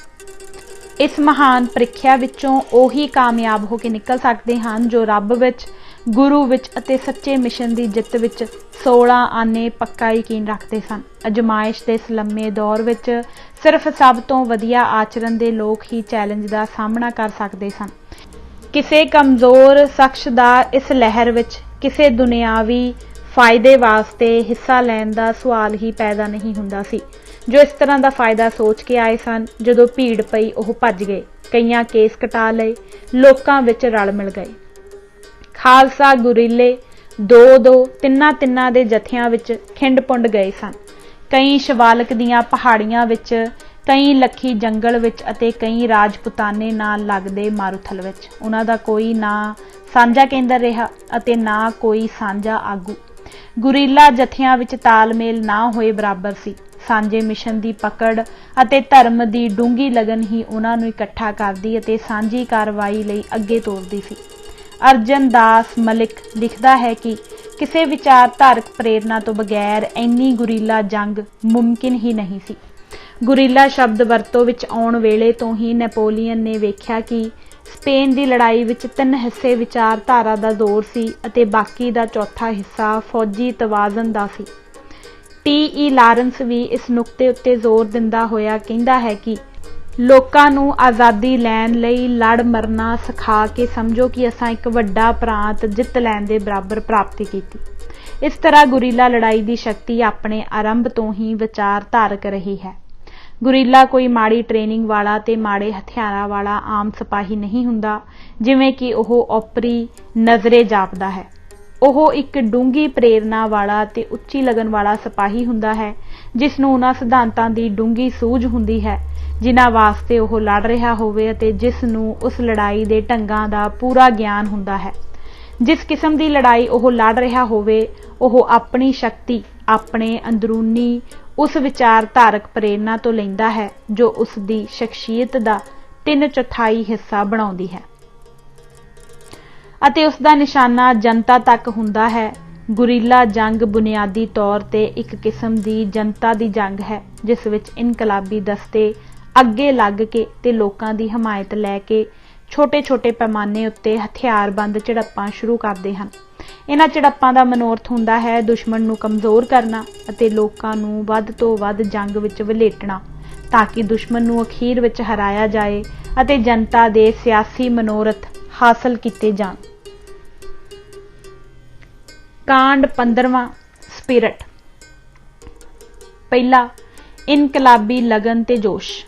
ਇਸ ਮਹਾਨ ਪ੍ਰੀਖਿਆ ਵਿੱਚੋਂ ਉਹੀ ਕਾਮਯਾਬ ਹੋ ਕੇ ਨਿਕਲ ਸਕਦੇ ਹਨ ਜੋ ਰੱਬ ਵਿੱਚ, ਗੁਰੂ ਵਿੱਚ ਅਤੇ ਸੱਚੇ ਮਿਸ਼ਨ ਦੀ ਜਿੱਤ ਵਿੱਚ 16 ਆਨੇ ਪੱਕਾ ਯਕੀਨ ਰੱਖਦੇ ਸਨ। ਅਜਮਾਇਸ਼ ਦੇ ਇਸ ਲੰਮੇ ਦੌਰ ਵਿੱਚ ਸਿਰਫ ਸਭ ਤੋਂ ਵਧੀਆ ਆਚਰਣ ਦੇ ਲੋਕ ਹੀ ਚੈਲੰਜ ਦਾ ਸਾਹਮਣਾ ਕਰ ਸਕਦੇ ਸਨ। ਕਿਸੇ ਕਮਜ਼ੋਰ ਸ਼ਖਸ ਦਾ ਇਸ ਲਹਿਰ ਵਿੱਚ ਕਿਸੇ ਦੁਨਿਆਵੀ ਫਾਇਦੇ ਵਾਸਤੇ ਹਿੱਸਾ ਲੈਣ ਦਾ ਸਵਾਲ ਹੀ ਪੈਦਾ ਨਹੀਂ ਹੁੰਦਾ ਸੀ। ਜੋ ਇਸ ਤਰ੍ਹਾਂ ਦਾ ਫਾਇਦਾ ਸੋਚ ਕੇ ਆਏ ਸਨ, ਜਦੋਂ ਭੀੜ ਪਈ ਉਹ ਭੱਜ ਗਏ। ਕਈਆਂ ਕੇਸ ਕਟਾ ਲਏ, ਲੋਕਾਂ ਵਿੱਚ ਰਲ ਮਿਲ ਗਏ। ਖਾਲਸਾ ਗੁਰੀਲੇ 2-2, 3-3 ਦੇ ਜਥਿਆਂ ਵਿੱਚ ਖਿੰਡ ਪੁੰਡ ਗਏ ਸਨ। ਕਈ ਸ਼ਿਵਾਲਕ ਦੀਆਂ ਪਹਾੜੀਆਂ ਵਿੱਚ, ਕਈ ਲੱਖੀ ਜੰਗਲ ਵਿੱਚ ਅਤੇ ਕਈ ਰਾਜਪੁਤਾਨੇ ਨਾਲ ਲੱਗਦੇ ਮਾਰੂਥਲ ਵਿੱਚ। ਉਹਨਾਂ ਦਾ ਕੋਈ ਨਾ ਸਾਂਝਾ ਕੇਂਦਰ ਰਿਹਾ ਅਤੇ ਨਾ ਕੋਈ ਸਾਂਝਾ ਆਗੂ। ਗੁਰੀਲਾ ਜਥਿਆਂ ਵਿੱਚ ਤਾਲਮੇਲ ਨਾ ਹੋਏ ਬਰਾਬਰ ਸੀ। ਸਾਂਝੇ ਮਿਸ਼ਨ ਦੀ ਪਕੜ ਅਤੇ ਧਰਮ ਦੀ ਡੂੰਘੀ ਲਗਨ ਹੀ ਉਹਨਾਂ ਨੂੰ ਇਕੱਠਾ ਕਰਦੀ ਅਤੇ ਸਾਂਝੀ ਕਾਰਵਾਈ ਲਈ ਅੱਗੇ ਤੋਰਦੀ ਸੀ। ਅਰਜਨ ਦਾਸ ਮਲਿਕ ਲਿਖਦਾ ਹੈ ਕਿ ਕਿਸੇ ਵਿਚਾਰਧਾਰਕ ਪ੍ਰੇਰਨਾ ਤੋਂ ਬਗੈਰ ਇੰਨੀ ਗੁਰੀਲਾ ਜੰਗ ਮੁਮਕਿਨ ਹੀ ਨਹੀਂ ਸੀ। ਗੁਰੀਲਾ ਸ਼ਬਦ ਵਰਤੋਂ ਵਿੱਚ ਆਉਣ ਵੇਲੇ ਤੋਂ ਹੀ ਨੈਪੋਲੀਅਨ ਨੇ ਵੇਖਿਆ ਕਿ ਸਪੇਨ ਦੀ ਲੜਾਈ ਵਿੱਚ 3 ਹਿੱਸੇ ਵਿਚਾਰਧਾਰਾ ਦਾ ਜ਼ੋਰ ਸੀ ਅਤੇ ਬਾਕੀ ਦਾ ਚੌਥਾ ਹਿੱਸਾ ਫੌਜੀ ਤਵਾਜ਼ਨ ਦਾ ਸੀ। T.E. ਲਾਰੈਂਸ ਵੀ ਇਸ ਨੁਕਤੇ ਉੱਤੇ ਜ਼ੋਰ ਦਿੰਦਾ ਹੋਇਆ ਕਹਿੰਦਾ ਹੈ ਕਿ ਲੋਕਾਂ ਨੂੰ ਆਜ਼ਾਦੀ ਲੈਣ ਲਈ ਲੜ ਮਰਨਾ ਸਿਖਾ ਕੇ ਸਮਝੋ ਕਿ ਅਸਾਂ ਇੱਕ ਵੱਡਾ ਪ੍ਰਾਂਤ ਜਿੱਤ ਲੈਣ ਦੇ ਬਰਾਬਰ ਪ੍ਰਾਪਤੀ ਕੀਤੀ। ਇਸ ਤਰ੍ਹਾਂ ਗੁਰੀਲਾ ਲੜਾਈ ਦੀ ਸ਼ਕਤੀ ਆਪਣੇ ਆਰੰਭ ਤੋਂ ਹੀ ਵਿਚਾਰ ਧਾਰਕ ਰਹੀ ਹੈ। ਗੁਰੀਲਾ ਕੋਈ ਮਾੜੀ ਟ੍ਰੇਨਿੰਗ ਵਾਲਾ ਤੇ ਮਾੜੇ ਹਥਿਆਰਾਂ ਵਾਲਾ ਆਮ ਸਿਪਾਹੀ ਨਹੀਂ ਹੁੰਦਾ ਜਿਵੇਂ ਕਿ ਉਹ ਓਪਰੀ ਨਜ਼ਰੇ ਜਾਪਦਾ ਹੈ। ਉਹ ਇੱਕ ਡੂੰਘੀ ਪ੍ਰੇਰਨਾ ਵਾਲਾ ਤੇ ਉੱਚੀ ਲਗਨ ਵਾਲਾ ਸਿਪਾਹੀ ਹੁੰਦਾ ਹੈ ਜਿਸ ਨੂੰ ਉਹਨਾਂ ਸਿਧਾਂਤਾਂ ਦੀ ਡੂੰਘੀ ਸੂਝ ਹੁੰਦੀ ਹੈ ਜਿਨ੍ਹਾਂ ਵਾਸਤੇ ਉਹ ਲੜ ਰਿਹਾ ਹੋਵੇ ਅਤੇ ਜਿਸ ਨੂੰ ਉਸ ਲੜਾਈ ਦੇ ਢੰਗਾਂ ਦਾ ਪੂਰਾ ਗਿਆਨ ਹੁੰਦਾ ਹੈ। ਜਿਸ ਕਿਸਮ ਦੀ ਲੜਾਈ ਉਹ ਲੜ ਰਿਹਾ ਹੋਵੇ ਉਹ ਆਪਣੀ ਸ਼ਕਤੀ ਆਪਣੇ ਅੰਦਰੂਨੀ ਉਸ ਵਿਚਾਰਧਾਰਕ ਪ੍ਰੇਰਨਾ ਤੋਂ ਲੈਂਦਾ ਹੈ ਜੋ ਉਸ ਦੀ ਸ਼ਖਸੀਅਤ ਦਾ 3/4 ਹਿੱਸਾ ਬਣਾਉਂਦੀ ਹੈ ਅਤੇ ਉਸ ਦਾ ਨਿਸ਼ਾਨਾ ਜਨਤਾ ਤੱਕ ਹੁੰਦਾ ਹੈ। ਗੁਰੀਲਾ ਜੰਗ ਬੁਨਿਆਦੀ ਤੌਰ ਤੇ ਇੱਕ ਕਿਸਮ ਦੀ ਜਨਤਾ ਦੀ ਜੰਗ ਹੈ ਜਿਸ ਵਿੱਚ ਇਨਕਲਾਬੀ ਦਸਤੇ ਅੱਗੇ ਲੱਗ ਕੇ ਤੇ ਲੋਕਾਂ ਦੀ ਹਮਾਇਤ ਲੈ ਕੇ ਛੋਟੇ-ਛੋਟੇ ਪੈਮਾਨੇ ਉੱਤੇ ਹਥਿਆਰਬੰਦ ਝੜਪਾਂ ਸ਼ੁਰੂ ਕਰਦੇ ਹਨ। ਇਹਨਾਂ ਝੜਪਾਂ ਦਾ ਮਨੋਰਥ ਹੁੰਦਾ ਹੈ ਦੁਸ਼ਮਣ ਨੂੰ ਕਮਜ਼ੋਰ ਕਰਨਾ ਅਤੇ ਲੋਕਾਂ ਨੂੰ ਵੱਧ ਤੋਂ ਵੱਧ ਜੰਗ ਵਿੱਚ ਵਲੇਟਣਾ ਤਾਂ ਕਿ ਦੁਸ਼ਮਣ ਨੂੰ ਅਖੀਰ ਵਿੱਚ ਹਰਾਇਆ ਜਾਏ ਅਤੇ ਜਨਤਾ ਦੇ ਸਿਆਸੀ ਮਨੋਰਥ ਹਾਸਲ ਕੀਤੇ ਜਾਣ। ਕਾਂਡ 15ਵਾਂ ਸਪਿਰਿਟ। ਪਹਿਲਾ, ਇਨਕਲਾਬੀ ਲਗਨ ਤੇ ਜੋਸ਼।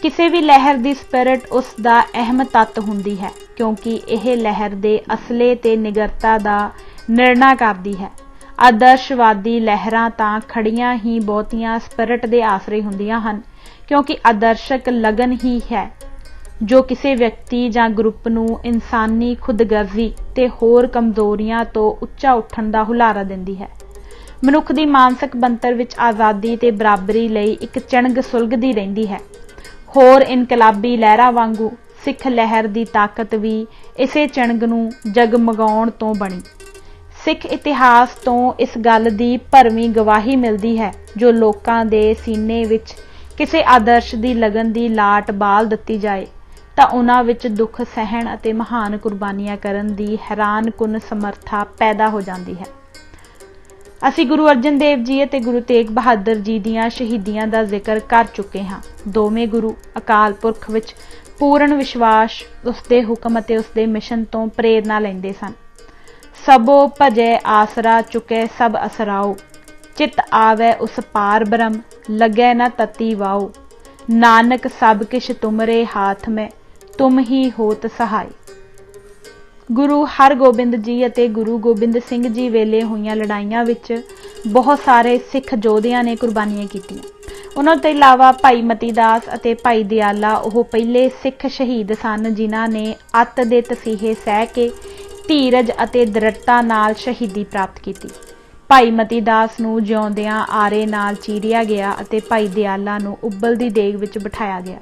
ਕਿਸੇ ਵੀ ਲਹਿਰ ਦੀ ਸਪਿਰਿਟ ਉਸ ਦਾ ਅਹਿਮ ਤੱਤ ਹੁੰਦੀ ਹੈ ਕਿਉਂਕਿ ਇਹ ਲਹਿਰ ਦੇ ਅਸਲੇ ਤੇ ਨਿਗਰਤਾ ਦਾ ਨਿਰਣਾ ਕਰਦੀ ਹੈ। ਆਦਰਸ਼ਵਾਦੀ ਲਹਿਰਾਂ ਤਾਂ ਖੜੀਆਂ ਹੀ ਬਹੁਤੀਆਂ ਸਪਿਰਿਟ ਦੇ ਆਸਰੇ ਹੁੰਦੀਆਂ ਹਨ ਕਿਉਂਕਿ ਆਦਰਸ਼ਕ ਲਗਨ ਹੀ ਹੈ ਜੋ ਕਿਸੇ ਵਿਅਕਤੀ ਜਾਂ ਗਰੁੱਪ ਨੂੰ ਇਨਸਾਨੀ ਖੁਦਗਰਜ਼ੀ ਤੇ ਹੋਰ ਕਮਜ਼ੋਰੀਆਂ ਤੋਂ ਉੱਚਾ ਉੱਠਣ ਦਾ ਹੁਲਾਰਾ ਦਿੰਦੀ ਹੈ। ਮਨੁੱਖ ਦੀ ਮਾਨਸਿਕ ਬਣਤਰ ਵਿੱਚ ਆਜ਼ਾਦੀ ਤੇ ਬਰਾਬਰੀ ਲਈ ਇੱਕ ਚਿਣਗ ਸੁਲਗਦੀ ਰਹਿੰਦੀ ਹੈ। ਹੋਰ ਇਨਕਲਾਬੀ ਲਹਿਰਾਂ ਵਾਂਗੂ ਸਿੱਖ ਲਹਿਰ ਦੀ ਤਾਕਤ ਵੀ ਇਸੇ ਚਿਣਗ ਨੂੰ ਜਗਮਗਾਉਣ ਤੋਂ ਬਣੀ। ਸਿੱਖ ਇਤਿਹਾਸ ਤੋਂ ਇਸ ਗੱਲ ਦੀ ਭਰਵੀਂ ਗਵਾਹੀ ਮਿਲਦੀ ਹੈ ਜੋ ਲੋਕਾਂ ਦੇ ਸੀਨੇ ਵਿੱਚ ਕਿਸੇ ਆਦਰਸ਼ ਦੀ ਲਗਨ ਦੀ ਲਾਟ ਬਾਲ ਦਿੱਤੀ ਜਾਏ ਤਾਂ ਉਹਨਾਂ ਵਿੱਚ ਦੁੱਖ ਸਹਿਣ ਅਤੇ ਮਹਾਨ ਕੁਰਬਾਨੀਆਂ ਕਰਨ ਦੀ ਹੈਰਾਨਕੁਨ ਸਮਰੱਥਾ ਪੈਦਾ ਹੋ ਜਾਂਦੀ ਹੈ। ਅਸੀਂ ਗੁਰੂ ਅਰਜਨ ਦੇਵ ਜੀ ਅਤੇ ਗੁਰੂ ਤੇਗ ਬਹਾਦਰ ਜੀ ਦੀਆਂ ਸ਼ਹੀਦੀਆਂ ਦਾ ਜ਼ਿਕਰ ਕਰ ਚੁੱਕੇ ਹਾਂ। ਦੋਵੇਂ ਗੁਰੂ ਅਕਾਲ ਪੁਰਖ ਵਿੱਚ ਪੂਰਨ ਵਿਸ਼ਵਾਸ, ਉਸਦੇ ਹੁਕਮ ਅਤੇ ਉਸਦੇ ਮਿਸ਼ਨ ਤੋਂ ਪ੍ਰੇਰਨਾ ਲੈਂਦੇ ਸਨ। ਸਭੋ ਭਜੈ ਆਸਰਾ ਚੁਕੇ ਸਭ ਅਸਰਾਓ, ਚਿਤ ਆਵੈ ਉਸ ਪਾਰ ਬ੍ਰਹਮ ਲੱਗੈ ਨ ਤਤੀ ਵਾਓ, ਨਾਨਕ ਸਭ ਕਿਛ ਤੁਮਰੇ ਹਾਥ ਮੈਂ ਤੁਮ ਹੀ ਹੋਤ ਸਹਾਈ। ਗੁਰੂ ਹਰਗੋਬਿੰਦ ਜੀ ਅਤੇ ਗੁਰੂ ਗੋਬਿੰਦ ਸਿੰਘ ਜੀ ਵੇਲੇ ਹੋਈਆਂ ਲੜਾਈਆਂ ਵਿੱਚ ਬਹੁਤ ਸਾਰੇ ਸਿੱਖ ਯੋਧਿਆਂ ਨੇ ਕੁਰਬਾਨੀਆਂ ਕੀਤੀਆਂ। ਉਹਨਾਂ ਤੋਂ ਇਲਾਵਾ ਭਾਈ ਮਤੀ ਦਾਸ ਅਤੇ ਭਾਈ ਦਿਆਲਾ ਉਹ ਪਹਿਲੇ ਸਿੱਖ ਸ਼ਹੀਦ ਸਨ ਜਿਨ੍ਹਾਂ ਨੇ ਅੱਤ ਦੇ ਤਸੀਹੇ ਸਹਿ ਕੇ ਧੀਰਜ ਅਤੇ ਦ੍ਰਿੜਤਾ ਨਾਲ ਸ਼ਹੀਦੀ ਪ੍ਰਾਪਤ ਕੀਤੀ। ਭਾਈ ਮਤੀ ਦਾਸ ਨੂੰ ਜਿਉਂਦਿਆਂ ਆਰੇ ਨਾਲ ਚੀਰਿਆ ਗਿਆ ਅਤੇ ਭਾਈ ਦਿਆਲਾ ਨੂੰ ਉਬਲਦੀ ਦੇਗ ਵਿੱਚ ਬਿਠਾਇਆ ਗਿਆ।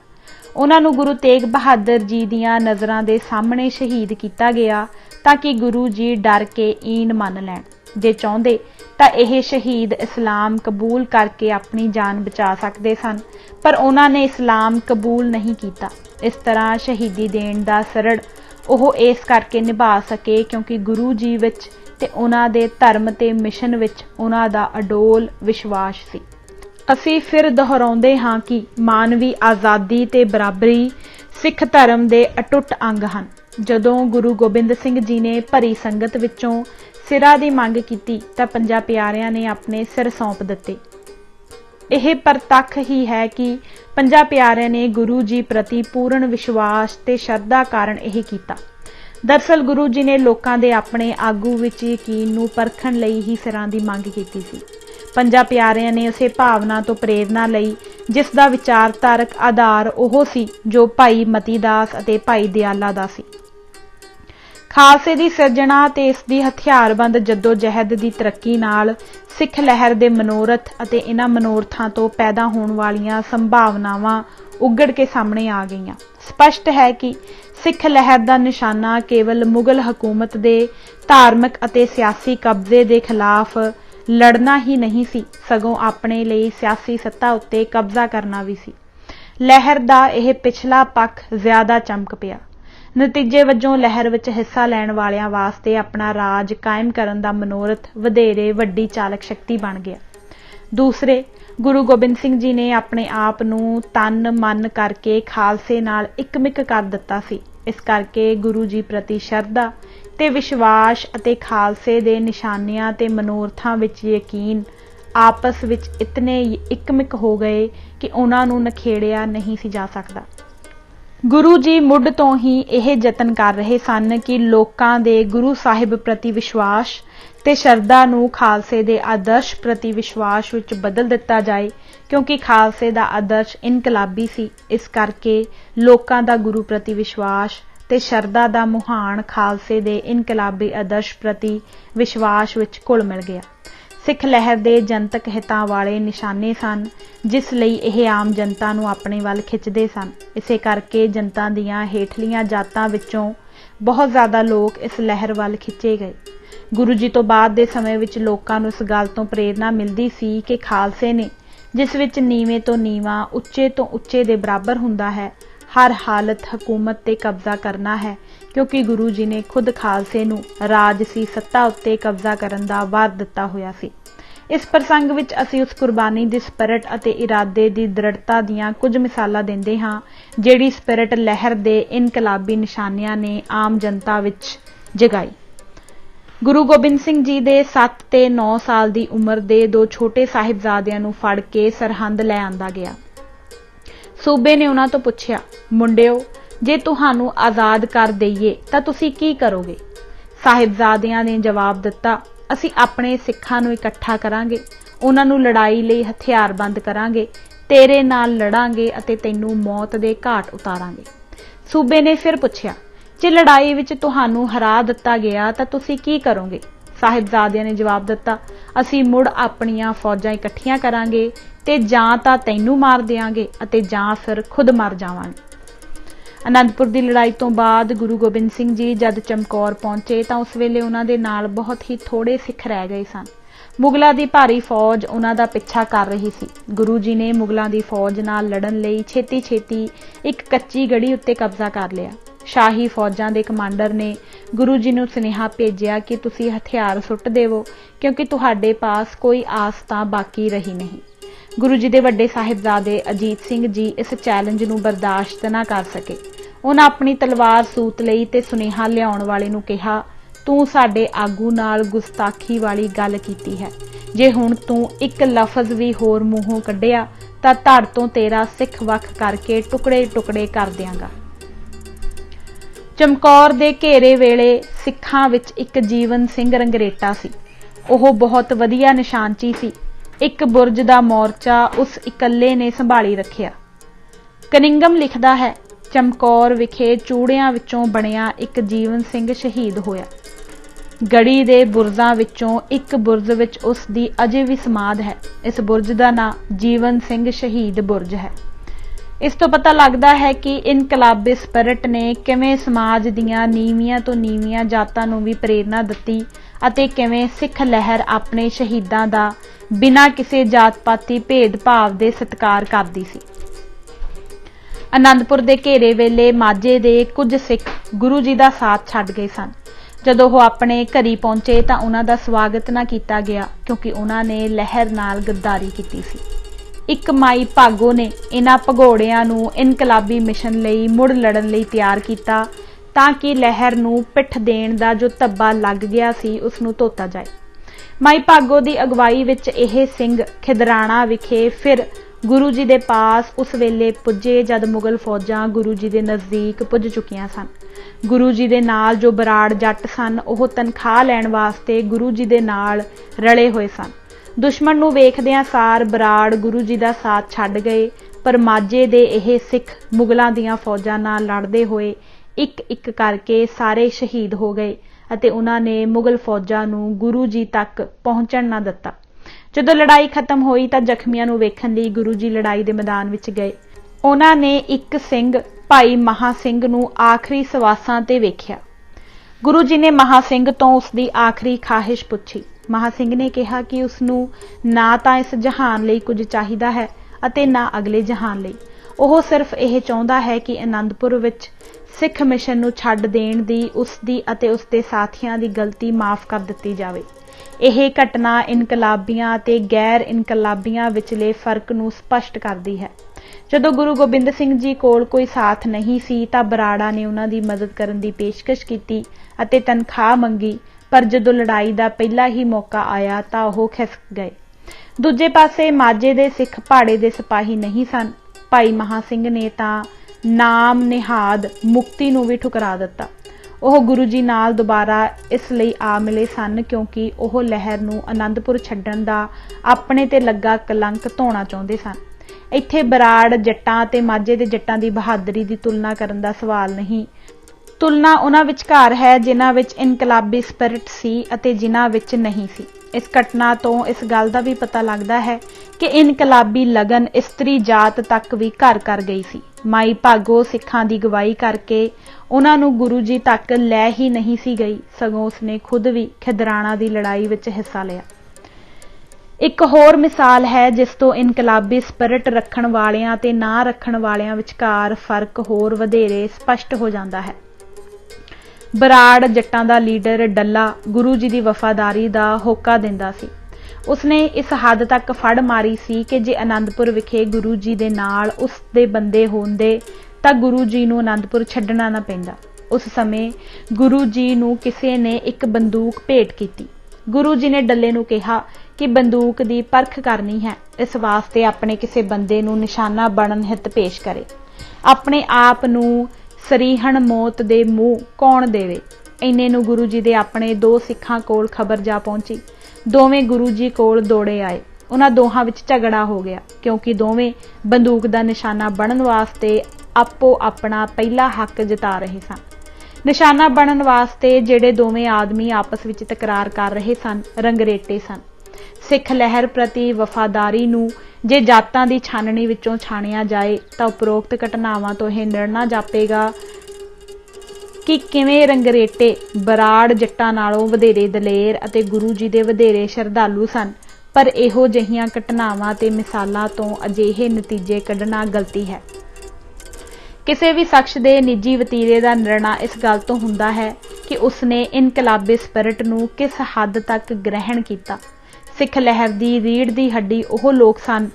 ਉਹਨਾਂ ਨੂੰ ਗੁਰੂ ਤੇਗ ਬਹਾਦਰ ਜੀ ਦੀਆਂ ਨਜ਼ਰਾਂ ਦੇ ਸਾਹਮਣੇ ਸ਼ਹੀਦ ਕੀਤਾ ਗਿਆ ਤਾਂ ਕਿ ਗੁਰੂ ਜੀ ਡਰ ਕੇ ਈਨ ਮੰਨ ਲੈਣ। ਜੇ ਚਾਹੁੰਦੇ ਤਾਂ ਇਹ ਸ਼ਹੀਦ ਇਸਲਾਮ ਕਬੂਲ ਕਰਕੇ ਆਪਣੀ ਜਾਨ ਬਚਾ ਸਕਦੇ ਸਨ ਪਰ ਉਹਨਾਂ ਨੇ ਇਸਲਾਮ ਕਬੂਲ ਨਹੀਂ ਕੀਤਾ। ਇਸ ਤਰ੍ਹਾਂ ਸ਼ਹੀਦੀ ਦੇਣ ਦਾ ਸਰੜ ਉਹ ਇਸ ਕਰਕੇ ਨਿਭਾ ਸਕੇ ਕਿਉਂਕਿ ਗੁਰੂ ਜੀ ਵਿੱਚ ਤੇ ਉਹਨਾਂ ਦੇ ਧਰਮ ਤੇ ਮਿਸ਼ਨ ਵਿੱਚ ਉਹਨਾਂ ਦਾ ਅਡੋਲ ਵਿਸ਼ਵਾਸ ਸੀ। ਅਸੀਂ ਫਿਰ ਦੁਹਰਾਉਂਦੇ ਹਾਂ ਕਿ ਮਾਨਵੀ ਆਜ਼ਾਦੀ ਤੇ ਬਰਾਬਰੀ ਸਿੱਖ ਧਰਮ ਦੇ ਅਟੁੱਟ ਅੰਗ ਹਨ। ਜਦੋਂ ਗੁਰੂ ਗੋਬਿੰਦ ਸਿੰਘ ਜੀ ਨੇ ਭਰੀ ਸੰਗਤ ਵਿੱਚੋਂ ਸਿਰਾਂ ਦੀ ਮੰਗ ਕੀਤੀ ਤਾਂ ਪੰਜਾਂ ਪਿਆਰਿਆਂ ਨੇ ਆਪਣੇ ਸਿਰ ਸੌਂਪ ਦਿੱਤੇ। ਇਹ ਪ੍ਰਤੱਖ ਹੀ ਹੈ ਕਿ ਪੰਜਾਂ ਪਿਆਰਿਆਂ ਨੇ ਗੁਰੂ ਜੀ ਪ੍ਰਤੀ ਪੂਰਨ ਵਿਸ਼ਵਾਸ ਤੇ ਸ਼ਰਧਾ ਕਾਰਨ ਇਹ ਕੀਤਾ। ਦਰਅਸਲ ਗੁਰੂ ਜੀ ਨੇ ਲੋਕਾਂ ਦੇ ਆਪਣੇ ਆਗੂ ਵਿੱਚ ਯਕੀਨ ਨੂੰ ਪਰਖਣ ਲਈ ਹੀ ਸਿਰਾਂ ਦੀ ਮੰਗ ਕੀਤੀ ਸੀ। ਪੰਜਾਂ ਪਿਆਰਿਆਂ ਨੇ ਉਸੇ ਭਾਵਨਾ ਤੋਂ ਪ੍ਰੇਰਨਾ ਲਈ ਜਿਸ ਦਾ ਵਿਚਾਰਧਾਰਕ ਆਧਾਰ ਉਹ ਸੀ ਜੋ ਭਾਈ ਮਤੀ ਦਾਸ ਅਤੇ ਭਾਈ ਦਿਆਲਾ ਦਾ ਸੀ। ਖਾਲਸੇ ਦੀ ਸਿਰਜਣਾ ਤੇ ਇਸ ਦੀ ਹਥਿਆਰਬੰਦ ਜੱਦੋ-ਜਹਿਦ ਦੀ ਤਰੱਕੀ ਨਾਲ ਸਿੱਖ ਲਹਿਰ ਦੇ ਮਨੋਰਥ ਅਤੇ ਇਹਨਾਂ ਮਨੋਰਥਾਂ ਤੋਂ ਪੈਦਾ ਹੋਣ ਵਾਲੀਆਂ ਸੰਭਾਵਨਾਵਾਂ ਉਘੜ ਕੇ ਸਾਹਮਣੇ ਆ ਗਈਆਂ। ਸਪਸ਼ਟ ਹੈ ਕਿ ਸਿੱਖ ਲਹਿਰ ਦਾ ਨਿਸ਼ਾਨਾ ਕੇਵਲ ਮੁਗਲ ਹਕੂਮਤ ਦੇ ਧਾਰਮਿਕ ਅਤੇ ਸਿਆਸੀ ਕਬਜ਼ੇ ਦੇ ਖਿਲਾਫ ਲੜਨਾ ਹੀ ਨਹੀਂ ਸੀ ਸਗੋਂ ਆਪਣੇ ਲਈ ਸਿਆਸੀ ਸੱਤਾ ਉੱਤੇ ਕਬਜ਼ਾ ਕਰਨਾ ਵੀ ਸੀ। ਲਹਿਰ ਦਾ ਇਹ ਪਿਛਲਾ ਪੱਖ ਜ਼ਿਆਦਾ ਚਮਕ ਪਿਆ। ਨਤੀਜੇ ਵਜੋਂ ਲਹਿਰ ਵਿੱਚ ਹਿੱਸਾ ਲੈਣ ਵਾਲਿਆਂ ਵਾਸਤੇ ਆਪਣਾ ਰਾਜ ਕਾਇਮ ਕਰਨ ਦਾ ਮਨੋਰਥ ਵਧੇਰੇ ਵੱਡੀ ਚਾਲਕ ਸ਼ਕਤੀ ਬਣ ਗਿਆ। दूसरे, गुरु गोबिंद सिंह जी ने अपने आप नूं तन मन करके खालसे नाल इकमिक कर दिता सी। इस करके गुरु जी प्रति शरधा ते विश्वास अते खालसे दे निशानियां ते मनोरथां विच यकीन आपस विच इतने इकमिक हो गए कि उन्हां नूं नखेड़िया नहीं सी जा सकदा। गुरु जी मुढ़ तो ही यह यतन कर रहे सन कि लोकां दे गुरु साहिब प्रति विश्वास ते शरधा नूं खालसे दे आदर्श प्रति विश्वास विच बदल दिता जाए, क्योंकि खालसे दा आदर्श इनकलाबी सी। इस करके लोकां दा गुरु प्रति विश्वास ते शरधा दा मुहान खालसे दे इनकलाबी आदर्श प्रति विश्वास विच घुल मिल गया। सिख लहर दे जनतक हितां वाले निशाने सन, जिस लई यह आम जनता नूं अपने वल खिच्चदे सन। इसे करके जनता दीआं हेठलियां जातां विचों बहुत ज़्यादा लोग इस लहर वल खिच्चे गए। गुरु जी तो बाद दे समय विच लोकां नूं इस गल तों प्रेरणा मिलदी सी कि खालसे ने, जिस विच नीवें तो नीवां उच्चे तो उच्चे दे बराबर हुंदा है, हर हालत हुकूमत ते कब्जा करना है, क्योंकि गुरु जी ने खुद खालसे नूं राजसी सत्ता उत्ते कब्जा करन दा वार दिता होया सी। इस प्रसंग विच असीं उस कुर्बानी दी स्पिरिट अते इरादे दी दृढ़ता दीआं कुछ मिसालां दिंदे हां, जिहड़ी स्पिरिट लहर दे इनकलाबी निशानियां ने आम जनता विच जगाई। गुरु गोबिंद सिंह जी दे 7 ते 9 साल दी उम्र दे 2 छोटे साहिबजादियां नूं फड़ के सरहंद लै आंदा गया। सूबे ने उन्हां तों पुछया, मुंडिओ, जे तुहानूं आज़ाद कर दईए तां तुसीं की करोगे? साहिबजादियां ने जवाब दिता, असीं अपने सिखां नूं इकट्ठा करांगे, उन्हां नूं लड़ाई लई हथियारबंद करांगे, तेरे नाल लड़ांगे अते तैनूं मौत दे घाट उतारांगे। सूबे ने फिर पुछया, जे लड़ाई विच तुहानूं हरा दिता गया तां तुसीं की करोगे? साहिबजादियां ने जवाब दिता, असीं मुड़ अपणियां फौजां इकट्ठियां करांगे ते जां तां तैनूं मार देवांगे अते जां फिर खुद मर जावांगे। आनंदपुर की लड़ाई तो बाद गुरु गोबिंद सिंह जी जद चमकौर पहुंचे तो उस वेले उन्हां दे नाल बहुत ही थोड़े सिख रह गए सन। मुगलों की भारी फौज उन्हां दा पिछा कर रही सी। गुरु जी ने मुगलों की फौज नाल लड़न लई छेती छेती एक कच्ची गढ़ी उत्ते कब्जा कर लिया। शाही फौजां दे कमांडर ने गुरु जी नूं सुनेहा भेजिया कि तुसीं हथियार सुੱਟ देवो, क्योंकि तुहाडे पास कोई आस तां बाकी रही नहीं। गुरु जी दे वड्डे साहिबजादे अजीत सिंह जी इस चैलेंज नूं बर्दाश्त ना कर सके। उन्हां अपनी तलवार सूत लई ते सुनेहा लियाउण वाले नूं कहा, तूं साडे आगू नाल गुस्ताखी वाली गल कीती है, जे हुण तूं एक लफज भी होर मूहों कढिया तां धड़ तों तेरा सिख वख करके टुकड़े टुकड़े कर दियांगा। चमकौर दे घेरे वेले सिखां विच एक जीवन सिंह रंगरेटा सी। ओह बहुत वधिया निशानची सी। एक बुरज दा मोर्चा उस इकल्ले ने संभाली रखिया। कनिंगम लिखदा है, चमकौर विखे चूड़ियां विचों बणिया एक जीवन सिंह शहीद होया। गढ़ी दे बुरजां विचों एक बुरज विच उस दी अजे भी समाध है। इस बुरज दा नाम जीवन सिंह शहीद बुरज है। इस तो पता लगता है कि इनकलाबी स्पिरिट ने किवें समाज दीआं नीवियां तो नीवियां जातां नूं भी प्रेरणा दित्ती अते किवें सिख लहर अपने शहीदां दा बिना किसी जात पाती भेदभाव दे सत्कार करदी सी। आनंदपुर दे घेरे वेले माझे दे कुछ सिख गुरु जी दा साथ छड्ड गए सन। जदों वह अपने घरी पहुंचे तां उन्हां दा स्वागत ना कीता गया, क्योंकि उन्हां ने लहर नाल गद्दारी कीती सी। एक माई भागो ने इन्हां भगौड़ियां नूं इनकलाबी मिशन लई मुड़ लड़न लई तैयार कीता, तां कि लहर नूं पिठ देण दा जो धब्बा लग गया सी उस नूं धोता जाए। माई भागो दी अगवाई विच यह सिंह खिदराणा विखे फिर गुरु जी दे पास उस वेले पुजे जद मुगल फौजां गुरु जी दे नज़दीक पुज चुकियां सन। गुरु जी दे नाल जो बराड़ जट सन ओह तनख्वाह लैण वास्ते गुरु जी दे नाल रले होए सन। दुश्मन नूं वेखदिआं सार बराड़ गुरु जी दा साथ छड्ड गए, पर माझे दे यह सिख मुगलों दीआं फौजां नाल लड़दे होए एक एक करके सारे शहीद हो गए अते उन्हां ने मुगल फौजां नूं गुरु जी तक पहुंचण ना दिता। जदों लड़ाई खत्म होई तां जख्मियां नूं वेखण लई गुरु जी लड़ाई दे मैदान विच गए। उन्हां ने एक सिंह भाई महा सिंह नूं आखिरी सवासां ते वेखिया। गुरु जी ने महा सिंह तो उसकी आखिरी खाहिश पुछी। महा सिंह ने कहा कि उसनूं ना तां इस जहान लई कुछ चाहिदा है अते ना अगले जहान लई। ओह सिर्फ यह चाहुंदा है कि आनंदपुर विच सिख मिशन नूं छड्ड देण दी उसदी अते उसदे साथियां दी गलती माफ़ कर दित्ती जावे। ਇਹ ਘਟਨਾ ਇਨਕਲਾਬੀਆਂ ਅਤੇ ਗੈਰ ਇਨਕਲਾਬੀਆਂ ਵਿਚਲੇ ਫਰਕ ਨੂੰ ਸਪਸ਼ਟ ਕਰਦੀ ਹੈ। ਜਦੋਂ ਗੁਰੂ ਗੋਬਿੰਦ ਸਿੰਘ ਜੀ ਕੋਲ ਕੋਈ ਸਾਥ ਨਹੀਂ ਸੀ ਤਾਂ ਬਰਾੜਾ ਨੇ ਉਹਨਾਂ ਦੀ ਮਦਦ ਕਰਨ ਦੀ ਪੇਸ਼ਕਸ਼ ਕੀਤੀ ਅਤੇ ਤਨਖਾਹ ਮੰਗੀ, ਪਰ ਜਦੋਂ ਲੜਾਈ ਦਾ ਪਹਿਲਾ ਹੀ ਮੌਕਾ ਆਇਆ ਤਾਂ ਉਹ ਖਿਸਕ ਗਏ। ਦੂਜੇ ਪਾਸੇ ਮਾਝੇ ਦੇ ਸਿੱਖ ਭਾੜੇ ਦੇ ਸਿਪਾਹੀ ਨਹੀਂ ਸਨ। ਭਾਈ ਮਹਾਂ ਸਿੰਘ ਨੇ ਤਾਂ ਨਾਮ ਨਿਹਾਦ ਮੁਕਤੀ ਨੂੰ ਵੀ ਠੁਕਰਾ ਦਿੱਤਾ। ਉਹ ਗੁਰੂ ਜੀ ਨਾਲ ਦੁਬਾਰਾ ਇਸ ਲਈ ਆ ਮਿਲੇ ਸਨ ਕਿਉਂਕਿ ਉਹ ਲਹਿਰ ਨੂੰ ਅਨੰਦਪੁਰ ਛੱਡਣ ਦਾ ਆਪਣੇ ਤੇ ਲੱਗਾ ਕਲੰਕ ਧੋਣਾ ਚਾਹੁੰਦੇ ਸਨ। ਇੱਥੇ ਬਰਾੜ ਜੱਟਾਂ ਅਤੇ ਮਾਝੇ ਦੇ ਜੱਟਾਂ ਦੀ ਬਹਾਦਰੀ ਦੀ ਤੁਲਨਾ ਕਰਨ ਦਾ ਸਵਾਲ ਨਹੀਂ। ਤੁਲਨਾ ਉਹਨਾਂ ਵਿਚਕਾਰ ਹੈ ਜਿਨ੍ਹਾਂ ਵਿੱਚ ਇਨਕਲਾਬੀ ਸਪਿਰਿਟ ਸੀ ਅਤੇ ਜਿਨ੍ਹਾਂ ਵਿੱਚ ਨਹੀਂ ਸੀ। ਇਸ ਘਟਨਾ ਤੋਂ ਇਸ ਗੱਲ ਦਾ ਵੀ ਪਤਾ ਲੱਗਦਾ ਹੈ ਕਿ ਇਨਕਲਾਬੀ ਲਗਨ ਇਸਤਰੀ ਜਾਤ ਤੱਕ ਵੀ ਘਰ ਕਰ ਗਈ ਸੀ। ਮਾਈ ਭਾਗੋ ਸਿੱਖਾਂ ਦੀ ਗਵਾਹੀ ਕਰਕੇ ਉਹਨਾਂ ਨੂੰ ਗੁਰੂ ਜੀ ਤੱਕ ਲੈ ਹੀ ਨਹੀਂ ਸੀ ਗਈ, ਸਗੋਂ ਉਸਨੇ ਖੁਦ ਵੀ ਖਿਦਰਾਣਾ ਦੀ ਲੜਾਈ ਵਿੱਚ ਹਿੱਸਾ ਲਿਆ। ਇੱਕ ਹੋਰ ਮਿਸਾਲ ਹੈ ਜਿਸ ਤੋਂ ਇਨਕਲਾਬੀ ਸਪਿਰਿਟ ਰੱਖਣ ਵਾਲਿਆਂ ਤੇ ਨਾ ਰੱਖਣ ਵਾਲਿਆਂ ਵਿਚਕਾਰ ਫਰਕ ਹੋਰ ਵਧੇਰੇ ਸਪਸ਼ਟ ਹੋ ਜਾਂਦਾ ਹੈ। ਬਰਾੜ ਜੱਟਾਂ ਦਾ ਲੀਡਰ ਡੱਲਾ ਗੁਰੂ ਜੀ ਦੀ ਵਫਾਦਾਰੀ ਦਾ ਹੋਕਾ ਦਿੰਦਾ ਸੀ। ਉਸਨੇ ਇਸ ਹੱਦ ਤੱਕ ਫੜ ਮਾਰੀ ਸੀ ਕਿ ਜੇ ਅਨੰਦਪੁਰ ਵਿਖੇ ਗੁਰੂ ਜੀ ਦੇ ਨਾਲ ਉਸ ਦੇ ਬੰਦੇ ਹੁੰਦੇ ਤਾਂ ਗੁਰੂ ਜੀ ਨੂੰ ਅਨੰਦਪੁਰ ਛੱਡਣਾ ਨਾ ਪੈਂਦਾ। ਉਸ ਸਮੇਂ ਗੁਰੂ ਜੀ ਨੂੰ ਕਿਸੇ ਨੇ ਇੱਕ ਬੰਦੂਕ ਭੇਟ ਕੀਤੀ। ਗੁਰੂ ਜੀ ਨੇ ਡੱਲੇ ਨੂੰ ਕਿਹਾ ਕਿ ਬੰਦੂਕ ਦੀ ਪਰਖ ਕਰਨੀ ਹੈ, ਇਸ ਵਾਸਤੇ ਆਪਣੇ ਕਿਸੇ ਬੰਦੇ ਨੂੰ ਨਿਸ਼ਾਨਾ ਬਣਨ ਹਿੱਤ ਪੇਸ਼ ਕਰੇ। ਆਪਣੇ ਆਪ ਨੂੰ ਸਰੀਹਣ ਮੌਤ ਦੇ ਮੂੰਹ ਕੌਣ ਦੇਵੇ। ਇੰਨੇ ਨੂੰ ਗੁਰੂ ਜੀ ਦੇ ਆਪਣੇ ਦੋ ਸਿੱਖਾਂ ਕੋਲ ਖਬਰ ਜਾ ਪਹੁੰਚੀ। ਦੋਵੇਂ ਗੁਰੂ ਜੀ ਕੋਲ ਦੌੜੇ ਆਏ। ਉਹਨਾਂ ਦੋਹਾਂ ਵਿੱਚ ਝਗੜਾ ਹੋ ਗਿਆ ਕਿਉਂਕਿ ਦੋਵੇਂ ਬੰਦੂਕ ਦਾ ਨਿਸ਼ਾਨਾ ਬਣਨ ਵਾਸਤੇ ਆਪੋ ਆਪਣਾ ਪਹਿਲਾ ਹੱਕ ਜਤਾ ਰਹੇ ਸਨ। ਨਿਸ਼ਾਨਾ ਬਣਨ ਵਾਸਤੇ ਜਿਹੜੇ ਦੋਵੇਂ ਆਦਮੀ ਆਪਸ ਵਿੱਚ ਤਕਰਾਰ ਕਰ ਰਹੇ ਸਨ, ਰੰਗਰੇਟੇ ਸਨ। ਸਿੱਖ ਲਹਿਰ ਪ੍ਰਤੀ ਵਫਾਦਾਰੀ ਨੂੰ ਜੇ ਜਾਤਾਂ ਦੀ ਛਾਨਣੀ ਵਿੱਚੋਂ ਛਾਣਿਆ ਜਾਏ ਤਾਂ ਉਪਰੋਕਤ ਘਟਨਾਵਾਂ ਤੋਂ ਇਹ ਨਿਰਣਾ ਜਾਪੇਗਾ ਕਿ ਕਿਵੇਂ ਰੰਗਰੇਟੇ ਬਰਾੜ ਜੱਟਾਂ ਨਾਲੋਂ ਵਧੇਰੇ ਦਲੇਰ ਅਤੇ ਗੁਰੂ ਜੀ ਦੇ ਵਧੇਰੇ ਸ਼ਰਧਾਲੂ ਸਨ। ਪਰ ਇਹੋ ਜਿਹੀਆਂ ਘਟਨਾਵਾਂ ਤੇ ਮਿਸਾਲਾਂ ਤੋਂ ਅਜਿਹੇ ਨਤੀਜੇ ਕੱਢਣਾ ਗਲਤੀ ਹੈ। ਕਿਸੇ ਵੀ ਸ਼ਖਸ ਦੇ ਨਿੱਜੀ ਵਤੀਰੇ ਦਾ ਨਿਰਣਾ ਇਸ ਗੱਲ ਤੋਂ ਹੁੰਦਾ ਹੈ ਕਿ ਉਸਨੇ ਇਨਕਲਾਬੀ ਸਪਿਰਿਟ ਨੂੰ ਕਿਸ ਹੱਦ ਤੱਕ ਗ੍ਰਹਿਣ ਕੀਤਾ। ਸਿੱਖ ਲਹਿਰ ਦੀ ਰੀੜ੍ਹ ਦੀ ਹੱਡੀ ਉਹ ਲੋਕ ਸਨ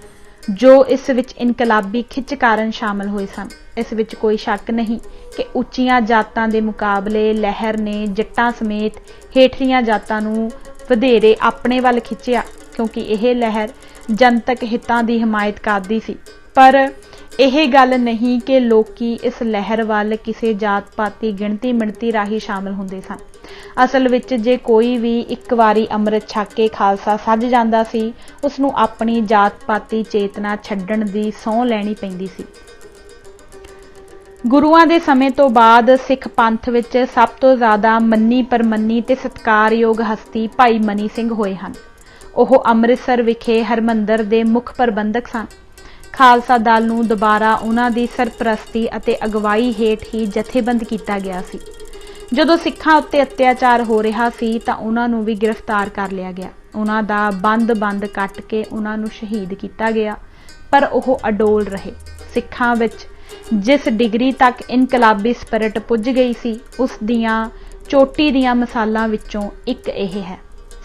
ਜੋ ਇਸ ਵਿੱਚ ਇਨਕਲਾਬੀ ਖਿੱਚ ਕਾਰਨ ਸ਼ਾਮਲ ਹੋਏ ਸਨ। ਇਸ ਵਿੱਚ ਕੋਈ ਸ਼ੱਕ ਨਹੀਂ ਕਿ ਉੱਚੀਆਂ ਜਾਤਾਂ ਦੇ ਮੁਕਾਬਲੇ ਲਹਿਰ ਨੇ ਜੱਟਾਂ ਸਮੇਤ ਹੇਠਲੀਆਂ ਜਾਤਾਂ ਨੂੰ ਵਧੇਰੇ ਆਪਣੇ ਵੱਲ ਖਿੱਚਿਆ ਕਿਉਂਕਿ ਇਹ ਲਹਿਰ ਜਨਤਕ ਹਿੱਤਾਂ ਦੀ ਹਮਾਇਤ ਕਰਦੀ ਸੀ। ਪਰ ਇਹ ਗੱਲ ਨਹੀਂ ਕਿ ਲੋਕੀ ਇਸ ਲਹਿਰ ਵੱਲ ਕਿਸੇ ਜਾਤ ਪਾਤੀ ਗਿਣਤੀ ਮਿਣਤੀ ਰਾਹੀਂ ਸ਼ਾਮਲ ਹੁੰਦੇ ਸਨ। ਅਸਲ ਵਿੱਚ ਜੇ ਕੋਈ ਵੀ ਇੱਕ ਵਾਰੀ ਅੰਮ੍ਰਿਤ ਛਕ ਕੇ ਖਾਲਸਾ ਸੱਜ ਜਾਂਦਾ ਸੀ, ਉਸਨੂੰ ਆਪਣੀ ਜਾਤ ਪਾਤੀ ਚੇਤਨਾ ਛੱਡਣ ਦੀ ਸਹੁੰ ਲੈਣੀ ਪੈਂਦੀ ਸੀ। ਗੁਰੂਆਂ ਦੇ ਸਮੇਂ ਤੋਂ ਬਾਅਦ ਸਿੱਖ ਪੰਥ ਵਿੱਚ ਸਭ ਤੋਂ ਜ਼ਿਆਦਾ ਮੰਨੀ ਪਰਮੰਨੀ ਤੇ ਸਤਿਕਾਰਯੋਗ ਹਸਤੀ ਭਾਈ ਮਨੀ ਸਿੰਘ ਹੋਏ ਹਨ। ਉਹ ਅੰਮ੍ਰਿਤਸਰ ਵਿਖੇ ਹਰਮੰਦਰ ਦੇ ਮੁੱਖ ਪ੍ਰਬੰਧਕ ਸਨ। ਖਾਲਸਾ ਦਲ ਨੂੰ ਦੁਬਾਰਾ ਉਹਨਾਂ ਦੀ ਸਰਪ੍ਰਸਤੀ ਅਤੇ ਅਗਵਾਈ ਹੇਠ ਹੀ ਜਥੇਬੰਦ ਕੀਤਾ ਗਿਆ ਸੀ। ਜਦੋਂ ਸਿੱਖਾਂ ਉੱਤੇ ਅਤਿਆਚਾਰ ਹੋ ਰਿਹਾ ਸੀ ਤਾਂ ਉਹਨਾਂ ਨੂੰ ਵੀ ਗ੍ਰਿਫਤਾਰ ਕਰ ਲਿਆ ਗਿਆ। ਉਹਨਾਂ ਦਾ ਬੰਦ ਕੱਟ ਕੇ ਉਹਨਾਂ ਨੂੰ ਸ਼ਹੀਦ ਕੀਤਾ ਗਿਆ, ਪਰ ਉਹ ਅਡੋਲ ਰਹੇ। ਸਿੱਖਾਂ ਵਿੱਚ ਜਿਸ ਡਿਗਰੀ ਤੱਕ ਇਨਕਲਾਬੀ ਸਪਿਰਿਟ ਪੁੱਜ ਗਈ ਸੀ, ਉਸ ਦੀਆਂ ਚੋਟੀ ਦੀਆਂ ਮਿਸਾਲਾਂ ਵਿੱਚੋਂ ਇੱਕ ਇਹ ਹੈ।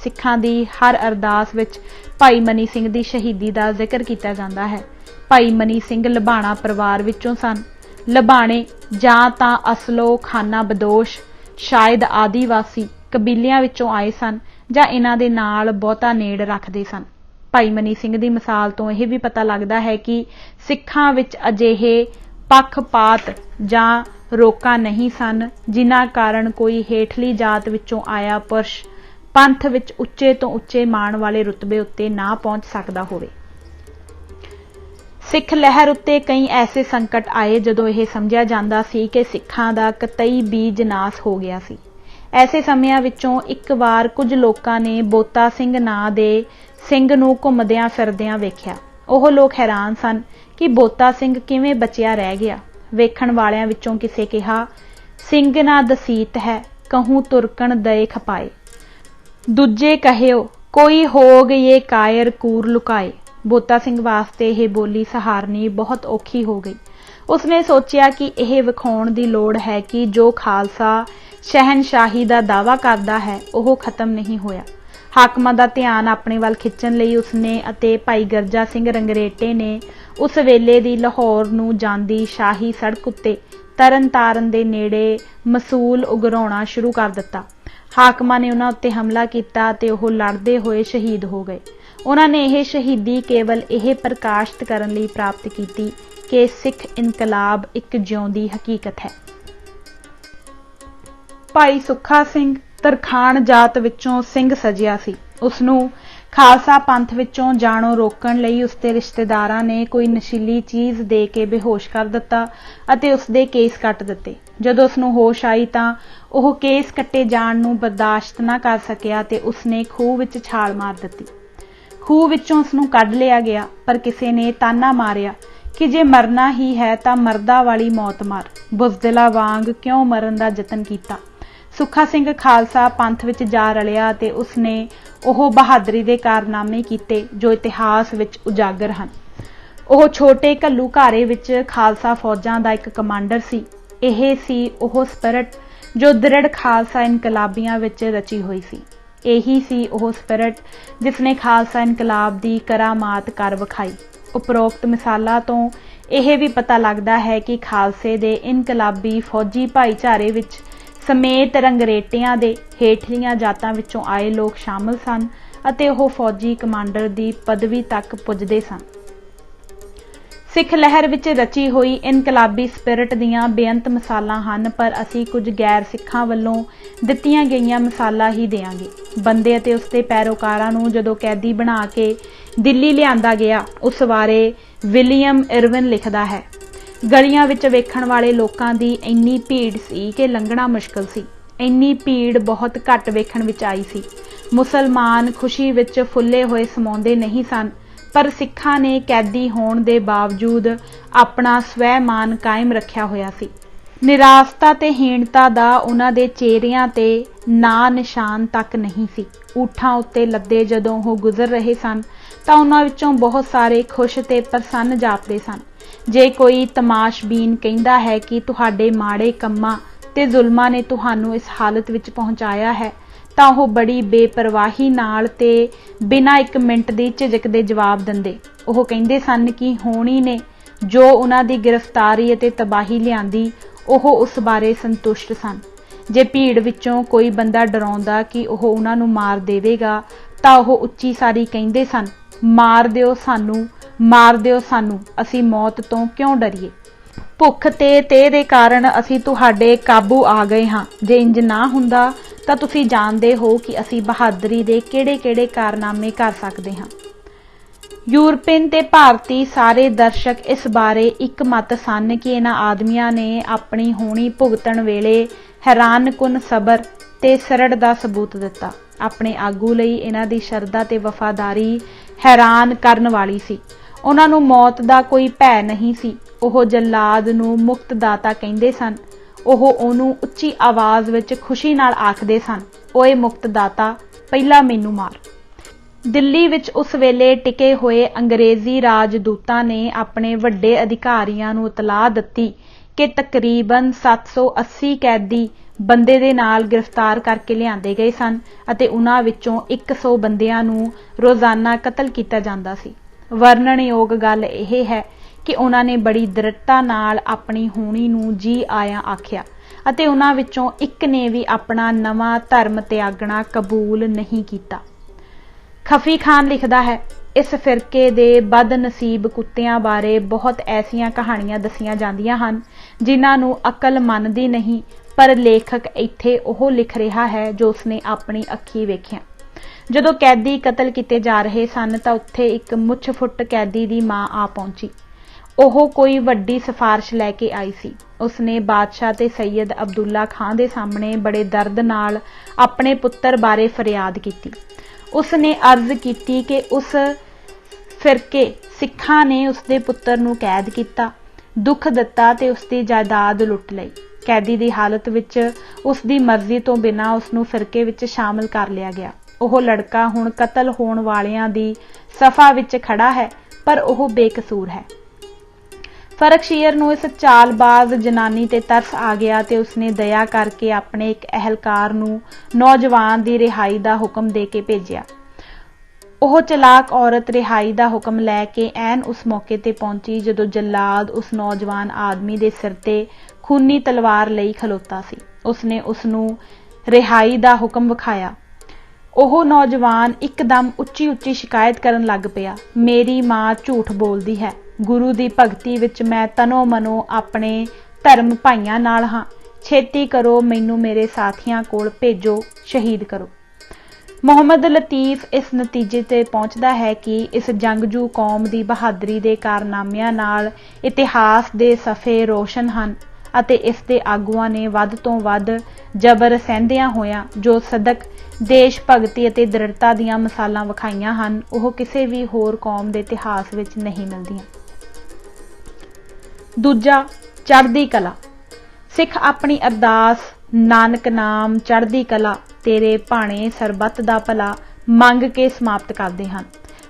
ਸਿੱਖਾਂ ਦੀ ਹਰ ਅਰਦਾਸ ਵਿੱਚ ਭਾਈ ਮਨੀ ਸਿੰਘ ਦੀ ਸ਼ਹੀਦੀ ਦਾ ਜ਼ਿਕਰ ਕੀਤਾ ਜਾਂਦਾ ਹੈ। ਭਾਈ ਮਨੀ ਸਿੰਘ ਲਬਾਣਾ ਪਰਿਵਾਰ ਵਿੱਚੋਂ ਸਨ। ਲਬਾਣੇ ਜਾਂ ਤਾਂ ਅਸਲੋ ਖਾਨਾ ਬਦੋਸ਼ ਸ਼ਾਇਦ ਆਦੀਵਾਸੀ ਕਬੀਲਿਆਂ ਵਿੱਚੋਂ ਆਏ ਸਨ ਜਾਂ ਇਹਨਾਂ ਦੇ ਨਾਲ ਬਹੁਤਾ ਨੇੜ ਰੱਖਦੇ ਸਨ। ਭਾਈ ਮਨੀ ਸਿੰਘ ਦੀ ਮਿਸਾਲ ਤੋਂ ਇਹ ਵੀ ਪਤਾ ਲੱਗਦਾ ਹੈ ਕਿ ਸਿੱਖਾਂ ਵਿੱਚ ਅਜਿਹੇ ਪੱਖਪਾਤ ਜਾਂ ਰੋਕਾਂ ਨਹੀਂ ਸਨ ਜਿਨ੍ਹਾਂ ਕਾਰਨ ਕੋਈ ਹੇਠਲੀ ਜਾਤ ਵਿੱਚੋਂ ਆਇਆ ਪੁਰਸ਼ ਪੰਥ ਵਿੱਚ ਉੱਚੇ ਤੋਂ ਉੱਚੇ ਮਾਣ ਵਾਲੇ ਰੁਤਬੇ ਉੱਤੇ ਨਾ ਪਹੁੰਚ ਸਕਦਾ ਹੋਵੇ। ਸਿੱਖ ਲਹਿਰ ਉੱਤੇ ਕਈ ਐਸੇ ਸੰਕਟ ਆਏ ਜਦੋਂ ਇਹ ਸਮਝਿਆ ਜਾਂਦਾ ਸੀ ਕਿ ਸਿੱਖਾਂ ਦਾ ਕਤਈ ਬੀਜ ਨਾਸ ਹੋ ਗਿਆ ਸੀ। ਐਸੇ ਸਮਿਆਂ ਵਿੱਚੋਂ ਇੱਕ ਵਾਰ ਕੁਝ ਲੋਕਾਂ ਨੇ ਬੋਤਾ ਸਿੰਘ ਨਾਂ ਦੇ ਸਿੰਘ ਨੂੰ ਘੁੰਮਦਿਆਂ ਫਿਰਦਿਆਂ ਵੇਖਿਆ। ਉਹ ਲੋਕ ਹੈਰਾਨ ਸਨ ਕਿ ਬੋਤਾ ਸਿੰਘ ਕਿਵੇਂ ਬਚਿਆ ਰਹਿ ਗਿਆ। ਵੇਖਣ ਵਾਲਿਆਂ ਵਿੱਚੋਂ ਕਿਸੇ ਕਿਹਾ, ਸਿੰਘ ਨਾ ਦਸੀਤ ਹੈ, ਕਹੂੰ ਤੁਰਕਣ ਦਏ ਖਪਾਏ। ਦੂਜੇ ਕਹਿਓ, ਕੋਈ ਹੋਗ ਇਹ ਕਾਇਰ ਕੂਰ ਲੁਕਾਏ। ਬੋਤਾ ਸਿੰਘ ਵਾਸਤੇ ਇਹ ਬੋਲੀ ਸਹਾਰਨੀ ਬਹੁਤ ਔਖੀ ਹੋ ਗਈ। ਉਸਨੇ ਸੋਚਿਆ ਕਿ ਇਹ ਵਿਖਾਉਣ ਦੀ ਲੋੜ ਹੈ ਕਿ ਜੋ ਖਾਲਸਾ ਸ਼ਹਿਨਸ਼ਾਹੀ ਦਾ ਦਾਅਵਾ ਕਰਦਾ ਹੈ ਉਹ ਖਤਮ ਨਹੀਂ ਹੋਇਆ। ਹਾਕਮਾਂ ਦਾ ਧਿਆਨ ਆਪਣੇ ਵੱਲ ਖਿੱਚਣ ਲਈ ਉਸਨੇ ਅਤੇ ਭਾਈ ਗਰਜਾ ਸਿੰਘ ਰੰਗਰੇਟੇ ਨੇ ਉਸ ਵੇਲੇ ਦੀ ਲਾਹੌਰ ਨੂੰ ਜਾਂਦੀ ਸ਼ਾਹੀ ਸੜਕ ਉੱਤੇ ਤਰਨ ਤਾਰਨ ਦੇ ਨੇੜੇ ਮਸੂਲ ਉਗਰਾਉਣਾ ਸ਼ੁਰੂ ਕਰ ਦਿੱਤਾ। ਹਾਕਮਾਂ ਨੇ ਉਹਨਾਂ ਉੱਤੇ ਹਮਲਾ ਕੀਤਾ ਤੇ ਉਹ ਲੜਦੇ ਹੋਏ ਸ਼ਹੀਦ ਹੋ ਗਏ। ਉਹਨਾਂ ਨੇ ਇਹ ਸ਼ਹੀਦੀ ਕੇਵਲ ਇਹ ਪ੍ਰਕਾਸ਼ਿਤ ਕਰਨ ਲਈ ਪ੍ਰਾਪਤ ਕੀਤੀ ਕਿ ਸਿੱਖ ਇਨਕਲਾਬ ਇੱਕ ਜਿਉਂਦੀ ਹਕੀਕਤ ਹੈ। ਭਾਈ ਸੁੱਖਾ ਸਿੰਘ ਤਰਖਾਣ ਜਾਤ ਵਿੱਚੋਂ ਸਿੰਘ ਸਜਿਆ ਸੀ। ਉਸਨੂੰ ਖਾਲਸਾ ਪੰਥ ਵਿੱਚੋਂ ਜਾਣੋਂ ਰੋਕਣ ਲਈ ਉਸਦੇ ਰਿਸ਼ਤੇਦਾਰਾਂ ਨੇ ਕੋਈ ਨਸ਼ੀਲੀ ਚੀਜ਼ ਦੇ ਕੇ ਬੇਹੋਸ਼ ਕਰ ਦਿੱਤਾ ਅਤੇ ਉਸਦੇ ਕੇਸ ਕੱਟ ਦਿੱਤੇ। ਜਦੋਂ ਉਸਨੂੰ ਹੋਸ਼ ਆਈ ਤਾਂ ਉਹ ਕੇਸ ਕੱਟੇ ਜਾਣ ਨੂੰ ਬਰਦਾਸ਼ਤ ਨਾ ਕਰ ਸਕਿਆ ਤੇ ਉਸਨੇ ਖੂਹ ਵਿੱਚ ਛਾਲ ਮਾਰ ਦਿੱਤੀ। ਖੂਹ ਵਿੱਚੋਂ ਉਸਨੂੰ ਕੱਢ ਲਿਆ ਗਿਆ, ਪਰ ਕਿਸੇ ਨੇ ਤਾਨਾ ਮਾਰਿਆ ਕਿ ਜੇ ਮਰਨਾ ਹੀ ਹੈ ਤਾਂ ਮਰਦਾ ਵਾਲੀ ਮੌਤ ਮਾਰ, ਬੁਜ਼ਦਿਲਾ ਵਾਂਗ ਕਿਉਂ ਮਰਨ ਦਾ ਯਤਨ ਕੀਤਾ। ਸੁੱਖਾ ਸਿੰਘ ਖਾਲਸਾ ਪੰਥ ਵਿੱਚ ਜਾ ਰਲਿਆ ਤੇ ਉਸਨੇ ਉਹ ਬਹਾਦਰੀ ਦੇ ਕਾਰਨਾਮੇ ਕੀਤੇ ਜੋ ਇਤਿਹਾਸ ਵਿੱਚ ਉਜਾਗਰ ਹਨ। ਉਹ ਛੋਟੇ ਘੱਲੂਘਾਰੇ ਵਿੱਚ ਖਾਲਸਾ ਫੌਜਾਂ ਦਾ ਇੱਕ ਕਮਾਂਡਰ ਸੀ। ਇਹ ਸੀ ਉਹ ਸਪਿਰਿਟ ਜੋ ਦ੍ਰਿੜ ਖਾਲਸਾ ਇਨਕਲਾਬੀਆਂ ਵਿੱਚ ਰਚੀ ਹੋਈ ਸੀ। ਇਹੀ ਸੀ ਉਹ ਸਪਿਰਿਟ ਜਿਸ ਨੇ ਖਾਲਸਾ ਇਨਕਲਾਬ ਦੀ ਕਰਾਮਾਤ ਕਰ ਵਿਖਾਈ। ਉਪਰੋਕਤ ਮਿਸਾਲਾਂ ਤੋਂ ਇਹ ਵੀ ਪਤਾ ਲੱਗਦਾ ਹੈ ਕਿ ਖਾਲਸੇ ਦੇ ਇਨਕਲਾਬੀ ਫੌਜੀ ਭਾਈਚਾਰੇ ਵਿੱਚ ਸਮੇਤ ਰੰਗਰੇਟਿਆਂ ਦੇ ਹੇਠਲੀਆਂ ਜਾਤਾਂ ਵਿੱਚੋਂ ਆਏ ਲੋਕ ਸ਼ਾਮਲ ਸਨ ਅਤੇ ਉਹ ਫੌਜੀ ਕਮਾਂਡਰ ਦੀ ਪਦਵੀ ਤੱਕ ਪੁੱਜਦੇ ਸਨ। ਸਿੱਖ ਲਹਿਰ ਵਿੱਚ ਰਚੀ ਹੋਈ ਇਨਕਲਾਬੀ ਸਪਿਰਿਟ ਦੀਆਂ ਬੇਅੰਤ ਮਿਸਾਲਾਂ ਹਨ, ਪਰ ਅਸੀਂ ਕੁਝ ਗੈਰ ਸਿੱਖਾਂ ਵੱਲੋਂ ਦਿੱਤੀਆਂ ਗਈਆਂ ਮਿਸਾਲਾਂ ਹੀ ਦੇਵਾਂਗੇ। ਬੰਦੇ ਅਤੇ ਉਸਦੇ ਪੈਰੋਕਾਰਾਂ ਨੂੰ ਜਦੋਂ ਕੈਦੀ ਬਣਾ ਕੇ ਦਿੱਲੀ ਲਿਆਂਦਾ ਗਿਆ, ਉਸ ਬਾਰੇ ਵਿਲੀਅਮ ਇਰਵਿਨ ਲਿਖਦਾ ਹੈ, ਗਲੀਆਂ ਵਿੱਚ ਵੇਖਣ ਵਾਲੇ ਲੋਕਾਂ ਦੀ ਇੰਨੀ ਭੀੜ ਸੀ ਕਿ ਲੰਘਣਾ ਮੁਸ਼ਕਲ ਸੀ। ਇੰਨੀ ਭੀੜ ਬਹੁਤ ਘੱਟ ਵੇਖਣ ਵਿੱਚ ਆਈ ਸੀ। ਮੁਸਲਮਾਨ ਖੁਸ਼ੀ ਵਿੱਚ ਫੁੱਲੇ ਹੋਏ ਸਮਾਉਂਦੇ ਨਹੀਂ ਸਨ, ਪਰ ਸਿੱਖਾਂ ਨੇ ਕੈਦੀ ਹੋਣ ਦੇ ਬਾਵਜੂਦ ਆਪਣਾ ਸਵੈਮਾਨ ਕਾਇਮ ਰੱਖਿਆ ਹੋਇਆ ਸੀ। ਨਿਰਾਸ਼ਤਾ ਤੇ ਹੀਣਤਾ ਦਾ ਉਹਨਾਂ ਦੇ ਚਿਹਰਿਆਂ ਤੇ ਨਾਂ ਨਿਸ਼ਾਨ ਤੱਕ ਨਹੀਂ ਸੀ। ਊਠਾਂ ਉੱਤੇ ਲੱਦੇ ਜਦੋਂ ਉਹ ਗੁਜ਼ਰ ਰਹੇ ਸਨ ਤਾਂ ਉਹਨਾਂ ਵਿੱਚੋਂ ਬਹੁਤ ਸਾਰੇ ਖੁਸ਼ ਤੇ ਪ੍ਰਸੰਨ ਜਾਪਦੇ ਸਨ। ਜੇ ਕੋਈ ਤਮਾਸ਼ਬੀਨ ਕਹਿੰਦਾ ਹੈ ਕਿ ਤੁਹਾਡੇ ਮਾੜੇ ਕੰਮਾਂ ਤੇ ਜ਼ੁਲਮਾਂ ਨੇ ਤੁਹਾਨੂੰ ਇਸ ਹਾਲਤ ਵਿੱਚ ਪਹੁੰਚਾਇਆ ਹੈ, ਤਾਂ ਉਹ ਬੜੀ ਬੇਪਰਵਾਹੀ ਨਾਲ ਤੇ ਬਿਨਾਂ ਇੱਕ ਮਿੰਟ ਦੀ ਝਿਜਕ ਦੇ ਜਵਾਬ ਦਿੰਦੇ। ਉਹ ਕਹਿੰਦੇ ਸਨ ਕਿ ਹੋਣੀ ਨੇ ਜੋ ਉਹਨਾਂ ਦੀ ਗ੍ਰਿਫਤਾਰੀ ਅਤੇ ਤਬਾਹੀ ਲਿਆਂਦੀ, ਉਹ ਉਸ ਬਾਰੇ ਸੰਤੁਸ਼ਟ ਸਨ। ਜੇ ਭੀੜ ਵਿੱਚੋਂ ਕੋਈ ਬੰਦਾ ਡਰਾਉਂਦਾ ਕਿ ਉਹ ਉਹਨਾਂ ਨੂੰ ਮਾਰ ਦੇਵੇਗਾ, ਤਾਂ ਉਹ ਉੱਚੀ ਸਾਰੀ ਕਹਿੰਦੇ ਸਨ, ਮਾਰ ਦਿਓ ਸਾਨੂੰ, ਮਾਰ ਦਿਓ ਸਾਨੂੰ, ਅਸੀਂ ਮੌਤ ਤੋਂ ਕਿਉਂ ਡਰੀਏ। ਭੁੱਖ ਤੇ ਤੇਹ ਦੇ ਕਾਰਨ ਅਸੀਂ ਤੁਹਾਡੇ ਕਾਬੂ ਆ ਗਏ ਹਾਂ। ਜੇ ਇੰਜ ਨਾ ਹੁੰਦਾ ਤਾਂ ਤੁਸੀਂ ਜਾਣਦੇ ਹੋ ਕਿ ਅਸੀਂ ਬਹਾਦਰੀ ਦੇ ਕਿਹੜੇ-ਕਿਹੜੇ ਕਾਰਨਾਮੇ ਕਰ ਸਕਦੇ ਹਾਂ। ਯੂਰਪੀਅਨ ਤੇ ਭਾਰਤੀ ਸਾਰੇ ਦਰਸ਼ਕ ਇਸ ਬਾਰੇ ਇੱਕ ਮਤ ਸਨ ਕਿ ਇਹਨਾਂ ਆਦਮੀਆਂ ਨੇ ਆਪਣੀ ਹੋਣੀ ਭੁਗਤਣ ਵੇਲੇ ਹੈਰਾਨਕੁਨ ਸਬਰ ਤੇ ਸਰੜ ਦਾ ਸਬੂਤ ਦਿੱਤਾ। ਆਪਣੇ ਆਗੂ ਲਈ ਇਹਨਾਂ ਦੀ ਸ਼ਰਧਾ ਤੇ ਵਫਾਦਾਰੀ ਹੈਰਾਨ ਕਰਨ ਵਾਲੀ ਸੀ। ਉਹਨਾਂ ਨੂੰ ਮੌਤ ਦਾ ਕੋਈ ਭੈ ਨਹੀਂ ਸੀ। ਉਹ ਜੱਲਾਦ ਨੂੰ ਮੁਕਤਦਾਤਾ ਕਹਿੰਦੇ ਸਨ। ਉਹ ਉਹਨੂੰ ਉੱਚੀ ਆਵਾਜ਼ ਵਿੱਚ ਖੁਸ਼ੀ ਨਾਲ ਆਖਦੇ ਸਨ, ਓਏ ਮੁਕਤਦਾਤਾ, ਪਹਿਲਾਂ ਮੈਨੂੰ ਮਾਰ। ਦਿੱਲੀ ਵਿੱਚ ਉਸ ਵੇਲੇ ਟਿਕੇ ਹੋਏ ਅੰਗਰੇਜ਼ੀ ਰਾਜਦੂਤਾਂ ਨੇ ਆਪਣੇ ਵੱਡੇ ਅਧਿਕਾਰੀਆਂ ਨੂੰ ਇਤਲਾਹ ਦਿੱਤੀ ਕਿ ਤਕਰੀਬਨ 780 ਕੈਦੀ ਬੰਦੇ ਦੇ ਨਾਲ ਗ੍ਰਿਫਤਾਰ ਕਰਕੇ ਲਿਆਂਦੇ ਗਏ ਸਨ ਅਤੇ ਉਹਨਾਂ ਵਿੱਚੋਂ 100 ਬੰਦਿਆਂ ਨੂੰ ਰੋਜ਼ਾਨਾ ਕਤਲ ਕੀਤਾ ਜਾਂਦਾ ਸੀ। ਵਰਣਨਯੋਗ ਗੱਲ ਇਹ ਹੈ ਕਿ ਉਹਨਾਂ ਨੇ ਬੜੀ ਦ੍ਰਿੜਤਾ ਨਾਲ ਆਪਣੀ ਹੋਣੀ ਨੂੰ ਜੀ ਆਇਆਂ ਆਖਿਆ ਅਤੇ ਉਹਨਾਂ ਵਿੱਚੋਂ ਇੱਕ ਨੇ ਵੀ ਆਪਣਾ ਨਵਾਂ ਧਰਮ ਤਿਆਗਣਾ ਕਬੂਲ ਨਹੀਂ ਕੀਤਾ। ਖਫੀ ਖਾਨ ਲਿਖਦਾ ਹੈ, ਇਸ ਫਿਰਕੇ ਦੇ ਬਦਨਸੀਬ ਕੁੱਤਿਆਂ ਬਾਰੇ ਬਹੁਤ ਐਸੀਆਂ ਕਹਾਣੀਆਂ ਦੱਸੀਆਂ ਜਾਂਦੀਆਂ ਹਨ ਜਿਨ੍ਹਾਂ ਨੂੰ ਅਕਲ ਮੰਨਦੀ ਨਹੀਂ, ਪਰ ਲੇਖਕ ਇੱਥੇ ਉਹ ਲਿਖ ਰਿਹਾ ਹੈ ਜੋ ਉਸਨੇ ਆਪਣੀ ਅੱਖੀਂ ਵੇਖਿਆ। ਜਦੋਂ ਕੈਦੀ ਕਤਲ ਕੀਤੇ ਜਾ ਰਹੇ ਸਨ ਤਾਂ ਉੱਥੇ ਇੱਕ ਮੁੱਛ ਫੁੱਟ ਕੈਦੀ ਦੀ ਮਾਂ ਆ ਪਹੁੰਚੀ। ਉਹ ਕੋਈ ਵੱਡੀ ਸਿਫਾਰਿਸ਼ ਲੈ ਕੇ ਆਈ ਸੀ। ਉਸਨੇ ਬਾਦਸ਼ਾਹ ਤੇ ਸੈਯਦ ਅਬਦੁੱਲਾ ਖਾਂ ਦੇ ਸਾਹਮਣੇ ਬੜੇ ਦਰਦ ਨਾਲ ਆਪਣੇ ਪੁੱਤਰ ਬਾਰੇ ਫਰਿਆਦ ਕੀਤੀ। ਉਸਨੇ ਅਰਜ਼ ਕੀਤੀ ਕਿ ਉਸ ਫਿਰਕੇ ਸਿੱਖਾਂ ਨੇ ਉਸਦੇ ਪੁੱਤਰ ਨੂੰ ਕੈਦ ਕੀਤਾ, ਦੁੱਖ ਦਿੱਤਾ ਤੇ ਉਸਦੀ ਜਾਇਦਾਦ ਲੁੱਟ ਲਈ। ਕੈਦੀ ਦੀ ਹਾਲਤ ਵਿੱਚ ਉਸਦੀ ਮਰਜ਼ੀ ਤੋਂ ਬਿਨਾਂ ਉਸਨੂੰ ਫਿਰਕੇ ਵਿੱਚ ਸ਼ਾਮਲ ਕਰ ਲਿਆ ਗਿਆ। ਉਹ ਲੜਕਾ ਹੁਣ ਕਤਲ ਹੋਣ ਵਾਲਿਆਂ ਦੀ ਸਫਾ ਵਿੱਚ ਖੜਾ ਹੈ, ਪਰ ਉਹ ਬੇਕਸੂਰ ਹੈ। ਫਰਖਸ਼ੀਰ ਨੂੰ ਇਸ ਚਾਲਬਾਜ਼ ਜਨਾਨੀ ਤੇ ਤਰਸ ਆ ਗਿਆ ਤੇ ਉਸਨੇ ਦਇਆ ਕਰਕੇ ਆਪਣੇ ਇੱਕ ਅਹਿਲਕਾਰ ਨੂੰ ਨੌਜਵਾਨ ਦੀ ਰਿਹਾਈ ਦਾ ਹੁਕਮ ਦੇ ਕੇ ਭੇਜਿਆ। ਉਹ ਚਲਾਕ ਔਰਤ ਰਿਹਾਈ ਦਾ ਹੁਕਮ ਲੈ ਕੇ ਐਨ ਉਸ ਮੌਕੇ ਤੇ ਪਹੁੰਚੀ ਜਦੋਂ ਜੱਲਾਦ ਉਸ ਨੌਜਵਾਨ ਆਦਮੀ ਦੇ ਸਿਰ ਤੇ ਖੂਨੀ ਤਲਵਾਰ ਲਈ ਖਲੋਤਾ ਸੀ। ਉਸਨੇ ਉਸਨੂੰ ਰਿਹਾਈ ਦਾ ਹੁਕਮ ਵਿਖਾਇਆ। ਉਹ ਨੌਜਵਾਨ ਇੱਕਦਮ ਉੱਚੀ ਉੱਚੀ ਸ਼ਿਕਾਇਤ ਕਰਨ ਲੱਗ ਪਿਆ, ਮੇਰੀ ਮਾਂ ਝੂਠ ਬੋਲਦੀ ਹੈ। ਗੁਰੂ ਦੀ ਭਗਤੀ ਵਿੱਚ ਮੈਂ ਤਨੋ ਮਨੋ ਆਪਣੇ ਧਰਮ ਭਾਈਆਂ ਨਾਲ ਹਾਂ। ਛੇਤੀ ਕਰੋ, ਮੈਨੂੰ ਮੇਰੇ ਸਾਥੀਆਂ ਕੋਲ ਭੇਜੋ, ਸ਼ਹੀਦ ਕਰੋ। ਮੁਹੰਮਦ ਲਤੀਫ ਇਸ ਨਤੀਜੇ ਤੇ ਪਹੁੰਚਦਾ ਹੈ ਕਿ ਇਸ ਜੰਗਜੂ ਕੌਮ ਦੀ ਬਹਾਦਰੀ ਦੇ ਕਾਰਨਾਮਿਆਂ ਨਾਲ ਇਤਿਹਾਸ ਦੇ ਸਫ਼ੇ ਰੋਸ਼ਨ ਹਨ ਅਤੇ ਇਸ ਦੇ ਆਗੂਆਂ ਨੇ ਵੱਧ ਤੋਂ ਵੱਧ ਜ਼ਬਰ ਸਹਿੰਦਿਆਂ ਹੋਇਆਂ ਜੋ ਸਦਕ ਦੇਸ਼ ਭਗਤੀ ਅਤੇ ਦ੍ਰਿੜਤਾ ਦੀਆਂ ਮਿਸਾਲਾਂ ਵਿਖਾਈਆਂ ਹਨ, ਉਹ ਕਿਸੇ ਵੀ ਹੋਰ ਕੌਮ ਦੇ ਇਤਿਹਾਸ ਵਿੱਚ ਨਹੀਂ ਮਿਲਦੀਆਂ। ਦੂਜਾ, ਚੜ੍ਹਦੀ ਕਲਾ। ਸਿੱਖ ਆਪਣੀ ਅਰਦਾਸ ਨਾਨਕ ਨਾਮ ਚੜ੍ਹਦੀ ਕਲਾ ਤੇਰੇ ਭਾਣੇ ਸਰਬੱਤ ਦਾ ਭਲਾ ਮੰਗ ਕੇ ਸਮਾਪਤ ਕਰਦੇ ਹਨ।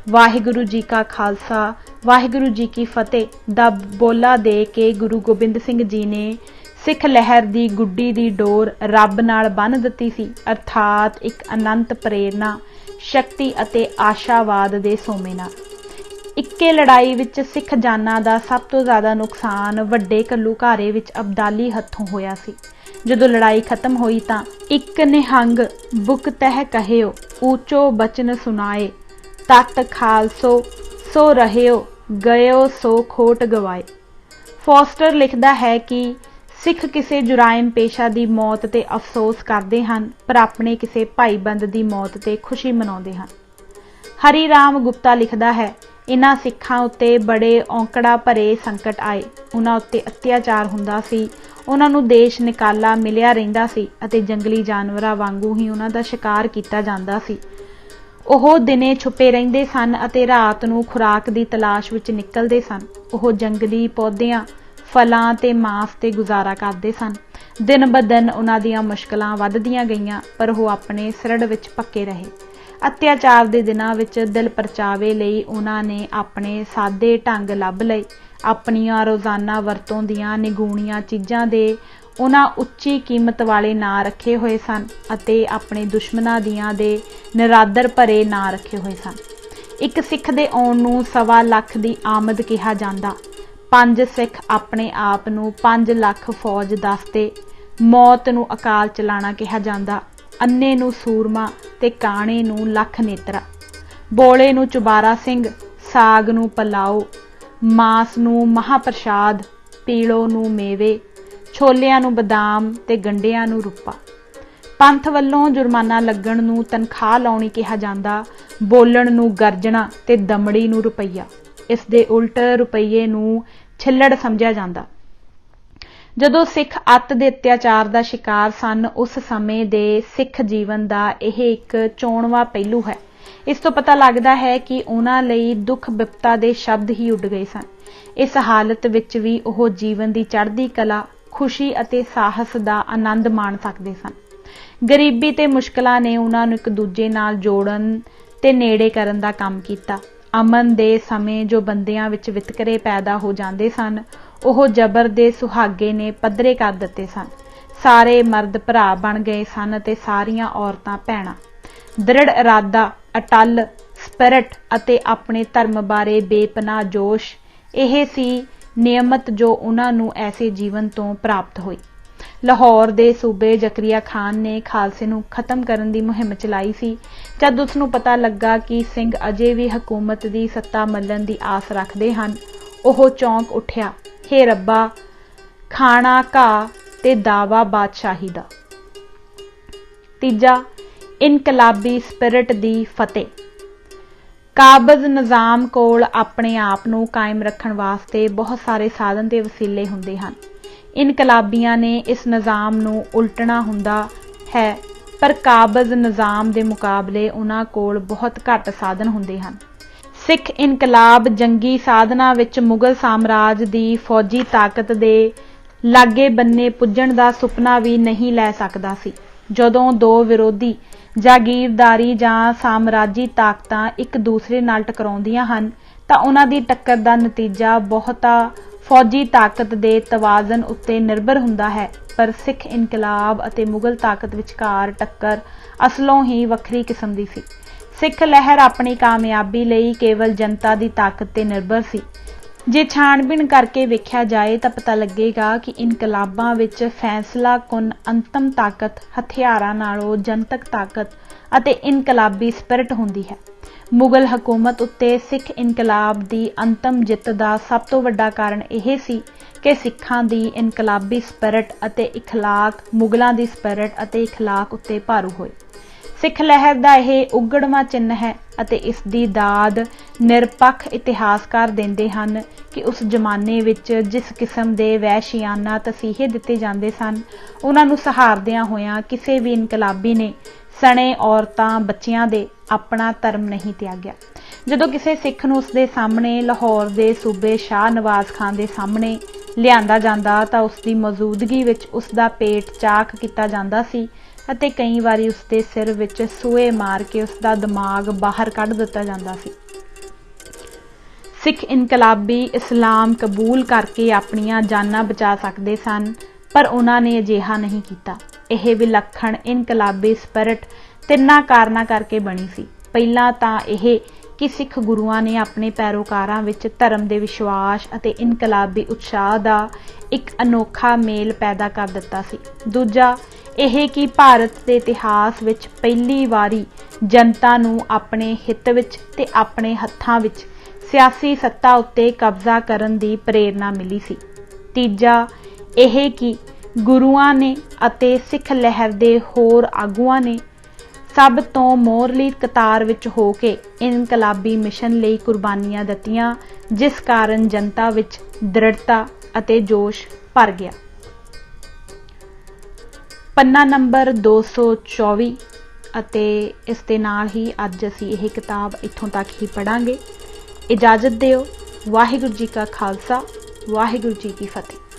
ਵਾਹਿਗੁਰੂ ਜੀ ਕਾ ਖਾਲਸਾ, ਵਾਹਿਗੁਰੂ ਜੀ ਕੀ ਫਤਿਹ ਦਾ ਬੋਲਾ ਦੇ ਕੇ ਗੁਰੂ ਗੋਬਿੰਦ ਸਿੰਘ ਜੀ ਨੇ ਸਿੱਖ ਲਹਿਰ ਦੀ ਗੁੱਡੀ ਦੀ ਡੋਰ ਰੱਬ ਨਾਲ ਬੰਨ੍ਹ ਦਿੱਤੀ ਸੀ, ਅਰਥਾਤ ਇੱਕ ਅਨੰਤ ਪ੍ਰੇਰਨਾ, ਸ਼ਕਤੀ ਅਤੇ ਆਸ਼ਾਵਾਦ ਦੇ ਸੋਮੇ ਨਾਲ। ਇੱਕੇ ਲੜਾਈ ਵਿੱਚ ਸਿੱਖ ਜਾਨਾਂ ਦਾ ਸਭ ਤੋਂ ਜ਼ਿਆਦਾ ਨੁਕਸਾਨ ਵੱਡੇ ਘੱਲੂਘਾਰੇ ਵਿੱਚ ਅਬਦਾਲੀ ਹੱਥੋਂ ਹੋਇਆ ਸੀ। ਜਦੋਂ ਲੜਾਈ ਖਤਮ ਹੋਈ ਤਾਂ ਇੱਕ ਨਿਹੰਗ ਬੁਕ ਤਹਿ ਕਹਿਓ, ਊਚੋ ਬਚਨ ਸੁਨਾਏ, ਤਤ ਖਾਲਸੋ ਸੋ ਰਹਿਓ, ਗਇਓ ਸੋ ਖੋਟ ਗਵਾਏ। ਫੋਸਟਰ ਲਿਖਦਾ ਹੈ ਕਿ ਸਿੱਖ ਕਿਸੇ ਜੁਰਾਇਮ ਪੇਸ਼ਾ ਦੀ ਮੌਤ ਤੇ ਅਫਸੋਸ ਕਰਦੇ ਹਨ, ਪਰ ਆਪਣੇ ਕਿਸੇ ਭਾਈਬੰਦ ਦੀ ਮੌਤ ਤੇ ਖੁਸ਼ੀ ਮਨਾਉਂਦੇ ਹਨ। ਹਰੀ ਰਾਮ ਗੁਪਤਾ ਲਿਖਦਾ ਹੈ, ਇਨ੍ਹਾਂ ਸਿੱਖਾਂ ਉੱਤੇ ਬੜੇ ਔਂਕੜਾ ਭਰੇ ਸੰਕਟ ਆਏ, ਉਹਨਾਂ ਉੱਤੇ ਅਤਿਆਚਾਰ ਹੁੰਦਾ ਸੀ, ਉਹਨਾਂ ਨੂੰ ਦੇਸ਼ ਨਿਕਾਲਾ ਮਿਲਿਆ ਰਹਿੰਦਾ ਸੀ ਅਤੇ ਜੰਗਲੀ ਜਾਨਵਰਾਂ ਵਾਂਗੂ ਹੀ ਉਹਨਾਂ ਦਾ ਸ਼ਿਕਾਰ ਕੀਤਾ ਜਾਂਦਾ ਸੀ। ਉਹ ਦਿਨੇ ਛੁਪੇ ਰਹਿੰਦੇ ਸਨ ਅਤੇ ਰਾਤ ਨੂੰ ਖੁਰਾਕ ਦੀ ਤਲਾਸ਼ ਵਿੱਚ ਨਿਕਲਦੇ ਸਨ। ਉਹ ਜੰਗਲੀ ਪੌਦਿਆਂ, ਫਲਾਂ ਤੇ ਮਾਂਸ ਤੇ ਗੁਜ਼ਾਰਾ ਕਰਦੇ ਸਨ। ਦਿਨ ਬ ਦਿਨ ਉਹਨਾਂ ਦੀਆਂ ਮੁਸ਼ਕਲਾਂ ਵੱਧਦੀਆਂ ਗਈਆਂ, ਪਰ ਉਹ ਆਪਣੇ ਸਿਰੜ ਵਿੱਚ ਪੱਕੇ ਰਹੇ। ਅਤਿਆਚਾਰ ਦੇ ਦਿਨਾਂ ਵਿੱਚ ਦਿਲ ਪਰਚਾਵੇ ਲਈ ਉਹਨਾਂ ਨੇ ਆਪਣੇ ਸਾਦੇ ਢੰਗ ਲੱਭ ਲਏ। ਆਪਣੀਆਂ ਰੋਜ਼ਾਨਾ ਵਰਤੋਂ ਦੀਆਂ ਨਿਗੂਣੀਆਂ ਚੀਜ਼ਾਂ ਦੇ ਉਹਨਾਂ ਉੱਚੀ ਕੀਮਤ ਵਾਲੇ ਨਾਂ ਰੱਖੇ ਹੋਏ ਸਨ ਅਤੇ ਆਪਣੇ ਦੁਸ਼ਮਣਾਂ ਦੀਆਂ ਦੇ ਨਿਰਾਦਰ ਭਰੇ ਨਾਂ ਰੱਖੇ ਹੋਏ ਸਨ। ਇੱਕ ਸਿੱਖ ਦੇ ਆਉਣ ਨੂੰ 1.25 ਲੱਖ ਦੀ ਆਮਦ ਕਿਹਾ ਜਾਂਦਾ। 5 ਸਿੱਖ ਆਪਣੇ ਆਪ ਨੂੰ 5 ਲੱਖ ਫੌਜ ਦੱਸਦੇ। ਮੌਤ ਨੂੰ ਅਕਾਲ ਚਲਾਣਾ ਕਿਹਾ ਜਾਂਦਾ। ਅੰਨੇ ਨੂੰ ਸੂਰਮਾ ਤੇ ਕਾਣੇ ਨੂੰ ਲੱਖ ਨੇਤਰਾ, ਬੋਲੇ ਨੂੰ ਚੁਬਾਰਾ ਸਿੰਘ, ਸਾਗ ਨੂੰ ਪਲਾਓ, ਮਾਸ ਨੂੰ ਮਹਾਪ੍ਰਸ਼ਾਦ, ਪੀਲੋ ਨੂੰ ਮੇਵੇ, ਛੋਲਿਆਂ ਨੂੰ ਬਦਾਮ ਤੇ ਗੰਢਿਆਂ ਨੂੰ ਰੂਪਾ। ਪੰਥ ਵੱਲੋਂ ਜੁਰਮਾਨਾ ਲੱਗਣ ਨੂੰ ਤਨਖਾਹ ਲਾਉਣੀ ਕਿਹਾ ਜਾਂਦਾ। ਬੋਲਣ ਨੂੰ ਗਰਜਣਾ ਤੇ ਦਮੜੀ ਨੂੰ ਰੁਪਈਆ। ਇਸ ਦੇ ਉਲਟ ਰੁਪਈਏ ਨੂੰ ਛਿੱਲੜ ਸਮਝਿਆ ਜਾਂਦਾ। ਜਦੋਂ ਸਿੱਖ ਅੱਤ ਦੇ ਅਤਿਆਚਾਰ ਦਾ ਸ਼ਿਕਾਰ ਸਨ, ਉਸ ਸਮੇਂ ਦੇ ਸਿੱਖ ਜੀਵਨ ਦਾ ਇਹ ਇੱਕ ਚੋਣਵਾਂ ਪਹਿਲੂ ਹੈ। ਇਸ ਤੋਂ ਪਤਾ ਲੱਗਦਾ ਹੈ ਕਿ ਉਹਨਾਂ ਲਈ ਦੁੱਖ ਵਿਪਤਾ ਦੇ ਸ਼ਬਦ ਹੀ ਉੱਡ ਗਏ ਸਨ। ਇਸ ਹਾਲਤ ਵਿੱਚ ਵੀ ਉਹ ਜੀਵਨ ਦੀ ਚੜ੍ਹਦੀ ਕਲਾ, ਖੁਸ਼ੀ ਅਤੇ ਸਾਹਸ ਦਾ ਆਨੰਦ ਮਾਣ ਸਕਦੇ ਸਨ। ਗਰੀਬੀ ਤੇ ਮੁਸ਼ਕਲਾਂ ਨੇ ਉਹਨਾਂ ਨੂੰ ਇੱਕ ਦੂਜੇ ਨਾਲ ਜੋੜਨ ਤੇ ਨੇੜੇ ਕਰਨ ਦਾ ਕੰਮ ਕੀਤਾ। ਅਮਨ ਦੇ ਸਮੇਂ ਜੋ ਬੰਦਿਆਂ ਵਿੱਚ ਵਿਤਕਰੇ ਪੈਦਾ ਹੋ ਜਾਂਦੇ ਸਨ, ਉਹ ਜ਼ਬਰ ਦੇ ਸੁਹਾਗੇ ਨੇ ਪੱਧਰੇ ਕਰ ਦਿੱਤੇ ਸਨ। ਸਾਰੇ ਮਰਦ ਭਰਾ ਬਣ ਗਏ ਸਨ ਤੇ ਸਾਰੀਆਂ ਔਰਤਾਂ ਭੈਣਾਂ। ਦ੍ਰਿੜ ਇਰਾਦਾ, ਅਟੱਲ ਸਪਿਰਿਟ ਅਤੇ ਆਪਣੇ ਧਰਮ ਬਾਰੇ ਬੇਪਨਾਹ ਜੋਸ਼, ਇਹ ਸੀ ਨਿਯਮਤ ਜੋ ਉਹਨਾਂ ਨੂੰ ਐਸੇ ਜੀਵਨ ਤੋਂ ਪ੍ਰਾਪਤ ਹੋਈ। ਲਾਹੌਰ ਦੇ ਸੂਬੇ ਜ਼ਕਰੀਆ ਖਾਨ ਨੇ ਖਾਲਸੇ ਨੂੰ ਖਤਮ ਕਰਨ ਦੀ ਮੁਹਿੰਮ ਚਲਾਈ ਸੀ। ਜਦ ਉਸ ਨੂੰ ਪਤਾ ਲੱਗਾ ਕਿ ਸਿੰਘ ਅਜੇ ਵੀ ਹਕੂਮਤ ਦੀ ਸੱਤਾ ਮੱਲਣ ਦੀ ਆਸ ਰੱਖਦੇ ਹਨ, ਉਹ ਚੌਂਕ ਉੱਠਿਆ, ਹੇ ਰੱਬਾ, ਖਾਣਾ ਘਾਹ ਤੇ ਦਾਵਾ ਬਾਦਸ਼ਾਹੀ ਦਾ। ਤੀਜਾ, ਇਨਕਲਾਬੀ ਸਪਿਰਿਟ ਦੀ ਫਤਿਹ। ਕਾਬਜ਼ ਨਿਜ਼ਾਮ ਕੋਲ ਆਪਣੇ ਆਪ ਨੂੰ ਕਾਇਮ ਰੱਖਣ ਵਾਸਤੇ ਬਹੁਤ ਸਾਰੇ ਸਾਧਨ ਤੇ ਵਸੀਲੇ ਹੁੰਦੇ ਹਨ। ਇਨਕਲਾਬੀਆਂ ਨੇ ਇਸ ਨਿਜ਼ਾਮ ਨੂੰ ਉਲਟਣਾ ਹੁੰਦਾ ਹੈ, ਪਰ ਕਾਬਜ਼ ਨਿਜ਼ਾਮ ਦੇ ਮੁਕਾਬਲੇ ਉਹਨਾਂ ਕੋਲ ਬਹੁਤ ਘੱਟ ਸਾਧਨ ਹੁੰਦੇ ਹਨ। ਸਿੱਖ ਇਨਕਲਾਬ ਜੰਗੀ ਸਾਧਨਾਂ ਵਿੱਚ ਮੁਗਲ ਸਾਮਰਾਜ ਦੀ ਫੌਜੀ ਤਾਕਤ ਦੇ ਲਾਗੇ ਬੰਨੇ ਪੁੱਜਣ ਦਾ ਸੁਪਨਾ ਵੀ ਨਹੀਂ ਲੈ ਸਕਦਾ ਸੀ। ਜਦੋਂ ਦੋ ਵਿਰੋਧੀ ਜਾਗੀਰਦਾਰੀ ਜਾਂ ਸਾਮਰਾਜੀ ਤਾਕਤਾਂ ਇੱਕ ਦੂਸਰੇ ਨਾਲ ਟਕਰਾਉਂਦੀਆਂ ਹਨ ਤਾਂ ਉਹਨਾਂ ਦੀ ਟੱਕਰ ਦਾ ਨਤੀਜਾ ਬਹੁਤਾ फौजी ताकत ਦੇ ਤਵਾਜ਼ਨ ਉੱਤੇ ਨਿਰਭਰ ਹੁੰਦਾ ਹੈ, ਪਰ ਸਿੱਖ ਇਨਕਲਾਬ ਅਤੇ ਮੁਗਲ ਤਾਕਤ ਵਿਚਕਾਰ ਟੱਕਰ ਅਸਲੋਂ ਹੀ ਵੱਖਰੀ ਕਿਸਮ ਦੀ ਸੀ। ਸਿੱਖ ਲਹਿਰ ਆਪਣੀ ਕਾਮਯਾਬੀ ਲਈ ਕੇਵਲ ਜਨਤਾ ਦੀ ਤਾਕਤ ਤੇ ਨਿਰਭਰ ਸੀ। ਜੇ ਛਾਣਬੀਣ ਕਰਕੇ ਵੇਖਿਆ ਜਾਏ ਤਾਂ ਪਤਾ ਲੱਗੇਗਾ ਕਿ ਇਨਕਲਾਬਾਂ ਵਿੱਚ ਫੈਸਲਾ ਕੁਨ ਅੰਤਮ ਤਾਕਤ ਹਥਿਆਰਾਂ ਨਾਲੋਂ ਜਨਤਕ ਤਾਕਤ ਅਤੇ ਇਨਕਲਾਬੀ ਸਪਿਰਿਟ ਹੁੰਦੀ ਹੈ। ਮੁਗਲ ਹਕੂਮਤ ਉੱਤੇ ਸਿੱਖ ਇਨਕਲਾਬ ਦੀ ਅੰਤਮ ਜਿੱਤ ਦਾ ਸਭ ਤੋਂ ਵੱਡਾ ਕਾਰਨ ਇਹ ਸੀ ਕਿ ਸਿੱਖਾਂ ਦੀ ਇਨਕਲਾਬੀ ਸਪਿਰਿਟ ਅਤੇ ਇਖਲਾਕ ਮੁਗਲਾਂ ਦੀ ਸਪਿਰਿਟ ਅਤੇ ਇਖਲਾਕ ਉੱਤੇ ਭਾਰੂ ਹੋਏ। ਸਿੱਖ ਲਹਿਰ ਦਾ ਇਹ ਉਗੜਵਾਂ ਚਿੰਨ੍ਹ ਹੈ ਅਤੇ ਇਸ ਦੀ ਦਾਦ ਨਿਰਪੱਖ ਇਤਿਹਾਸਕਾਰ ਦਿੰਦੇ ਹਨ ਕਿ ਉਸ ਜ਼ਮਾਨੇ ਵਿੱਚ ਜਿਸ ਕਿਸਮ ਦੇ ਵਹਿਸ਼ੀਆਨਾ ਤਸੀਹੇ ਦਿੱਤੇ ਜਾਂਦੇ ਸਨ, ਉਹਨਾਂ ਨੂੰ ਸਹਾਰਦਿਆਂ ਹੋਇਆਂ ਕਿਸੇ ਵੀ ਇਨਕਲਾਬੀ ਨੇ ਸਣੇ ਔਰਤਾਂ ਬੱਚਿਆਂ ਦੇ ਆਪਣਾ ਧਰਮ ਨਹੀਂ ਤਿਆਗਿਆ। ਜਦੋਂ ਕਿਸੇ ਸਿੱਖ ਨੂੰ ਉਸਦੇ ਸਾਹਮਣੇ ਲਾਹੌਰ ਦੇ ਸੂਬੇ ਸ਼ਾਹ ਨਵਾਜ਼ ਖਾਨ ਦੇ ਸਾਹਮਣੇ ਲਿਆਂਦਾ ਜਾਂਦਾ ਤਾਂ ਉਸਦੀ ਮੌਜੂਦਗੀ ਵਿੱਚ ਉਸਦਾ ਪੇਟ ਚਾਕ ਕੀਤਾ ਜਾਂਦਾ ਸੀ ਅਤੇ ਕਈ ਵਾਰੀ ਉਸਦੇ ਸਿਰ ਵਿੱਚ ਸੂਏ ਮਾਰ ਕੇ ਉਸਦਾ ਦਿਮਾਗ ਬਾਹਰ ਕੱਢ ਦਿੱਤਾ ਜਾਂਦਾ ਸੀ। ਸਿੱਖ ਇਨਕਲਾਬੀ ਇਸਲਾਮ ਕਬੂਲ ਕਰਕੇ ਆਪਣੀਆਂ ਜਾਨਾਂ ਬਚਾ ਸਕਦੇ ਸਨ, ਪਰ ਉਹਨਾਂ ਨੇ ਅਜਿਹਾ ਨਹੀਂ ਕੀਤਾ। ਇਹ ਵਿਲੱਖਣ ਇਨਕਲਾਬੀ ਸਪਿਰਿਟ ਤਿੰਨਾਂ ਕਾਰਨਾਂ ਕਰਕੇ ਬਣੀ ਸੀ। ਪਹਿਲਾਂ ਤਾਂ ਇਹ ਕਿ ਸਿੱਖ ਗੁਰੂਆਂ ਨੇ ਆਪਣੇ ਪੈਰੋਕਾਰਾਂ ਵਿੱਚ ਧਰਮ ਦੇ ਵਿਸ਼ਵਾਸ ਅਤੇ ਇਨਕਲਾਬੀ ਉਤਸ਼ਾਹ ਦਾ ਇੱਕ ਅਨੋਖਾ ਮੇਲ ਪੈਦਾ ਕਰ ਦਿੱਤਾ ਸੀ। ਦੂਜਾ ਇਹ ਕਿ ਭਾਰਤ ਦੇ ਇਤਿਹਾਸ ਵਿੱਚ ਪਹਿਲੀ ਵਾਰੀ ਜਨਤਾ ਨੂੰ ਆਪਣੇ ਹਿੱਤ ਵਿੱਚ ਤੇ ਆਪਣੇ ਹੱਥਾਂ ਵਿੱਚ ਸਿਆਸੀ ਸੱਤਾ ਉੱਤੇ ਕਬਜ਼ਾ ਕਰਨ ਦੀ ਪ੍ਰੇਰਨਾ ਮਿਲੀ ਸੀ। ਤੀਜਾ ਇਹ ਕਿ ਗੁਰੂਆਂ ਨੇ ਅਤੇ ਸਿੱਖ ਲਹਿਰ ਦੇ ਹੋਰ ਆਗੂਆਂ ਨੇ ਸਭ ਤੋਂ ਮੋਹਰਲੀ ਕਤਾਰ ਵਿੱਚ ਹੋ ਕੇ ਇਨਕਲਾਬੀ ਮਿਸ਼ਨ ਲਈ ਕੁਰਬਾਨੀਆਂ ਦਿੱਤੀਆਂ, ਜਿਸ ਕਾਰਨ ਜਨਤਾ ਵਿੱਚ ਦ੍ਰਿੜਤਾ ਅਤੇ ਜੋਸ਼ ਭਰ ਗਿਆ। ਪੰਨਾ ਨੰਬਰ 224 ਅਤੇ ਇਸ ਦੇ ਨਾਲ ਹੀ ਅੱਜ ਅਸੀਂ ਇਹ ਕਿਤਾਬ ਇੱਥੋਂ ਤੱਕ ਹੀ ਪੜ੍ਹਾਂਗੇ। ਇਜਾਜ਼ਤ ਦਿਓ। ਵਾਹਿਗੁਰੂ ਜੀ ਕਾ ਖਾਲਸਾ, ਵਾਹਿਗੁਰੂ ਜੀ ਕੀ ਫਤਿਹ।